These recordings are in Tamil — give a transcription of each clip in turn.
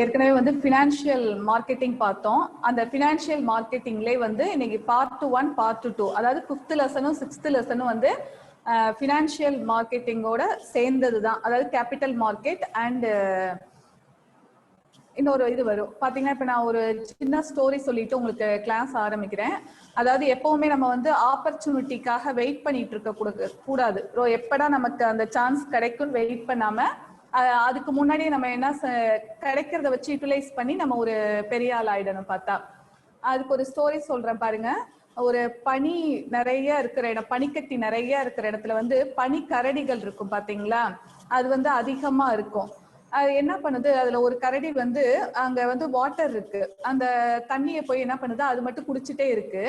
ஏற்கனவே வந்து ஃபினான்ஷியல் மார்க்கெட்டிங் பார்த்தோம். அந்த ஃபினான்ஷியல் மார்க்கெட்டிங்லேயே வந்து இன்னைக்கு பார்ட் 1 பார்ட் 2, அதாவது 5th லெசனும் 6th லெசனும் வந்து ஃபினான்ஷியல் மார்க்கெட்டிங்கோட சேர்ந்தது தான். அதாவது கேபிட்டல் மார்க்கெட் அண்ட் இன்னொரு இது வரும் பாத்தீங்கன்னா. இப்ப நான் ஒரு சின்ன ஸ்டோரி சொல்லிட்டு உங்களுக்கு கிளாஸ் ஆரம்பிக்கிறேன். அதாவது எப்பவுமே நம்ம வந்து ஆப்பர்ச்சுனிட்டிக்காக வெயிட் பண்ணிட்டு இருக்க கூடாது. எப்படா நமக்கு அந்த சான்ஸ் கிடைக்கும்னு வெயிட் பண்ணாம அதுக்கு முன்னாடியே நம்ம என்ன கிடைக்கிறத வச்சு யூட்டிலைஸ் பண்ணி நம்ம ஒரு பெரிய ஆள் ஆயிடணும். பார்த்தா அதுக்கு ஒரு ஸ்டோரி சொல்றேன் பாருங்க. ஒரு பனி நிறைய இருக்கிற இடம், பனிக்கட்டி நிறைய இருக்கிற இடத்துல வந்து பனி கரடிகள் இருக்கும் பாத்தீங்களா. அது வந்து அதிகமா இருக்கும். அது என்ன பண்ணுது, அதுல ஒரு கரடி வந்து அங்க வந்து வாட்டர் இருக்கு, அந்த தண்ணியை போய் என்ன பண்ணுது, அது மட்டும் குடிச்சுட்டே இருக்கு.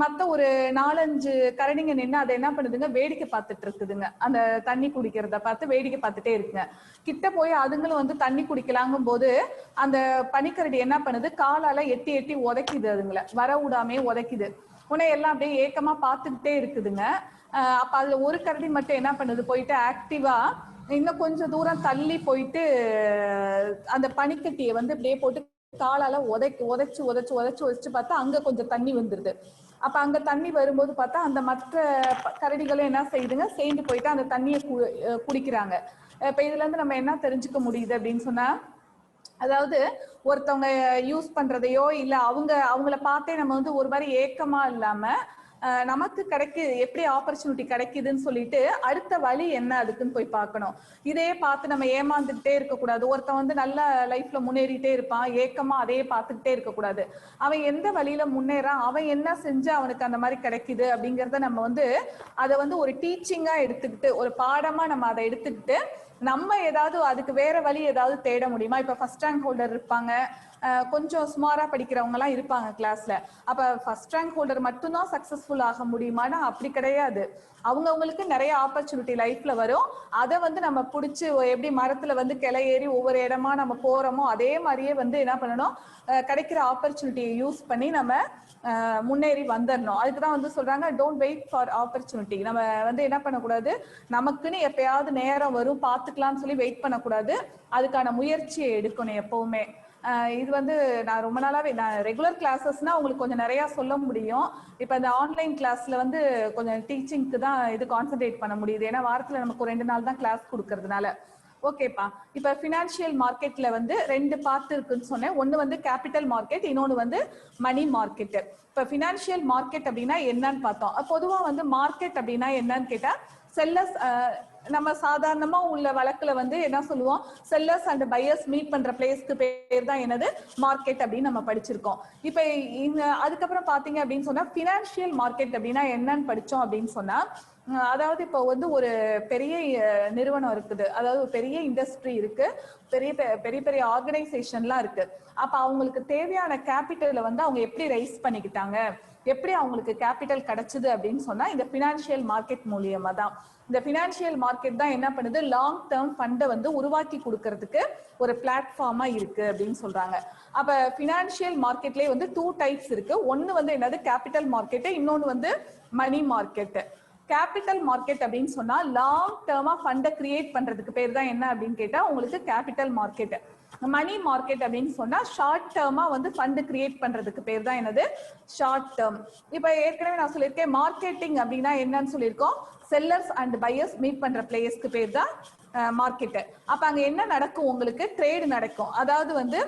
மத்த ஒரு 4-5 கரடிங்க நின்று அதை என்ன பண்ணுதுங்க, வேடிக்கை பார்த்துட்டு இருக்குதுங்க. அந்த தண்ணி குடிக்கிறத பார்த்து வேடிக்கை பார்த்துட்டே இருக்குங்க. கிட்ட போய் அதுங்களும் வந்து தண்ணி குடிக்கலாங்கும் போது அந்த பனிக்கரடி என்ன பண்ணுது, காலால எட்டி எட்டி உதைக்குது, அதுங்களை வர விடாமே உதைக்குது. உடனே எல்லாம் அப்படியே ஏக்கமா பார்த்துக்கிட்டே இருக்குதுங்க. அப்ப அதுல ஒரு கரடி மட்டும் என்ன பண்ணுது, போயிட்டு ஆக்டிவா இன்னும் கொஞ்சம் தூரம் தள்ளி போயிட்டு அந்த பனிக்கட்டியை வந்து அப்படியே போட்டு காலால உதைச்சு பார்த்தா அங்க கொஞ்சம் தண்ணி வந்துருது. அப்ப அங்க தண்ணி வரும்போது பார்த்தா அந்த மற்ற கரடிகளும் என்ன செய்யுதுங்க, சேர்ந்து போயிட்டு அந்த தண்ணியை குடிக்கிறாங்க. இப்ப இதுல இருந்து நம்ம என்ன தெரிஞ்சுக்க முடியுது அப்படின்னு சொன்னா, அதாவது ஒருத்தவங்க யூஸ் பண்றதையோ இல்ல அவங்கள பார்த்தே நம்ம வந்து ஒரு மாதிரி ஏக்கமா இல்லாம நமக்கு எப்படி ஆப்பர்ச்சுனிட்டி கிடைக்குதுன்னு சொல்லிட்டு அடுத்த வழி என்ன அதுக்குன்னு போய் பார்க்கணும். இதே பார்த்து நம்ம ஏமாந்துகிட்டே இருக்கக்கூடாது. ஒருத்தன் வந்து நல்ல லைஃப்ல முன்னேறிட்டே இருப்பான், ஏக்கமா அதையே பார்த்துக்கிட்டே இருக்கக்கூடாது. அவன் எந்த வழியில முன்னேறான், அவன் என்ன செஞ்சு அவனுக்கு அந்த மாதிரி கிடைக்குது அப்படிங்கிறத நம்ம வந்து அதை வந்து ஒரு டீச்சிங்கா எடுத்துக்கிட்டு, ஒரு பாடமா நம்ம அதை எடுத்துக்கிட்டு நம்ம ஏதாவது அதுக்கு வேற வழி ஏதாவது தேட முடியுமா. இப்ப ஃபர்ஸ்ட் ரேங்க் ஹோல்டர் இருப்பாங்க, கொஞ்சம் சுமாரா படிக்கிறவங்க எல்லாம் இருப்பாங்க கிளாஸ்ல. அப்ப ஃபர்ஸ்ட் ரேங்க் ஹோல்டர் மட்டும்தான் சக்சஸ்ஃபுல் ஆக முடியுமானா அப்படி கிடையாது. அவங்களுக்கு நிறைய ஆப்பர்ச்சுனிட்டி லைஃப்ல வரும். அதை வந்து நம்ம பிடிச்சி எப்படி மரத்துல வந்து கிளை ஏறி ஒவ்வொரு இடமா நம்ம போறோமோ அதே மாதிரியே வந்து என்ன பண்ணணும், கிடைக்கிற ஆப்பர்ச்சுனிட்டியை யூஸ் பண்ணி நம்ம முன்னேறி வந்துடணும். அதுக்குதான் வந்து சொல்றாங்க, டோன்ட் வெயிட் ஃபார் ஆப்பர்ச்சுனிட்டி. நம்ம வந்து என்ன பண்ணக்கூடாது, நமக்குன்னு எப்பயாவது நேரம் வரும் பார்த்துக்கலாம்னு சொல்லி வெயிட் பண்ணக்கூடாது. அதுக்கான முயற்சியை எடுக்கணும் எப்பவுமே. இது வந்து நான் ரொம்ப நாளாவே, நான் ரெகுலர் கிளாஸஸ்னா உங்களுக்கு கொஞ்சம் நிறைய சொல்ல முடியும். இப்ப இந்த ஆன்லைன் கிளாஸ்ல வந்து கொஞ்சம் டீச்சிங்க்கு தான் இது கான்சென்ட்ரேட் பண்ண முடியுது. ஏன்னா வாரத்துல நமக்கு 2 நாள் தான் கிளாஸ் கொடுக்கறதுனால. ஓகேப்பா. இப்ப பினான்சியல் மார்க்கெட்ல வந்து 2 பார்ட் இருக்குன்னு சொன்னேன். ஒன்னு வந்து கேபிட்டல் மார்க்கெட், இன்னொன்னு வந்து மணி மார்க்கெட். இப்ப பினான்சியல் மார்க்கெட் அப்படின்னா என்னன்னு பார்த்தோம். பொதுவா வந்து மார்க்கெட் அப்படின்னா என்னன்னு கேட்டா, செல்லர்ஸ், நம்ம சாதாரணமா உள்ள வழக்குல வந்து என்ன சொல்லுவோம், செல்லர்ஸ் அண்ட் பையர்ஸ் மீட் பண்ற பிளேஸ்க்கு பேர் தான் என்னது, மார்க்கெட் அப்படின்னு நம்ம படிச்சிருக்கோம். இப்ப அதுக்கப்புறம் பாத்தீங்க அப்படின்னு சொன்னா பினான்சியல் மார்க்கெட் அப்படின்னா என்னன்னு படிச்சோம் அப்படின்னு சொன்னா, அதாவது இப்போ வந்து ஒரு பெரிய நிறுவனம் இருக்குது, அதாவது ஒரு பெரிய இண்டஸ்ட்ரி இருக்கு, பெரிய பெரிய பெரிய ஆர்கனைசேஷன்லாம் இருக்கு. அப்ப அவங்களுக்கு தேவையான கேபிட்டலை வந்து அவங்க எப்படி ரைஸ் பண்ணிக்கிட்டாங்க, எப்படி அவங்களுக்கு கேபிட்டல் கிடைச்சது அப்படின்னு சொன்னா இந்த பினான்சியல் மார்க்கெட் மூலியமா தான். இந்த பினான்சியல் மார்க்கெட் தான் என்ன பண்ணுது, லாங் டேர்ம் ஃபண்டை வந்து உருவாக்கி கொடுக்கறதுக்கு ஒரு பிளாட்ஃபார்மா இருக்கு அப்படின்னு சொல்றாங்க. அப்ப பினான்சியல் மார்க்கெட்லயே வந்து 2 டைப்ஸ் இருக்கு. ஒன்னு வந்து என்னது, கேபிட்டல் மார்க்கெட், இன்னொன்னு வந்து மணி மார்க்கெட். கேபிட்டல் மார்க்கெட் அப்படின்னு சொன்னா லாங் டேர்மா ஃபண்டை கிரியேட் பண்றதுக்கு பேர் தான் என்ன அப்படின்னு கேட்டா உங்களுக்கு கேபிட்டல் மார்க்கெட். மணி மார்க்கெட் அப்படின்னு சொன்னா ஷார்ட் டேர்மா வந்து ஃபண்ட் கிரியேட் பண்றதுக்கு பேர் தான் என்னது, ஷார்ட் டேர்ம். இப்ப ஏற்கனவே நான் சொல்லியிருக்கேன், மார்க்கெட்டிங் அப்படின்னா என்னன்னு சொல்லியிருக்கோம், செல்லர்ஸ் அண்ட் பையர்ஸ் மீட் பண்ற பிளேஸ்க்கு பேர் தான் மார்க்கெட். அப்ப அங்க என்ன நடக்கும், உங்களுக்கு ட்ரேடு நடக்கும். அதாவது வந்து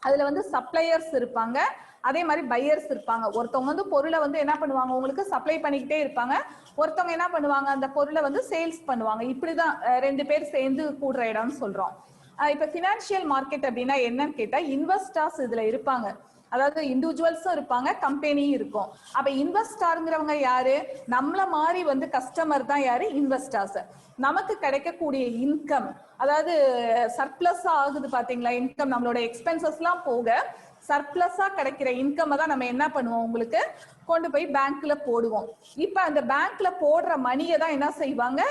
அதுல வந்து சப்ளையர்ஸ் இருப்பாங்க, அதே மாதிரி பையர்ஸ் இருப்பாங்க. ஒருத்தவங்க வந்து பொருளை வந்து என்ன பண்ணுவாங்க, உங்களுக்கு சப்ளை பண்ணிக்கிட்டே இருப்பாங்க, ஒருத்தவங்க என்ன பண்ணுவாங்க, அந்த பொருளை வந்து சேல்ஸ் பண்ணுவாங்க. இப்படிதான் 2 பேர் சேர்ந்து கூடுற இடம்னு சொல்றோம். இப்ப பினான்சியல் மார்க்கெட் அப்படின்னா என்னன்னு கேட்டா, இன்வெஸ்டர்ஸ் இதுல இருப்பாங்க, அதாவது இண்டிவிஜுவல்ஸும் இருப்பாங்க, கம்பெனியும் இருக்கும். அப்ப இன்வெஸ்டர்ங்கிறவங்க யாரு, நம்மள மாதிரி வந்து கஸ்டமர் தான் யாரு, இன்வெஸ்டர்ஸ். நமக்கு கிடைக்கக்கூடிய இன்கம், அதாவது சர்ப்ளஸ் ஆகுது பாத்தீங்களா, இன்கம் நம்மளோட எக்ஸ்பென்சஸ் எல்லாம் போக சர்ப்ளஸா கிடைக்கிற இன்கம் தான் நம்ம என்ன பண்ணுவோம், உங்களுக்கு கொண்டு போய் பேங்க்ல போடுவோம். இப்ப அந்த பேங்க்ல போடுற மணியை தான் என்ன செய்வாங்க,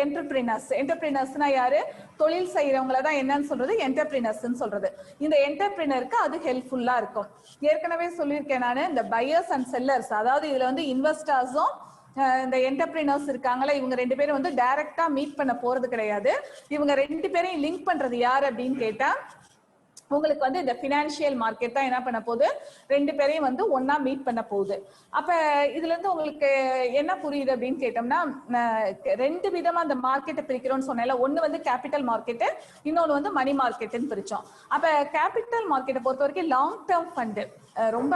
என்டர்பிரினர்ஸ்னா யாரு, தொழில் செய்யறவங்கள தான் என்னன்னு சொல்றது, என்டர்பிரினர்ஸ் சொல்றது. இந்த என்டர்பிரினருக்கு அது ஹெல்ப்ஃபுல்லா இருக்கும். ஏற்கனவே சொல்லியிருக்கேன் நான், இந்த பையர்ஸ் அண்ட் செல்லர்ஸ், அதாவது இதுல வந்து இன்வெஸ்டர்ஸும் இந்த என்டர்பிரினர்ஸ் இருக்காங்களா, இவங்க 2 பேரும் வந்து டைரக்டா மீட் பண்ண போறது கிடையாது. இவங்க 2 பேரையும் லிங்க் பண்றது யாரு அப்படின்னு கேட்டா உங்களுக்கு வந்து இந்த பினான்சியல் மார்க்கெட் தான் என்ன பண்ண போகுது, 2 பேரையும் வந்து ஒன்னா மீட் பண்ண போகுது. அப்ப இதுல இருந்து உங்களுக்கு என்ன புரியுது அப்படின்னு கேட்டோம்னா, 2 விதமா அந்த மார்க்கெட்டை பிரிக்கிறோம்னு சொன்னேன்ல. ஒன்னு வந்து கேபிட்டல் மார்க்கெட், இன்னொன்னு வந்து மணி மார்க்கெட்னு பிரிச்சோம். அப்ப கேபிட்டல் மார்க்கெட்டை பொறுத்த வரைக்கும் லாங் டேர்ம் ஃபண்டு ரொம்ப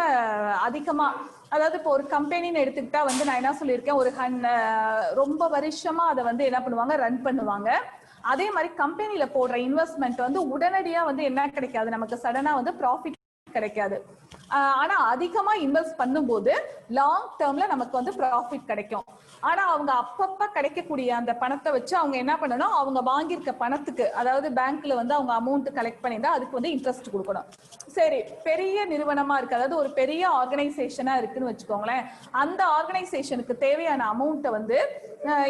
அதிகமா, அதாவது இப்போ ஒரு கம்பெனின்னு எடுத்துக்கிட்டா வந்து நான் என்ன சொல்லியிருக்கேன், ஒரு ரொம்ப வருஷமா அதை வந்து என்ன பண்ணுவாங்க, ரன் பண்ணுவாங்க. அதே மாதிரி கம்பெனில போடுற இன்வெஸ்ட்மெண்ட் வந்து உடனடியா வந்து என்ன கிடைக்காது, நமக்கு சடனா வந்து ப்ராஃபிட் கிடைக்காது. ஆனா அதிகமா இன்வெஸ்ட் பண்ணும்போது லாங் டேர்ம்ல நமக்கு வந்து ப்ராஃபிட் கிடைக்கும். ஆனா அவங்க அப்பப்ப கிடைக்கக்கூடிய அந்த பணத்தை வச்சு அவங்க என்ன பண்ணணும், அவங்க வாங்கியிருக்க பணத்துக்கு, அதாவது பேங்க்ல வந்து அவங்க அமௌண்ட் கலெக்ட் பண்ணியிருந்தா அதுக்கு வந்து இன்ட்ரெஸ்ட் கொடுக்கணும். சரி, பெரிய நிறுவனமா இருக்கு, அதாவது ஒரு பெரிய ஆர்கனைசேஷனா இருக்குன்னு வச்சுக்கோங்களேன். அந்த ஆர்கனைசேஷனுக்கு தேவையான அமௌண்ட்டை வந்து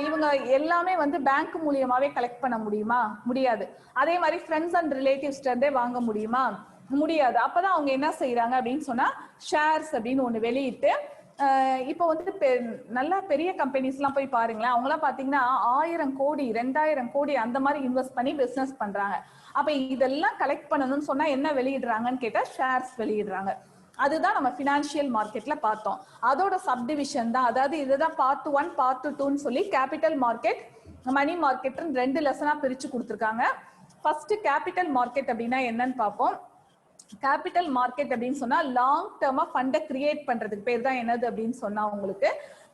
இவங்க எல்லாமே வந்து பேங்க் மூலியமாவே கலெக்ட் பண்ண முடியுமா? முடியாது. அதே மாதிரி ஃப்ரெண்ட்ஸ் அண்ட் ரிலேட்டிவ்ஸ்ல இருந்தே வாங்க முடியுமா? முடியாது. அப்பதான் அவங்க என்ன செய்யறாங்க அப்படின்னு சொன்னா, ஷேர்ஸ் அப்படின்னு ஒண்ணு வெளியிட்டு, இப்போ வந்து நல்லா பெரிய கம்பெனிஸ் எல்லாம் போய் பாருங்களேன், அவங்க எல்லாம் பாத்தீங்கன்னா 1000 கோடி 2000 கோடி அந்த மாதிரி இன்வெஸ்ட் பண்ணி பிசினஸ் பண்றாங்க. அப்ப இதெல்லாம் கலெக்ட் பண்ணணும்னு சொன்னா என்ன வெளியிடுறாங்கன்னு கேட்டா ஷேர்ஸ் வெளியிடுறாங்க. அதுதான் நம்ம பினான்சியல் மார்க்கெட்ல பார்த்தோம். அதோட சப்டிவிஷன் தான், அதாவது இதுதான் பார்ட் 1 பார்ட் 2ன்னு சொல்லி கேபிட்டல் மார்க்கெட் மணி மார்க்கெட் 2 லெசனா பிரிச்சு கொடுத்துருக்காங்க. ஃபர்ஸ்ட் கேபிட்டல் மார்க்கெட் அப்படின்னா என்னன்னு பார்ப்போம். கேபிட்டல் மார்க்கெட் அப்படின்னு சொன்னா லாங் டேர்மா ஃபண்டை கிரியேட் பண்றதுக்கு பேர் தான் என்னது அப்படின்னு சொன்னா உங்களுக்கு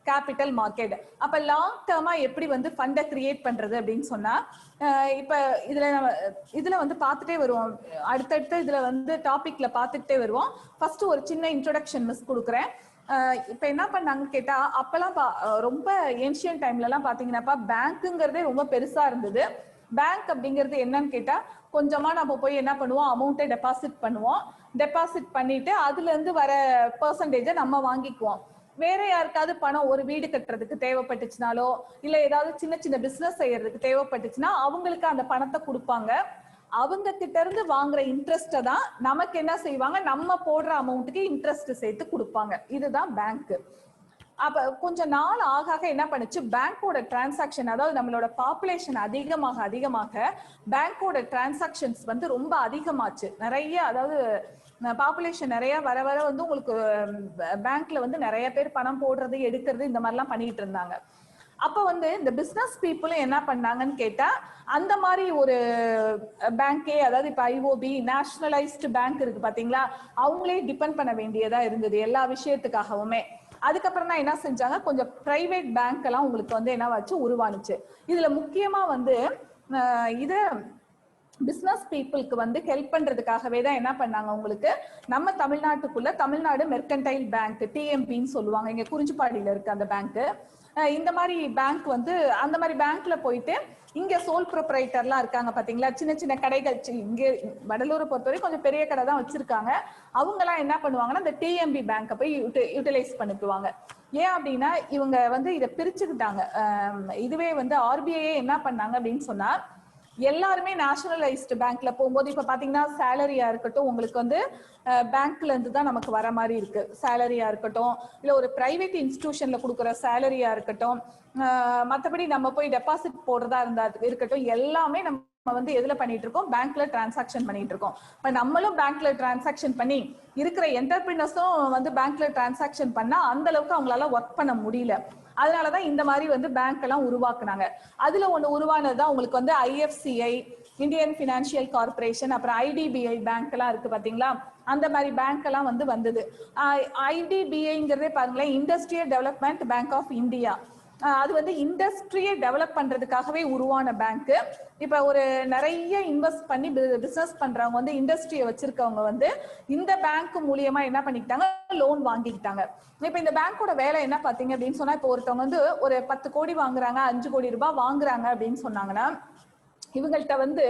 கேபிட்டல் மார்க்கெட். அப்ப லாங் டேர்மா எப்படி வந்து ஃபண்டை கிரியேட் பண்றது அப்படின்னு சொன்னா, இப்ப இதுல வந்து பார்த்துட்டே வருவோம், அடுத்தடுத்து இதுல வந்து டாபிக்ல பார்த்துட்டே வருவோம். ஃபர்ஸ்ட் ஒரு சின்ன இன்ட்ரோடக்ஷன் மிஸ் கொடுக்குறேன். இப்ப என்ன பண்ணாங்கன்னு கேட்டா, அப்பெல்லாம் ரொம்ப ஏன்ஷியன் டைம்ல எல்லாம் பாத்தீங்கன்னாப்பா பேங்க்குங்கிறதே ரொம்ப பெருசா இருந்தது. பேங்க் அப்படிங்கிறது என்னன்னு கேட்டா, கொஞ்சமா நம்ம போய் என்ன பண்ணுவோம், அமௌண்ட்டை டெபாசிட் பண்ணுவோம். டெபாசிட் பண்ணிட்டு அதுல இருந்து வர பெர்சன்டேஜை நம்ம வாங்கிக்குவோம். வேற யாருக்காவது பணம் ஒரு வீடு கட்டுறதுக்கு தேவைப்பட்டுச்சுனாலோ, இல்ல ஏதாவது சின்ன சின்ன பிசினஸ் செய்யறதுக்கு தேவைப்பட்டுச்சுன்னா அவங்களுக்கு அந்த பணத்தை கொடுப்பாங்க. அவங்க கிட்ட இருந்து வாங்குற இன்ட்ரெஸ்ட தான் நமக்கு என்ன செய்வாங்க, நம்ம போடுற அமௌண்ட்டுக்கு இன்ட்ரெஸ்ட் சேர்த்து கொடுப்பாங்க. இதுதான் பேங்க். அப்ப கொஞ்சம் நாள் ஆக என்ன பண்ணுச்சு, பேங்கோட டிரான்சாக்ஷன், அதாவது நம்மளோட பாப்புலேஷன் அதிகமாக பேங்கோட டிரான்சாக்ஷன்ஸ் வந்து ரொம்ப அதிகமாச்சு. நிறைய, அதாவது பாப்புலேஷன் நிறைய வர வர வந்து உங்களுக்கு பேங்க்ல வந்து நிறைய பேர் பணம் போடுறது எடுக்கிறது இந்த மாதிரிலாம் பண்ணிட்டு இருந்தாங்க. அப்ப வந்து இந்த பிசினஸ் பீப்புளும் என்ன பண்ணாங்கன்னு கேட்டா, அந்த மாதிரி ஒரு பேங்கே, அதாவது இப்ப ஐஓபி நேஷனலைஸ்டு பேங்க் இருக்கு பாத்தீங்களா, அவங்களே டிபெண்ட் பண்ண வேண்டியதா இருந்தது எல்லா விஷயத்துக்காகவுமே. அதுக்கப்புறம் தான் என்ன செஞ்சாங்க, கொஞ்சம் பிரைவேட் பேங்க் எல்லாம் உங்களுக்கு வந்து என்னவாச்சு, உருவானுச்சு. இதுல முக்கியமா வந்து இத பிசினஸ் பீப்புளுக்கு வந்து ஹெல்ப் பண்றதுக்காகவே தான் என்ன பண்ணாங்க, உங்களுக்கு நம்ம தமிழ்நாட்டுக்குள்ள தமிழ்நாடு மெர்கன்டைல் பேங்க், டிஎம்பின்னு சொல்லுவாங்க, இங்க குறிஞ்சிப்பாடியில இருக்கு அந்த பேங்க். இந்த மாதிரி பேங்க் வந்து அந்த மாதிரி பேங்க்ல போயிட்டு இங்க சோல் ப்ரொப்ரைட்டர்லாம் இருக்காங்க பாத்தீங்களா, சின்ன சின்ன கடைகள், இங்க வடலூரை பொறுத்தவரை கொஞ்சம் பெரிய கடை தான் வச்சிருக்காங்க. அவங்க எல்லாம் என்ன பண்ணுவாங்கன்னா இந்த டிஎம்பி பேங்கை போய் யூட்டிலைஸ் பண்ணிக்குவாங்க. ஏன் அப்படின்னா இவங்க வந்து இதை பிரிச்சுக்கிட்டாங்க. இதுவே வந்து ஆர்பிஐ என்ன பண்ணாங்க அப்படின்னு சொன்னா, எல்லாருமே நேஷனலைஸ்டு பேங்க்ல போகும்போது இப்ப பாத்தீங்கன்னா சேலரியா இருக்கட்டும், உங்களுக்கு வந்து பேங்க்ல இருந்து தான் நமக்கு வர மாதிரி இருக்கு. சேலரியா இருக்கட்டும், இல்ல ஒரு பிரைவேட் இன்ஸ்டிடியூஷன்ல கொடுக்குற சேலரியா இருக்கட்டும், மற்றபடி நம்ம போய் டெபாசிட் போடுறதா இருந்தா இருக்கட்டும், எல்லாமே நம்ம வந்து எதுல பண்ணிட்டு இருக்கோம், பேங்க்ல டிரான்சாக்ஷன் பண்ணிட்டு இருக்கோம். இப்ப நம்மளும் பேங்க்ல டிரான்சாக்ஷன் பண்ணி இருக்கிற என்டர்பிரினர்ஸும் வந்து பேங்க்ல டிரான்சாக்ஷன் பண்ணா அந்த அளவுக்கு அவங்களால ஒர்க் பண்ண முடியல. அதனாலதான் இந்த மாதிரி வந்து பேங்க் எல்லாம் உருவாக்குனாங்க. அதுல ஒண்ணு உருவானதுதான் உங்களுக்கு வந்து ஐஎஃப்சிஐ, இந்தியன் பினான்சியல் கார்பரேஷன், அப்புறம் ஐடிபிஐ பேங்க் எல்லாம் இருக்கு பாத்தீங்களா, அந்த மாதிரி பேங்க் எல்லாம் வந்து வந்தது. ஐடிபிஐங்கிறதே பாருங்களேன், Industrial Development Bank of India. அது வந்து இண்டஸ்ட்ரியை டெவலப் பண்றதுக்காகவே உருவான பேங்க். இப்ப ஒரு நிறைய இன்வெஸ்ட் பண்ணி பிசினஸ் பண்றவங்க வந்து இண்டஸ்ட்ரியை வச்சிருக்கவங்க வந்து இந்த பேங்க் மூலியமா என்ன பண்ணிக்கிட்டாங்க, லோன் வாங்கிக்கிட்டாங்க. இப்ப இந்த பேங்கோட வேலை என்ன பாத்தீங்க அப்படின்னு சொன்னா, இப்ப ஒருத்தவங்க வந்து ஒரு 10 கோடி வாங்குறாங்க, 5 கோடி ரூபாய் வாங்குறாங்க அப்படின்னு சொன்னாங்கன்னா, இவங்கள்ட்ட வந்து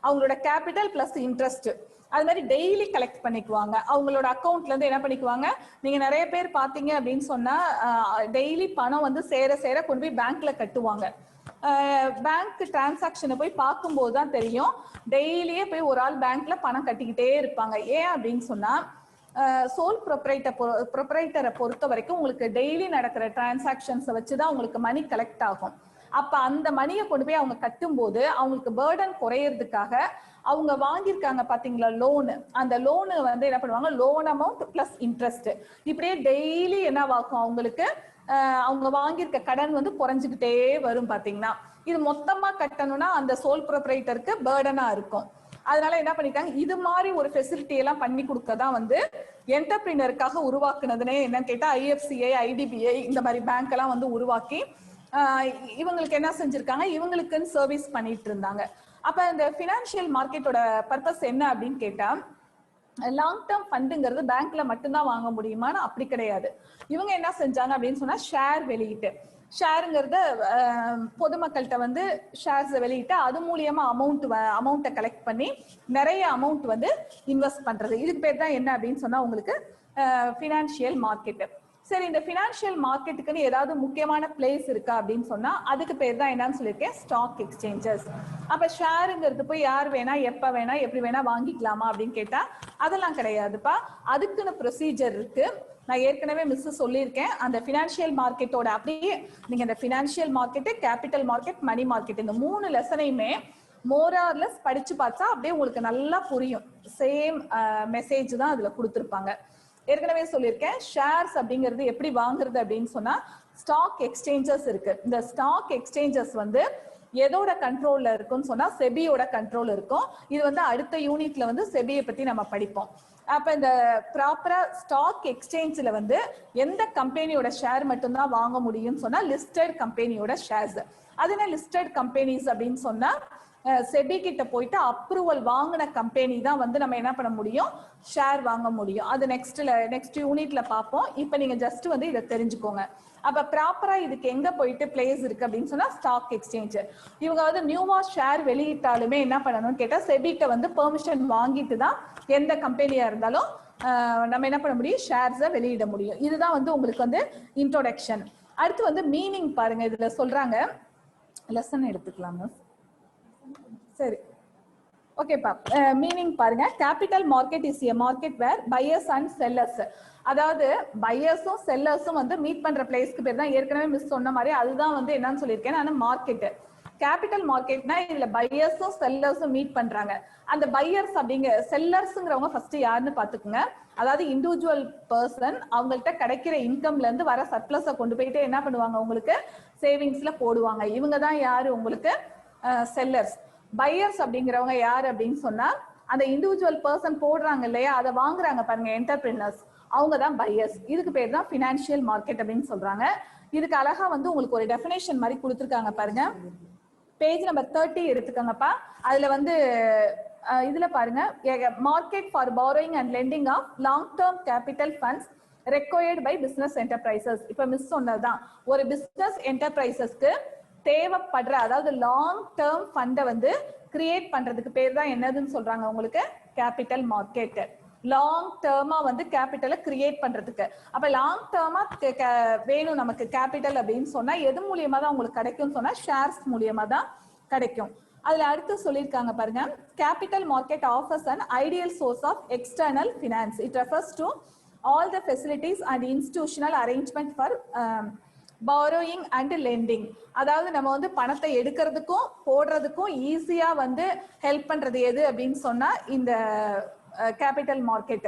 அவங்களோட கேபிட்டல் பிளஸ் இன்ட்ரெஸ்ட் அது மாதிரி டெய்லி கலெக்ட் பண்ணிக்குவாங்க. அவங்களோட அக்கௌண்ட்ல இருந்து என்ன பண்ணிக்குவாங்க, நீங்க நிறைய பேர் பாத்தீங்க அப்படின்னு சொன்னா டெய்லி பணம் வந்து சேர சேர கொண்டு போய் பேங்க்ல கட்டுவாங்க. பேங்க் டிரான்சாக்ஷனை போய் பார்க்கும்போது தான் தெரியும், டெய்லியே போய் ஒரு ஆள் பேங்க்ல பணம் கட்டிக்கிட்டே இருப்பாங்க. ஏன் அப்படின்னு சொன்னா, சோல் ப்ரொப்ரைட்டரை பொறுத்த வரைக்கும் உங்களுக்கு டெய்லி நடக்கிற டிரான்சாக்ஷன்ஸை வச்சுதான் உங்களுக்கு மணி கலெக்ட் ஆகும். அப்ப அந்த மணியை கொண்டு போய் அவங்க கட்டும் போது அவங்களுக்கு பேர்டன் குறையறதுக்காக அவங்க வாங்கியிருக்காங்க பாத்தீங்களா லோனு, அந்த லோனு வந்து என்ன பண்ணுவாங்க, லோன் அமௌண்ட் பிளஸ் இன்ட்ரெஸ்ட் இப்படியே டெய்லி என்னவாக்கும் அவங்களுக்கு அவங்க வாங்கியிருக்க கடன் வந்து குறைஞ்சுக்கிட்டே வரும். பாத்தீங்கன்னா இது மொத்தமா கட்டணும்னா அந்த சோல் ப்ரொப்ரைட்டருக்கு பேர்டனா இருக்கும். அதனால என்ன பண்ணிருக்காங்க, இது மாதிரி ஒரு ஃபெசிலிட்டி எல்லாம் பண்ணி கொடுக்கதான் வந்து என்டர்பிரினருக்காக உருவாக்குனதுனே என்னன்னு கேட்டா IFCI, IDBI இந்த மாதிரி பேங்க் எல்லாம் வந்து உருவாக்கி இவங்களுக்கு என்ன செஞ்சிருக்காங்க, இவங்களுக்குன்னு சர்வீஸ் பண்ணிட்டு இருந்தாங்க. அப்ப இந்த பினான்சியல் மார்க்கெட்டோட பர்பஸ் என்ன அப்படின்னு கேட்டா, லாங் டேர்ம் ஃபண்டுங்கிறது பேங்க்ல மட்டும்தான் வாங்க முடியுமான்னு அப்படி கிடையாது. இவங்க என்ன செஞ்சாங்க அப்படின்னு சொன்னா ஷேர் வெளியிட்டு, ஷேருங்கிறத பொதுமக்கள்கிட்ட வந்து ஷேர்ஸ் வெளியிட்டு அது மூலியமா அமௌண்ட்டை கலெக்ட் பண்ணி நிறைய அமௌண்ட் வந்து இன்வெஸ்ட் பண்றது. இதுக்கு பேர் தான் என்ன அப்படின்னு சொன்னா உங்களுக்கு ஃபினான்ஷியல் மார்க்கெட். சரி, இந்த ஃபினான்ஷியல் மார்க்கெட்டுக்குன்னு ஏதாவது முக்கியமான பிளேஸ் இருக்கா அப்படின்னு சொன்னா அதுக்கு பேர் தான் என்னன்னு சொல்லியிருக்கேன், ஸ்டாக் எக்ஸ்சேஞ்சஸ். அப்ப ஷேருங்கிறது போய் யார் வேணா எப்ப வேணா எப்படி வேணா வாங்கிக்கலாமா அப்படின்னு கேட்டா அதெல்லாம் கிடையாதுப்பா. அதுக்குன்னு ப்ரொசீஜர் இருக்கு. நான் ஏற்கனவே சொல்லியிருக்கேன், அந்த ஃபினான்ஷியல் மார்க்கெட்டோட அப்படியே நீங்க இந்த financial market, capital market, money market இந்த 3 லெசனையுமே மோரார்லெஸ் படிச்சு பார்த்தா அப்படியே உங்களுக்கு நல்லா புரியும். சேம் மெசேஜ் தான் அதுல கொடுத்துருப்பாங்க. ஏற்கனவே சொல்லியிருக்கேன், ஷேர்ஸ் அப்படிங்கிறது எப்படி வாங்குறது அப்படின்னு சொன்னா ஸ்டாக் எக்ஸ்சேஞ்சஸ் இருக்கு. இந்த ஸ்டாக் எக்ஸ்சேஞ்சஸ் வந்து எதோட கண்ட்ரோல்ல இருக்குன்னு சொன்னா செபியோட கண்ட்ரோல் இருக்கும். இது வந்து அடுத்த யூனிட்ல வந்து செபியை பத்தி நம்ம படிப்போம். அப்ப இந்த ப்ராப்பரா ஸ்டாக் எக்ஸ்சேஞ்சில் வந்து எந்த கம்பெனியோட ஷேர் மட்டும்தான் வாங்க முடியும்னு சொன்னா லிஸ்டட் கம்பெனியோட ஷேர்ஸ். அது என்ன லிஸ்டட் கம்பெனிஸ் அப்படின்னு சொன்னா செபி கிட்ட போயிட்டு அப்ரூவல் வாங்கின கம்பெனி தான் வந்து நம்ம என்ன பண்ண முடியும், ஷேர் வாங்க முடியும். அது நெக்ஸ்ட் யூனிட்ல பார்ப்போம். இப்போ நீங்க ஜஸ்ட் வந்து இதை தெரிஞ்சுக்கோங்க. அப்ப ப்ராப்பரா இதுக்கு எங்க போயிட்டு பிளேஸ் இருக்கு அப்படின்னு சொன்னா ஸ்டாக் எக்ஸ்சேஞ்ச். இவங்க வந்து நியூவா ஷேர் வெளியிட்டாலுமே என்ன பண்ணணும்னு கேட்டா செபிட்ட வந்து பெர்மிஷன் வாங்கிட்டு தான் எந்த கம்பெனியா இருந்தாலும் நம்ம என்ன பண்ண முடியும், ஷேர்ஸை வெளியிட முடியும். இதுதான் வந்து உங்களுக்கு வந்து இன்ட்ரோடக்ஷன். அடுத்து வந்து மீனிங் பாருங்க, இதுல சொல்றாங்க, லெசன் எடுத்துக்கலாம். சரி, ஓகேப்பா. மீனிங் பாருங்க, capital market is a market where buyers and sellers. அதாவது பையர்ஸும் செல்லர்ஸும் வந்து மீட் பண்ற பிளேஸ்க்கு பேர் தான் ஏற்கனவே சொன்ன மாதிரி அதுதான் வந்து என்னன்னு சொல்லியிருக்கேன் நான், மார்க்கெட். கேபிட்டல் மார்க்கெட்னா இதுல பையர்ஸும் செல்லர்ஸும் மீட் பண்றாங்க. அந்த பையர்ஸ் செல்லர்ஸ்ங்கிறவங்க ஃபர்ஸ்ட் யாருன்னு பாத்துக்குங்க. அதாவது இண்டிவிஜுவல் பர்சன் அவங்கள்ட்ட கிடைக்கிற இன்கம்ல இருந்து வர சர்ப்ளஸை கொண்டு போயிட்டு என்ன பண்ணுவாங்க, உங்களுக்கு சேவிங்ஸ்ல போடுவாங்க. இவங்க தான் யாரு, உங்களுக்கு செல்லர்ஸ். பையர்ஸ் அப்படிங்கிறவங்க யாரு அப்படின்னு சொன்னா அந்த இண்டிவிஜுவல் பர்சன் போடுறாங்க இல்லையா, அதை வாங்குறாங்க பாருங்க, என்டர்பிரினர்ஸ், அவங்க தான் பையர்ஸ். இதுக்கு பேர் தான் ஃபினான்ஷியல் மார்க்கெட் அப்படின்னு சொல்றாங்க. இதுக்கு அழகா வந்து உங்களுக்கு ஒரு டெஃபினேஷன் மாதிரி கொடுத்துருக்காங்க பாருங்க. பேஜ் நம்பர் 30 எடுத்துக்கோங்கப்பா. அதுல வந்து இதுல பாருங்க, market for borrowing and lending of long term capital funds required by business enterprises. இப்ப சொன்னதுதான், ஒரு பிசினஸ் என்டர்பிரைசஸ்க்கு தேவைப்படுற அதாவது லாங் டேர்ம் ஃபண்டை வந்து கிரியேட் பண்றதுக்கு பேர் தான் என்னதுன்னு சொல்றாங்க, உங்களுக்கு கேபிட்டல் மார்க்கெட். லாங் டேர்மா வந்து கேபிட்டலை கிரியேட் பண்றதுக்கு. அப்ப லாங் டேர்மா வேணும் நமக்கு கேபிட்டல் அப்படின்னு சொன்னா எது மூலியமா தான் உங்களுக்கு கிடைக்கும் சொன்னா ஷேர்ஸ் மூலியமா தான் கிடைக்கும். அதுல அடுத்து சொல்லியிருக்காங்க பாருங்க, capital market offers an ideal source of external finance. It refers to all the facilities and institutional arrangement for borrowing and lending. அதாவது நம்ம வந்து பணத்தை எடுக்கிறதுக்கும் போடுறதுக்கும் ஈஸியா வந்து ஹெல்ப் பண்றது எது அப்படின்னு சொன்னா இந்த கேபிட்டல் மார்க்கெட்.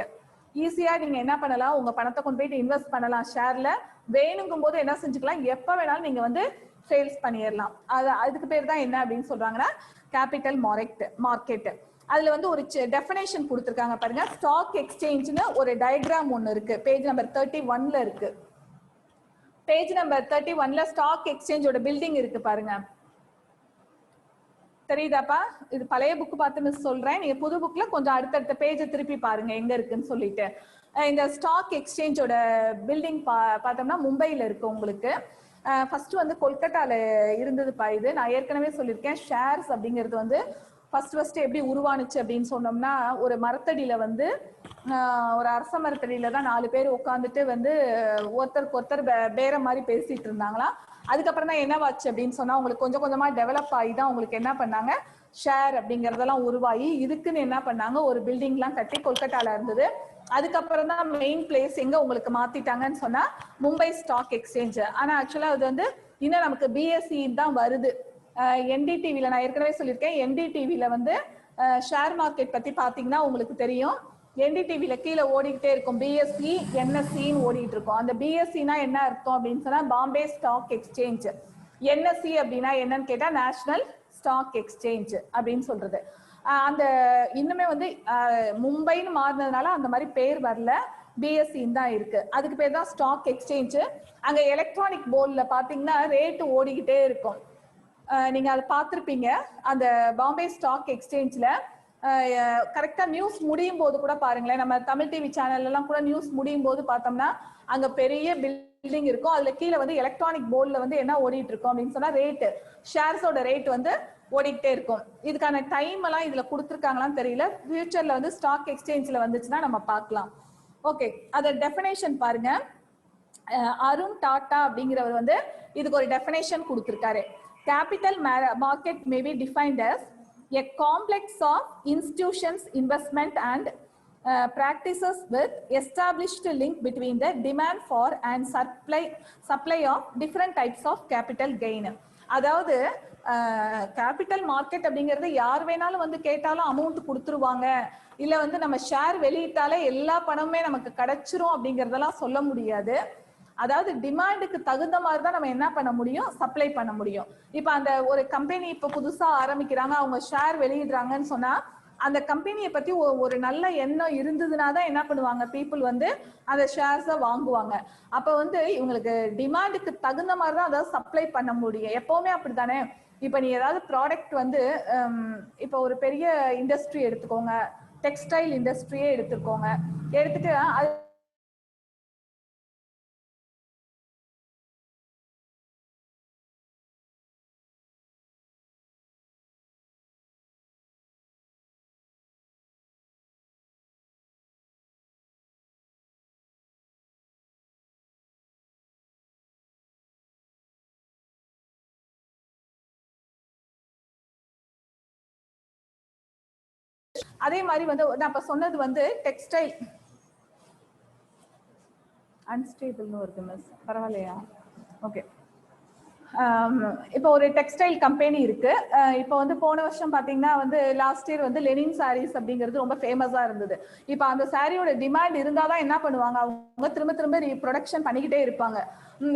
ஈஸியா நீங்க என்ன பண்ணலாம், உங்க பணத்தை கொண்டு போயிட்டு இன்வெஸ்ட் பண்ணலாம் ஷேர்ல. வேணுங்கும் போது என்ன செஞ்சுக்கலாம், எப்ப வேணாலும் நீங்க வந்து சேல்ஸ் பண்ணிடலாம். அதுக்கு பேர் தான் என்ன அப்படின்னு சொல்றாங்கன்னா கேபிட்டல் மார்க்கெட். அதுல வந்து ஒரு டெஃபினேஷன் கொடுத்துருக்காங்க பாருங்க. ஸ்டாக் எக்ஸ்சேஞ்ச்னு ஒரு டயக்ராம் ஒன்னு இருக்கு, பேஜ் நம்பர் 31ல இருக்கு. பேஜ் நம்பர் 31ல ஸ்டாக் எக்ஸ்சேஞ்சோட பில்டிங் இருக்கு பாருங்க, தெரியுதாப்பா? இது பழைய புக் பார்த்து சொல்றேன், நீங்க புது புக்ல கொஞ்சம் அடுத்தடுத்த பேஜை திருப்பி பாருங்க எங்க இருக்குன்னு சொல்லிட்டு. இந்த ஸ்டாக் எக்ஸ்சேஞ்சோட பில்டிங் பார்த்தோம்னா மும்பைல இருக்கு உங்களுக்கு. ஃபர்ஸ்ட் வந்து கொல்கட்டால இருந்ததுப்பா. இது நான் ஏற்கனவே சொல்லியிருக்கேன். ஷேர்ஸ் அப்படிங்கிறது வந்து ஃபர்ஸ்ட் எப்படி உருவானுச்சு அப்படின்னு சொன்னோம்னா, ஒரு மரத்தடியில வந்து ஒரு அரச மரத்தடியில தான் 4 பேர் உட்காந்துட்டு வந்து ஒருத்தருக்கு ஒருத்தர் பேர மாதிரி பேசிட்டு இருந்தாங்களாம். அதுக்கப்புறம் தான் என்னவாச்சு அப்படின்னு சொன்னா உங்களுக்கு கொஞ்சம் கொஞ்சமா டெவலப் ஆகி தான் உங்களுக்கு என்ன பண்ணாங்க, ஷேர் அப்படிங்கறதெல்லாம் உருவாகி இதுக்குன்னு என்ன பண்ணாங்க, ஒரு பில்டிங்லாம் கட்டி கொல்கட்டால இருந்தது. அதுக்கப்புறம் தான் மெயின் பிளேஸ் எங்க உங்களுக்கு மாத்திட்டாங்கன்னு சொன்னா மும்பை ஸ்டாக் எக்ஸ்சேஞ்ச். ஆனா ஆக்சுவலா அது வந்து இன்னும் நமக்கு பிஎஸ்சி தான் வருது. என்டிடிவில நான் ஏற்கனவே சொல்லியிருக்கேன், என்டிடிவில வந்து ஷேர் மார்க்கெட் பத்தி பாத்தீங்கன்னா உங்களுக்கு தெரியும். என்டிடிவில கீழே ஓடிக்கிட்டே இருக்கும் பிஎஸ்சி என்எஸ்சின்னு ஓடிட்டு இருக்கும். அந்த பிஎஸ்சினா என்ன அர்த்தம் அப்படின்னு சொன்னா பாம்பே ஸ்டாக் எக்ஸ்சேஞ்ச். என்எஸ்சி அப்படின்னா என்னன்னு கேட்டா நேஷனல் ஸ்டாக் எக்ஸ்சேஞ்ச் அப்படின்னு சொல்றது. அந்த இன்னுமே வந்து மும்பைன்னு மாறினதுனால அந்த மாதிரி பேர் வரல, பிஎஸ்சி தான் இருக்கு. அதுக்கு பேர் தான் ஸ்டாக் எக்ஸ்சேஞ்ச். அங்க எலக்ட்ரானிக் போர்ட்ல பாத்தீங்கன்னா ரேட்டு ஓடிக்கிட்டே இருக்கும். நீங்க அதை பார்த்துருப்பீங்க. அந்த பாம்பே ஸ்டாக் எக்ஸ்சேஞ்ச்ல கரெக்டா நியூஸ் முடியும் போது கூட பாருங்களேன், நம்ம தமிழ் டிவி சேனல் எல்லாம் கூட நியூஸ் முடியும் போது பார்த்தோம்னா அங்க பெரிய பில்டிங் இருக்கும். அதுல கீழே வந்து எலக்ட்ரானிக் போர்ட்ல வந்து என்ன ஓடிட்டு இருக்கும் அப்படின்னு சொன்னா ரேட்டு, ஷேர்ஸோட ரேட் வந்து ஓடிக்கிட்டே இருக்கும். இதுக்கான டைம் எல்லாம் இதுல கொடுத்துருக்காங்களான்னு தெரியல. ஃபியூச்சர்ல வந்து ஸ்டாக் எக்ஸ்சேஞ்ச்ல வந்துச்சுன்னா நம்ம பார்க்கலாம். ஓகே, அத டெஃபினேஷன் பாருங்க. அருண் டாடா அப்படிங்கிறவர் வந்து இதுக்கு ஒரு டெஃபினேஷன் கொடுத்திருக்காரு. Capital market may be defined as a complex of institutions, investment and practices with established link between the demand for and supply of different types of capital gain. அதாவது கேபிட்டல் மார்க்கெட் அப்படிங்கிறது யார் வேணாலும் வந்து கேட்டாலும் அமௌண்ட் கொடுத்துருவாங்க, இல்ல வந்து நம்ம ஷேர் வெளியிட்டாலே எல்லா பணமுமே நமக்கு கிடைச்சிரும் அப்படிங்கறதெல்லாம் சொல்ல முடியாது. அதாவது டிமாண்டுக்கு தகுந்த மாதிரி தான் நம்ம என்ன பண்ண முடியும், சப்ளை பண்ண முடியும். இப்ப அந்த ஒரு கம்பெனி இப்ப புதுசா ஆரம்பிக்கிறாங்க, அவங்க ஷேர் வெளியிடுறாங்கன்னு சொன்னா அந்த கம்பெனியை பத்தி ஒரு நல்ல எண்ணம் இருந்ததுன்னா தான் என்ன பண்ணுவாங்க, பீப்புள் வந்து அந்த ஷேர்ஸை வாங்குவாங்க. அப்ப வந்து இவங்களுக்கு டிமாண்டுக்கு தகுந்த மாதிரி தான் அதாவது சப்ளை பண்ண முடியும். எப்பவுமே அப்படித்தானே. இப்ப நீ ஏதாவது ப்ராடக்ட் வந்து இப்ப ஒரு பெரிய இண்டஸ்ட்ரி எடுத்துக்கோங்க, டெக்ஸ்டைல் இண்டஸ்ட்ரியே எடுத்துக்கோங்க, எடுத்துட்டு அதே மாதிரி வந்து நான் இப்ப சொன்னது வந்து டெக்ஸ்டைல் அன்ஸ்டேபிள்னு வருது மிஸ், பரவாயில்லையா? ஓகே, இப்போ ஒரு டெக்ஸ்டைல் கம்பெனி இருக்கு. இப்போ வந்து போன வருஷம் பாத்தீங்கன்னா வந்து லாஸ்ட் இயர் வந்து லெனின் சாரீஸ் அப்படிங்கிறது ரொம்ப ஃபேமஸா இருந்தது. இப்போ அந்த சாரியோட டிமாண்ட் இருந்தாதான் என்ன பண்ணுவாங்க, அவங்க திரும்ப திரும்ப ப்ரொடக்ஷன் பண்ணிக்கிட்டே இருப்பாங்க.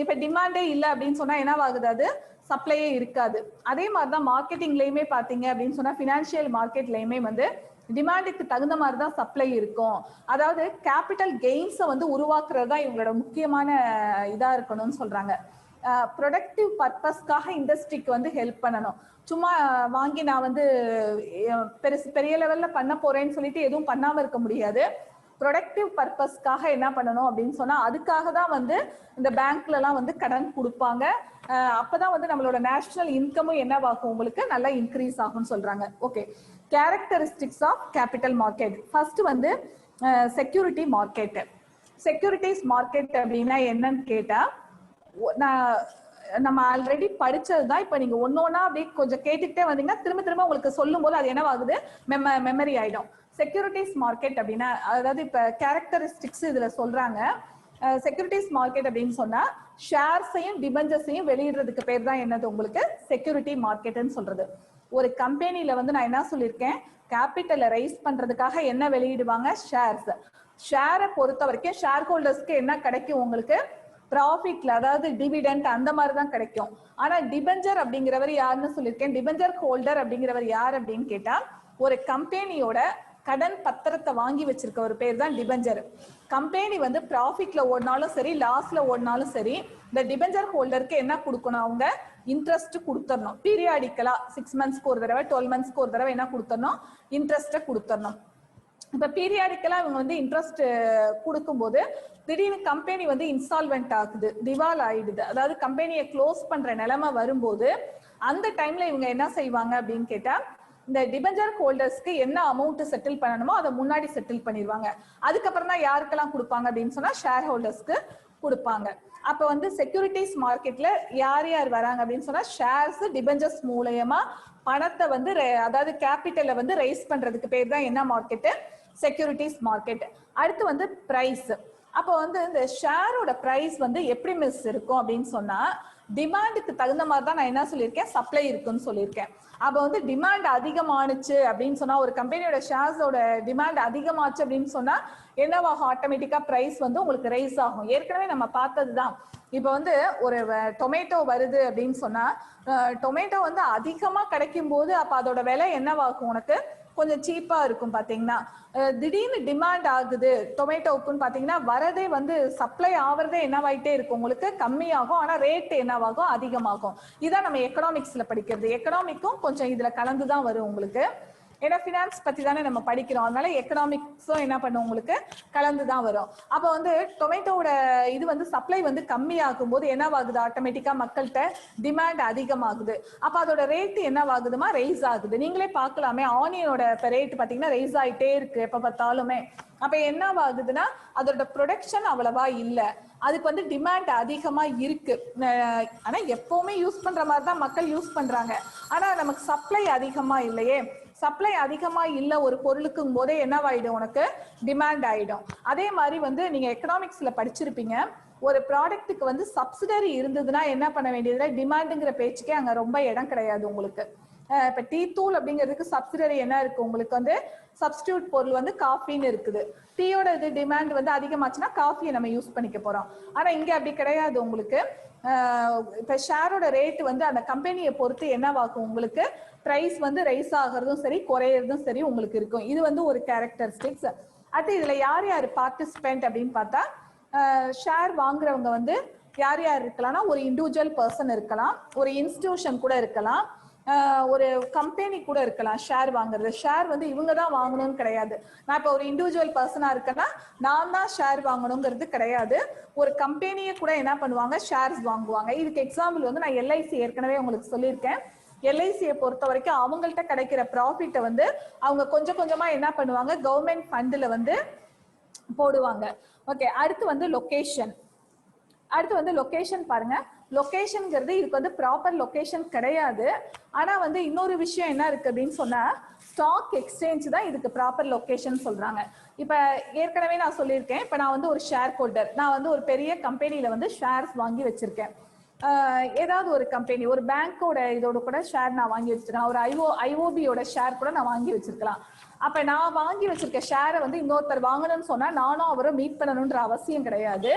இப்போ டிமாண்டே இல்லை அப்படின்னு சொன்னா என்னவாகுது, அது சப்ளையே இருக்காது. அதே மாதிரிதான் மார்க்கெட்டிங்லயுமே பாத்தீங்க அப்படின்னு சொன்னா ஃபினான்ஷியல் மார்க்கெட்லயுமே வந்து டிமாண்டுக்கு தகுந்த மாதிரி தான் சப்ளை இருக்கும். அதாவது கேபிட்டல் கெயின்ஸை வந்து உருவாக்குறது தான் இவங்களோட முக்கியமான இதா இருக்கணும்னு சொல்றாங்க. ப்ரொடக்டிவ் பர்பஸ்க்காக இண்டஸ்ட்ரிக்கு வந்து ஹெல்ப் பண்ணணும். சும்மா வாங்கி நான் வந்து பெரிய லெவல்ல பண்ண போறேன்னு சொல்லிட்டு எதுவும் பண்ணாம இருக்க முடியாது. ப்ரொடக்டிவ் பர்பஸ்க்காக என்ன பண்ணணும் அப்படின்னு சொன்னா அதுக்காக தான் வந்து இந்த பேங்க்ல எல்லாம் வந்து கடன் கொடுப்பாங்க. அப்பதான் வந்து நம்மளோட நேஷனல் இன்கமும் என்னவாகும், உங்களுக்கு நல்லா இன்க்ரீஸ் ஆகும்னு சொல்றாங்க. Okay, characteristics of capital market. First வந்து செக்யூரிட்டி மார்க்கெட். செக்யூரிட்டிஸ் மார்க்கெட் அப்படின்னா என்னன்னு கேட்டா, நம்ம ஆல்ரெடி படிச்சதுதான். இப்ப நீங்க ஒன்னொன்னா அப்படியே கொஞ்சம் கேட்டுக்கிட்டே வந்தீங்கன்னா திரும்ப திரும்ப உங்களுக்கு சொல்லும் போது அது என்னவாகுது, மெமரி ஆயிடும். செக்யூரிட்டிஸ் மார்க்கெட் அப்படின்னா அதாவது இப்ப கேரக்டரிஸ்டிக்ஸ் இதுல சொல்றாங்க. செக்யூரிட்டிஸ் மார்க்கெட் அப்படின்னு சொன்னா ஷேர்ஸையும் டிபெஞ்சர்ஸையும் வெளியிடுறதுக்கு பேர் தான் என்னது, உங்களுக்கு செக்யூரிட்டி மார்க்கெட்னு சொல்றது. ஒரு கம்பெனில வந்து நான் என்ன சொல்லியிருக்கேன், கேபிட்டலை ரைஸ் பண்றதுக்காக என்ன வெளியிடுவாங்க, ஷேர்ஸ். ஷேரை பொறுத்த வரைக்கும் ஷேர் ஹோல்டர்ஸ்க்கு என்ன கிடைக்கும், உங்களுக்கு ப்ராஃபிட்ல, அதாவது டிவிடெண்ட் அந்த மாதிரி தான் கிடைக்கும். ஆனா டிபெஞ்சர் அப்படிங்கிறவர் யாருன்னு சொல்லியிருக்கேன், டிபெஞ்சர் ஹோல்டர் அப்படிங்கிறவர் யார் அப்படின்னு கேட்டா ஒரு கம்பெனியோட கடன் பத்திரத்தை வாங்கி வச்சிருக்க ஒரு பேர் தான் டிபெஞ்சர். கம்பெனி வந்து ப்ராஃபிட்ல ஓடினாலும் சரி லாஸ்ல ஓடினாலும் சரி இந்த டிபெஞ்சர் ஹோல்டருக்கு என்ன கொடுக்கணும், அவங்க இன்ட்ரெஸ்ட் கொடுத்துடணும். பீரியாடிக்கலா 6 மந்த்ஸ்க்கு ஒரு தடவை 12 மந்த்ஸ்க்கு ஒரு தடவை என்ன கொடுத்துடணும், இன்ட்ரெஸ்ட்டை கொடுத்துடணும். இப்ப பீரியாடிக்கலா இவங்க வந்து இன்ட்ரெஸ்ட் கொடுக்கும்போது திடீர்னு கம்பெனி வந்து இன்சால்வெண்ட் ஆகுது, திவால் ஆயிடுது, அதாவது கம்பெனியை க்ளோஸ் பண்ற நிலைமை வரும்போது அந்த டைம்ல இவங்க என்ன செய்வாங்க அப்படின்னு கேட்டா இந்த டிபெஞ்சர் ஹோல்டர்ஸ்க்கு என்ன அமௌண்ட் செட்டில் பண்ணணுமோ அதை முன்னாடி செட்டில் பண்ணிடுவாங்க. அதுக்கப்புறம் தான் யாருக்கெல்லாம் கொடுப்பாங்க அப்படின்னு சொன்னா ஷேர் ஹோல்டர்ஸ்க்கு கொடுப்பாங்க. அப்ப வந்து செக்யூரிட்டிஸ் மார்க்கெட்ல யார் யார் வராங்க அப்படின்னு சொன்னா ஷேர்ஸ் டிபெஞ்சர்ஸ் மூலமா பணத்தை வந்து அதாவது கேபிட்டலை வந்து ரைஸ் பண்றதுக்கு பேர் தான் என்ன மார்க்கெட்? Securities market. அடுத்து வந்து பிரைஸ். அப்போ வந்து இந்த ஷேரோட பிரைஸ் வந்து எப்படி மிஸ் இருக்கும் அப்படின்னு சொன்னா டிமாண்டுக்கு தகுந்த மாதிரி தான் நான் என்ன சொல்லியிருக்கேன், சப்ளை இருக்குன்னு சொல்லியிருக்கேன். அப்போ வந்து டிமாண்ட் அதிகமானுச்சு அப்படின்னு சொன்னா ஒரு கம்பெனியோட ஷேர்ஸோட டிமாண்ட் அதிகமாச்சு அப்படின்னு சொன்னா என்னவாகும்? ஆட்டோமேட்டிக்கா பிரைஸ் வந்து உங்களுக்கு ரைஸ் ஆகும். ஏற்கனவே நம்ம பார்த்ததுதான். இப்போ வந்து ஒரு டொமேட்டோ வருது அப்படின்னு சொன்னா டொமேட்டோ வந்து அதிகமா கிடைக்கும் போது அப்ப அதோட விலை என்னவாகும்? உனக்கு கொஞ்சம் சீப்பா இருக்கும். பாத்தீங்கன்னா திடீர்னு டிமாண்ட் ஆகுது டொமேட்டோக்குன்னு பாத்தீங்கன்னா வரதே வந்து சப்ளை ஆவறதே என்னவாயிட்டே இருக்கும், உங்களுக்கு கம்மியாகும். ஆனா ரேட் என்னவாகும்? அதிகமாகும். இதான் நம்ம எக்கனாமிக்ஸ்ல படிக்கிறது. எக்கனாமிக்கும் கொஞ்சம் இதுல கலந்துதான் வரும் உங்களுக்கு. ஏன்னா ஃபினான்ஸ் பத்தி தானே நம்ம படிக்கிறோம், அதனால எக்கனாமிக்ஸும் என்ன பண்ணும் உங்களுக்கு கலந்துதான் வரும். அப்போ வந்து டொமேட்டோட இது வந்து சப்ளை வந்து கம்மியாகும் போது என்னவாகுது? ஆட்டோமேட்டிக்கா மக்கள்கிட்ட டிமாண்ட் அதிகமாகுது. அப்ப அதோட ரேட் என்னவாகுதுமா? ரைஸ் ஆகுது. நீங்களே பார்க்கலாமே, ஆனியனோட ரேட் பாத்தீங்கன்னா ரைஸ் ஆயிட்டே இருக்கு எப்ப பார்த்தாலுமே. அப்ப என்னவாகுதுன்னா அதோட ப்ரொடக்ஷன் அவ்வளவா இல்ல, அதுக்கு வந்து டிமாண்ட் அதிகமா இருக்கு. ஆனா எப்பவுமே யூஸ் பண்ற மாதிரி தான் மக்கள் யூஸ் பண்றாங்க. ஆனா நமக்கு சப்ளை அதிகமா இல்லையே. சப்ளை அதிகமா இல்ல ஒரு பொருளுக்கும் போதே என்னவாயிடும்? உனக்கு டிமாண்ட் ஆயிடும். அதே மாதிரி வந்து நீங்க எக்கனாமிக்ஸ்ல படிச்சிருப்பீங்க, ஒரு ப்ராடக்ட்டுக்கு வந்து சப்சிடரி இருந்ததுன்னா என்ன பண்ண வேண்டியதுல டிமாண்டுங்கிற பேச்சுக்கே அங்க ரொம்ப இடம் கிடையாது உங்களுக்கு. இப்ப டீ தூள் அப்படிங்கிறதுக்கு சப்சிடரி என்ன இருக்கு உங்களுக்கு? வந்து சப்ஸ்டியூட் பொருள் வந்து காஃபின்னு இருக்குது. டீயோட இது டிமாண்ட் வந்து அதிகமாச்சுன்னா காஃபியை நம்ம யூஸ் பண்ணிக்க போறோம். ஆனா இங்க அப்படி கிடையாது உங்களுக்கு. இப்ப ஷேரோட ரேட் வந்து அந்த கம்பெனியை பொறுத்து என்னவாகும் உங்களுக்கு? பிரைஸ் வந்து ரைஸ் ஆகிறதும் சரி குறையறதும் சரி உங்களுக்கு இருக்கும். இது வந்து ஒரு கேரக்டரிஸ்டிக்ஸ். அடுத்து இதுல யார் யார் பார்ட்டிசிபென்ட் அப்படின்னு பார்த்தா ஷேர் வாங்குறவங்க வந்து யார் யார் இருக்கலாம்னா ஒரு இண்டிவிஜுவல் பர்சன் இருக்கலாம், ஒரு இன்ஸ்டிடியூஷன் கூட இருக்கலாம், ஒரு கம்பெனி கூட இருக்கலாம். ஷேர் வாங்குறது ஷேர் வந்து இவங்க தான் வாங்கணும்னு கிடையாது. நான் இப்போ ஒரு இண்டிவிஜுவல் பர்சனா இருக்கேன்னா நான் தான் ஷேர் வாங்கணுங்கிறது கிடையாது. ஒரு கம்பெனியை கூட என்ன பண்ணுவாங்க? ஷேர்ஸ் வாங்குவாங்க. இதுக்கு எக்ஸாம்பிள் வந்து நான் எல்ஐசி ஏற்கனவே உங்களுக்கு சொல்லியிருக்கேன். எல்ஐசியை பொறுத்த வரைக்கும் அவங்கள்ட்ட கிடைக்கிற ப்ராஃபிட்டை வந்து அவங்க கொஞ்சம் கொஞ்சமா என்ன பண்ணுவாங்க? கவர்மெண்ட் ஃபண்டில் வந்து போடுவாங்க. ஓகே, அடுத்து வந்து லொகேஷன். அடுத்து வந்து லொகேஷன் பாருங்க. லொகேஷன்ங்கிறது இதுக்கு வந்து ப்ராப்பர் லொகேஷன் கிடையாது. ஆனா வந்து இன்னொரு விஷயம் என்ன இருக்கு அப்படின்னு சொன்னா ஸ்டாக் எக்ஸ்சேஞ்ச் தான் இதுக்கு ப்ராப்பர் லொகேஷன் சொல்றாங்க. இப்ப ஏற்கனவே நான் சொல்லியிருக்கேன், இப்ப நான் வந்து ஒரு ஷேர் ஹோல்டர், நான் வந்து ஒரு பெரிய கம்பெனில வந்து ஷேர்ஸ் வாங்கி வச்சிருக்கேன். ஏதாவது ஒரு கம்பெனி, ஒரு பேங்கோட இதோட கூட ஷேர் நான் வாங்கி வச்சிருக்கேன், ஒரு ஐஓபியோட ஷேர் கூட நான் வாங்கி வச்சிருக்கலாம். அப்ப நான் வாங்கி வச்சிருக்க ஷேரை வந்து இன்னொருத்தர் வாங்கணும்னு சொன்னா நானும் அவரும் மீட் பண்ணணும்ன்ற அவசியம் கிடையாது.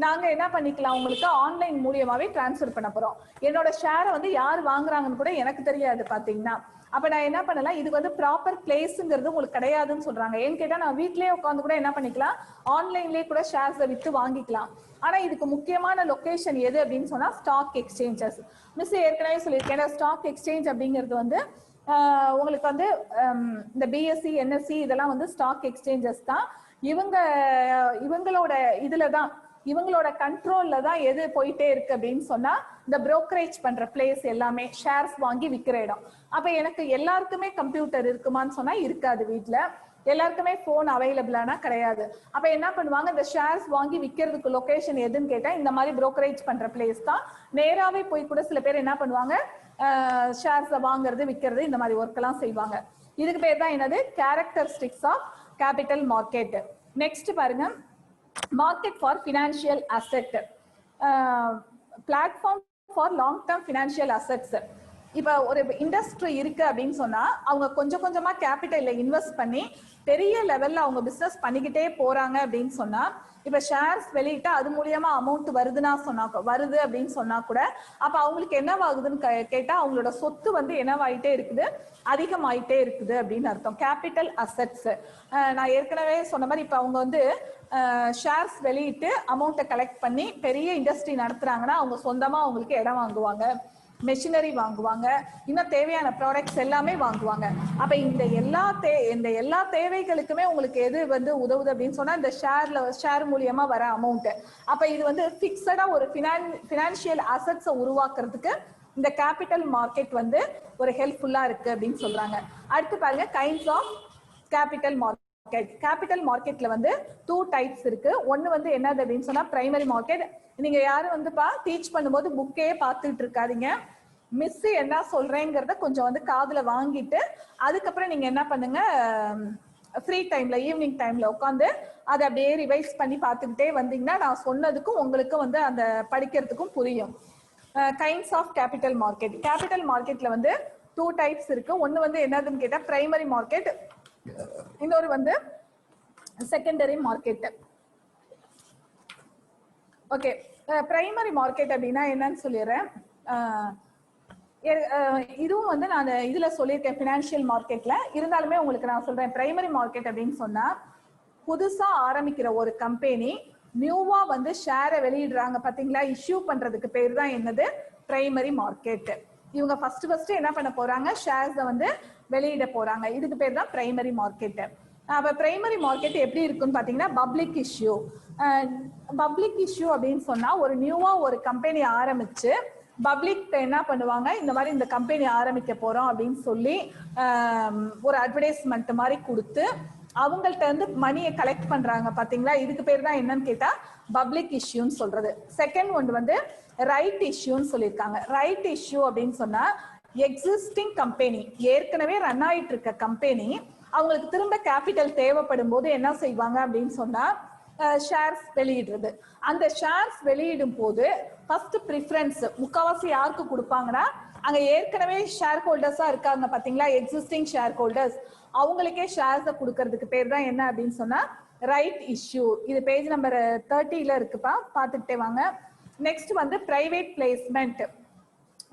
நாங்க என்ன பண்ணிக்கலாம், உங்களுக்கு ஆன்லைன் மூலியமாவே டிரான்ஸ்ஃபர் பண்ண போறோம். என்னோட ஷேரை வந்து யார் வாங்குறாங்கன்னு கூட எனக்கு தெரியாது பாத்தீங்கன்னா. அப்ப நான் என்ன பண்ணலாம், இது வந்து ப்ராப்பர் பிளேஸ்ங்கிறது உங்களுக்கு கிடையாதுன்னு சொல்றாங்க. ஏன்னு கேட்டா நான் வீட்லயே உட்காந்து கூட என்ன பண்ணிக்கலாம், ஆன்லைன்லயே கூட ஷேர்ஸை வித்து வாங்கிக்கலாம். ஆனா இதுக்கு முக்கியமான லொகேஷன் எது அப்படின்னு சொன்னா ஸ்டாக் எக்ஸ்சேஞ்சஸ். மிஸ் ஏற்கனவே சொல்லியிருக்கேன், ஸ்டாக் எக்ஸ்சேஞ்ச் அப்படிங்கிறது வந்து உங்களுக்கு வந்து இந்த பிஎஸ்சி என்எஸ்சி இதெல்லாம் வந்து ஸ்டாக் எக்ஸ்சேஞ்சஸ் தான். இவங்களோட இதுலதான், இவங்களோட கண்ட்ரோல்ல தான் எது போயிட்டே இருக்கு அப்படின்னு சொன்னா இந்த புரோக்கரேஜ் பண்ற பிளேஸ் எல்லாமே, ஷேர்ஸ் வாங்கி விற்கிற இடம். அப்ப எனக்கு எல்லாருக்குமே கம்ப்யூட்டர் இருக்குமான்னு சொன்னா இருக்காது. வீட்டுல எல்லாருக்குமே போன் அவைலபிளானா கிடையாது. அப்ப என்ன பண்ணுவாங்க, இந்த ஷேர்ஸ் வாங்கி விற்கிறதுக்கு லொகேஷன் எதுன்னு கேட்டா இந்த மாதிரி புரோக்கரேஜ் பண்ற பிளேஸ் தான். நேராவே போய் கூட சில பேர் என்ன பண்ணுவாங்க, ஷேர்ஸை வாங்குறது விற்கிறது இந்த மாதிரி ஒர்க் எல்லாம் செய்வாங்க. இதுக்கு பேர் தான் என்னது, characteristics of capital market. Next பாருங்க, market for financial asset, platform for long term financial assets. இப்போ ஒரு இண்டஸ்ட்ரி இருக்கு அப்படின்னு சொன்னா அவங்க கொஞ்சம் கொஞ்சமா கேபிட்டல்ல இன்வெஸ்ட் பண்ணி பெரிய லெவல்ல அவங்க பிசினஸ் பண்ணிக்கிட்டே போறாங்க அப்படின்னு சொன்னா, இப்ப ஷேர்ஸ் வெளியிட்டா அது மூலியமா அமௌண்ட் வருது அப்படின்னு சொன்னா கூட அப்ப அவங்களுக்கு என்னவாகுதுன்னு கேட்டா அவங்களோட சொத்து வந்து என்னவாயிட்டே இருக்குது, அதிகமாயிட்டே இருக்குது அப்படின்னு அர்த்தம். கேபிட்டல் அசெட்ஸ் நான் ஏற்கனவே சொன்ன மாதிரி இப்ப அவங்க வந்து ஷேர்ஸ் வெளியிட்டு அமௌண்ட்டை கலெக்ட் பண்ணி பெரிய இண்டஸ்ட்ரி நடத்துறாங்கன்னா அவங்க சொந்தமா அவங்களுக்கு இடம் வாங்குவாங்க, மெஷினரி வாங்குவாங்க, இன்னும் தேவையான ப்ராடக்ட்ஸ் எல்லாமே வாங்குவாங்க. அப்ப இந்த எல்லா தேவைகளுக்குமே உங்களுக்கு எது வந்து உதவுது அப்படின்னு சொன்னா இந்த ஷேர் மூலியமா வர அமௌண்ட். அப்ப இது வந்து பிக்ஸடா ஒரு பினான்சியல் அசெட்ஸை உருவாக்குறதுக்கு இந்த கேபிட்டல் மார்க்கெட் வந்து ஒரு ஹெல்ப்ஃபுல்லா இருக்கு அப்படின்னு சொல்றாங்க. அடுத்து பாருங்க, kinds of capital market. Capital மார்க்கெட்ல வந்து 2 டைப்ஸ் இருக்கு. ஒன்னு வந்து என்னது அப்படின்னு சொன்னா பிரைமரி மார்க்கெட். நீங்க யாரும் வந்துப்பா டீச் பண்ணும்போது புக்கே பார்த்துட்டு இருக்காதீங்க. மிஸ் என்ன சொல்றேங்கிறத கொஞ்சம் வந்து காதுல வாங்கிட்டு அதுக்கப்புறம் நீங்க என்ன பண்ணுங்க, ஃப்ரீ டைம்ல ஈவினிங் டைம்ல உட்காந்து அதை அப்படியே ரிவைஸ் பண்ணி பார்த்துக்கிட்டே வந்தீங்கன்னா நான் சொன்னதுக்கும் உங்களுக்கு வந்து அந்த படிக்கிறதுக்கும் புரியும். Kinds of capital market. Capital மார்க்கெட்ல வந்து 2 டைப்ஸ் இருக்கு. ஒன்னு வந்து என்னதுன்னு கேட்டா பிரைமரி மார்க்கெட், இன்னொரு வந்து secondary market. Okay, primary market அப்படின்னா என்னன்னு சொல்லிடுறேன். இதுவும் வந்து நான் இதுல சொல்லியிருக்கேன் பினான்சியல் மார்க்கெட்ல, இருந்தாலுமே உங்களுக்கு நான் சொல்றேன். பிரைமரி மார்க்கெட் அப்படின்னு சொன்னா புதுசா ஆரம்பிக்கிற ஒரு கம்பெனி நியூவா வந்து ஷேரை வெளியிடுறாங்க பாத்தீங்களா, இஷ்யூ பண்றதுக்கு பேர் தான் என்னது, பிரைமரி மார்க்கெட். இவங்க ஃபர்ஸ்ட் என்ன பண்ண போறாங்க, ஷேர்ஸை வந்து வெளியிட போறாங்க. இதுக்கு பேர் தான் பிரைமரி மார்க்கெட். அப்ப பிரைமரி மார்க்கெட் எப்படி இருக்குன்னு பாத்தீங்கன்னா பப்ளிக் இஷ்யூ. பப்ளிக் இஷ்யூ அப்படின்னு சொன்னா ஒரு நியூவா ஒரு கம்பெனி ஆரம்பிச்சு பப்ளிக் என்ன பண்ணுவாங்க, இந்த மாதிரி இந்த கம்பெனி ஆரம்பிக்க போறோம் அப்படின்னு சொல்லி ஒரு அட்வர்டைஸ்மெண்ட் மாதிரி கொடுத்து அவங்கள்ட்ட இருந்து மணியை கலெக்ட் பண்றாங்க பாத்தீங்களா, இதுக்கு பேர் தான் என்னன்னு கேட்டா பப்ளிக் இஷ்யூன்னு சொல்றது. செகண்ட் ஒன்று வந்து ரைட் இஷ்யூன்னு சொல்லியிருக்காங்க. ரைட் இஷ்யூ அப்படின்னு சொன்னா எக்ஸிஸ்டிங் கம்பெனி, ஏற்கனவே ரன் ஆயிட்டு இருக்க கம்பெனி, அவங்களுக்கு திரும்ப கேபிட்டல் தேவைப்படும் போது என்ன செய்வாங்க அப்படின்னு சொன்னா ஷேர்ஸ் வெளியிடுறது. அந்த ஷேர்ஸ் வெளியிடும் போது ஃபர்ஸ்ட் ப்ரிஃபரன்ஸ் முக்காவாசி யாருக்கு கொடுப்பாங்கன்னா அங்க ஏற்கனவே ஷேர் ஹோல்டர்ஸா இருக்காங்க பாத்தீங்களா, எக்ஸிஸ்டிங் ஷேர் ஹோல்டர்ஸ், அவங்களுக்கே ஷேர்ஸை கொடுக்கறதுக்கு பேர் தான் என்ன அப்படின்னு சொன்னா ரைட் இஷ்யூ. இது பேஜ் நம்பர் 30ல இருக்குப்பா, பார்த்துக்கிட்டே வாங்க. நெக்ஸ்ட் வந்து பிரைவேட் பிளேஸ்மெண்ட்.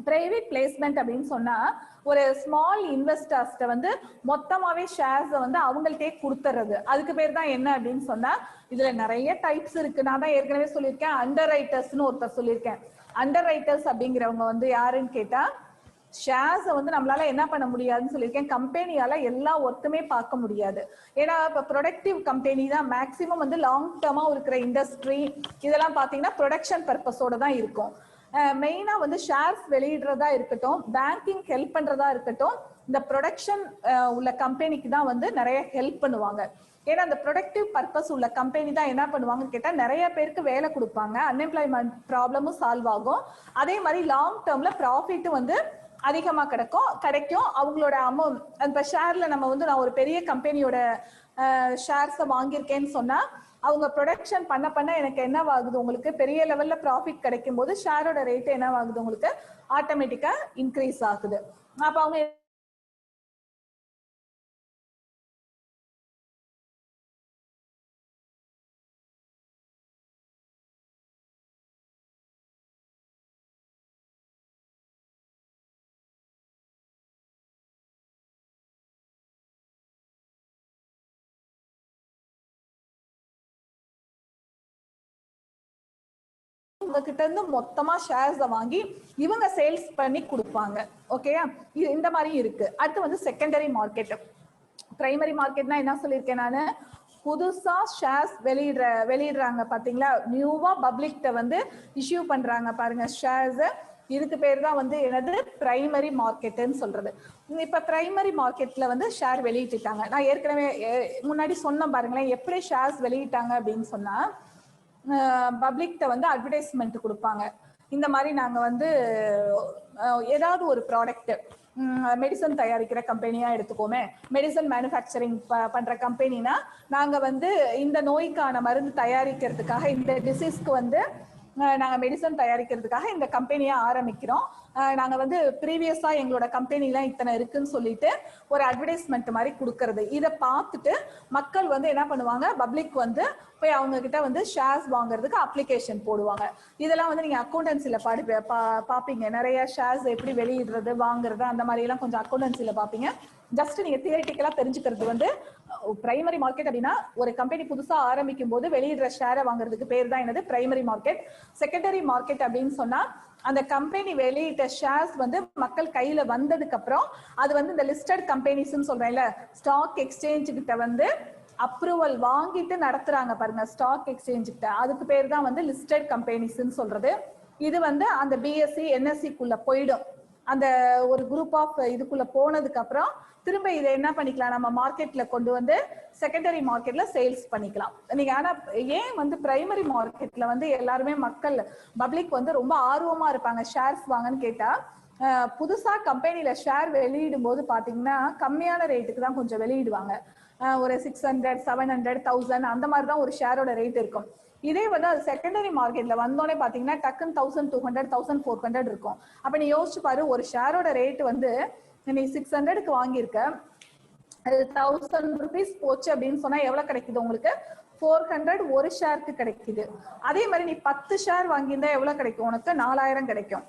பிரைவேட் பிளேஸ்மெண்ட் அப்படின்னு சொன்னா ஒரு ஸ்மால் இன்வெஸ்டர்ஸ்ட வந்து மொத்தமாவே ஷேர்ஸை வந்து அவங்கள்ட்டே கொடுத்துறது. அதுக்கு பேர் தான் என்ன அப்படின்னு சொன்னா, இதுல நிறைய டைப்ஸ் இருக்கு. நான் தான் ஏற்கனவே சொல்லியிருக்கேன், அண்டர் ரைட்டர்ஸ்னு ஒருத்தர் சொல்லியிருக்கேன். அண்டர் ரைட்டர்ஸ் அப்படிங்கிறவங்க வந்து யாருன்னு கேட்டா ஷேர்ஸை வந்து நம்மளால என்ன பண்ண முடியாதுன்னு சொல்லியிருக்கேன், கம்பெனியால எல்லா ஒர்க்குமே பார்க்க முடியாது. ஏன்னா இப்போ ப்ரொடக்டிவ் கம்பெனி தான் மேக்சிமம் வந்து லாங் டேர்மா இருக்கிற இண்டஸ்ட்ரி இதெல்லாம் பார்த்தீங்கன்னா ப்ரொடக்ஷன் பர்பஸோட தான் இருக்கும். மெயினா வந்து ஷேர்ஸ் வெளியிடுறதா இருக்கட்டும், பேங்கிங் ஹெல்ப் பண்றதா இருக்கட்டும், இந்த ப்ரொடக்ஷன் உள்ள கம்பெனிக்கு தான் வந்து நிறைய ஹெல்ப் பண்ணுவாங்க. ஏன்னா அந்த ப்ரொடக்டிவ் பர்பஸ் உள்ள கம்பெனி தான் என்ன பண்ணுவாங்கன்னு கேட்டா நிறைய பேருக்கு வேலை கொடுப்பாங்க, அன்எம்ப்ளாய்மெண்ட் ப்ராப்ளமும் சால்வ் ஆகும். அதே மாதிரி லாங் டேர்ம்ல ப்ராஃபிட்டும் வந்து அதிகமா கிடைக்கும். அவங்களோட அமௌண்ட் அந்த ஷேர்ல நம்ம வந்து நான் ஒரு பெரிய கம்பெனியோட ஷேர்ஸை வாங்கியிருக்கேன்னு சொன்னா அவங்க ப்ரொடக்ஷன் பண்ண எனக்கு என்னவாகுது, உங்களுக்கு பெரிய லெவல்ல ப்ராஃபிட் கிடைக்கும் போது ஷேரோட ரேட் என்னவாகுது, உங்களுக்கு ஆட்டோமேட்டிக்கா இன்க்ரீஸ் ஆகுது. அப்ப அவங்க உங்ககிட்ட இருந்து மொத்தமா ஷேர்ஸை வாங்கி இவங்க சேல்ஸ் பண்ணி கொடுப்பாங்க. ஓகேயா, இந்த மாதிரி இருக்கு. அடுத்து வந்து செகண்டரி மார்க்கெட். பிரைமரி மார்க்கெட்னா என்ன சொல்லியிருக்கேன் நானு, புதுசா ஷேர்ஸ் வெளியிடுறாங்க பாத்தீங்களா, நியூவா பப்ளிக்ட வந்து இஷ்யூ பண்றாங்க பாருங்க ஷேர்ஸ், இதுக்கு பேர் தான் வந்து என்னது பிரைமரி மார்க்கெட்னு சொல்றது. இப்ப பிரைமரி மார்க்கெட்ல வந்து ஷேர் வெளியிட்டாங்க. நான் ஏற்கனவே முன்னாடி சொன்ன பாருங்களேன், எப்படி ஷேர்ஸ் வெளியிட்டாங்க அப்படின்னு சொன்னா பப்ளிக்ட வந்து அட்வர்டைஸ்மெண்ட் கொடுப்பாங்க. இந்த மாதிரி நாங்க வந்து ஏதாவது ஒரு ப்ராடக்ட், மெடிசன் தயாரிக்கிற கம்பெனியா எடுத்துக்கோமே, மெடிசன் மேனுஃபேக்சரிங் பண்ற கம்பெனினா நாங்க வந்து இந்த நோய்க்கான மருந்து தயாரிக்கிறதுக்காக, இந்த டிசீஸ்க்கு வந்து நாங்க மெடிசன் தயாரிக்கிறதுக்காக இந்த கம்பெனியா ஆரம்பிக்கிறோம், நாங்க வந்து ப்ரீவியஸா எங்களோட கம்பெனிலாம் இத்தனை இருக்குன்னு சொல்லிட்டு ஒரு அட்வர்டைஸ்மெண்ட் மாதிரி கொடுக்கறது. இதை பார்த்துட்டு மக்கள் வந்து என்ன பண்ணுவாங்க, பப்ளிக் வந்து போய் அவங்க கிட்ட வந்து ஷேர்ஸ் வாங்குறதுக்கு அப்ளிகேஷன் போடுவாங்க. இதெல்லாம் வந்து நீங்க அக்கௌண்டன்சில பாப்பீங்க, நிறைய ஷேர்ஸ் எப்படி வெளியிடுறது வாங்குறது அந்த மாதிரி எல்லாம் கொஞ்சம் அக்கௌண்டன்சில பாப்பீங்க. ஜஸ்ட் நீங்க தியரிட்டிக்கலா தெரிஞ்சுக்கிறது வந்து பிரைமரி மார்க்கெட் அப்படின்னா ஒரு கம்பெனி புதுசா ஆரம்பிக்கும் போது வெளியிடுற ஷேரை வாங்குறதுக்கு பேர் தான் என்னது பிரைமரி மார்க்கெட். செகண்டரி மார்க்கெட் அப்படின்னு சொன்னா அந்த கம்பெனி வெளியிட்ட ஷேர்ஸ் வந்து மக்கள் கையில வந்ததுக்கு அப்புறம் அது வந்து இந்த லிஸ்டட் கம்பெனிஸ் சொல்றேன்ல, ஸ்டாக் எக்ஸ்சேஞ்ச் கிட்ட வந்து அப்ரூவல் வாங்கிட்டு நடத்துறாங்க பாருங்க ஸ்டாக் எக்ஸ்சேஞ்ச் கிட்ட, அதுக்கு பேர் தான் வந்து லிஸ்டட் கம்பெனிஸ் சொல்றது. இது வந்து அந்த பிஎஸ்சி என்எஸ்சிக்குள்ள போயிடும். அந்த ஒரு குரூப் ஆஃப் இதுக்குள்ள போனதுக்கு அப்புறம் திரும்ப இதை என்ன பண்ணிக்கலாம், நம்ம மார்க்கெட்ல கொண்டு வந்து செகண்டரி மார்க்கெட்ல சேல்ஸ் பண்ணிக்கலாம் நீங்க. ஆனா ஏன் வந்து பிரைமரி மார்க்கெட்ல வந்து எல்லாருமே மக்கள் பப்ளிக் வந்து ரொம்ப ஆர்வமா இருப்பாங்க ஷேர்ஸ் வாங்கன்னு கேட்டா, புதுசா கம்பெனில ஷேர் வெளியிடும் போது பாத்தீங்கன்னா கம்மியான ரேட்டுக்கு தான் கொஞ்சம் வெளியிடுவாங்க. ஒரு 600, 700, 1000 அந்த மாதிரி தான் ஒரு ஷேரோட ரேட் இருக்கும். இதே வந்து அது செகண்டரி மார்க்கெட்ல வந்தோடனே பாத்தீங்கன்னா டக்குன்னு 1200, 1400 இருக்கும். அப்ப நீ யோசிச்சு பாரு, ஒரு ஷேரோட ரேட் வந்து நீ 600க்கு வாங்கியிருக்க, அது 1000 rupees போச்சு அப்படின்னு சொன்னா எவ்வளவு கிடைக்குது உங்களுக்கு? 400 ஒரு ஷேருக்கு கிடைக்குது. அதே மாதிரி நீ 10 ஷேர் வாங்கியிருந்தா எவ்வளவு கிடைக்கும் உனக்கு? 4000 கிடைக்கும்.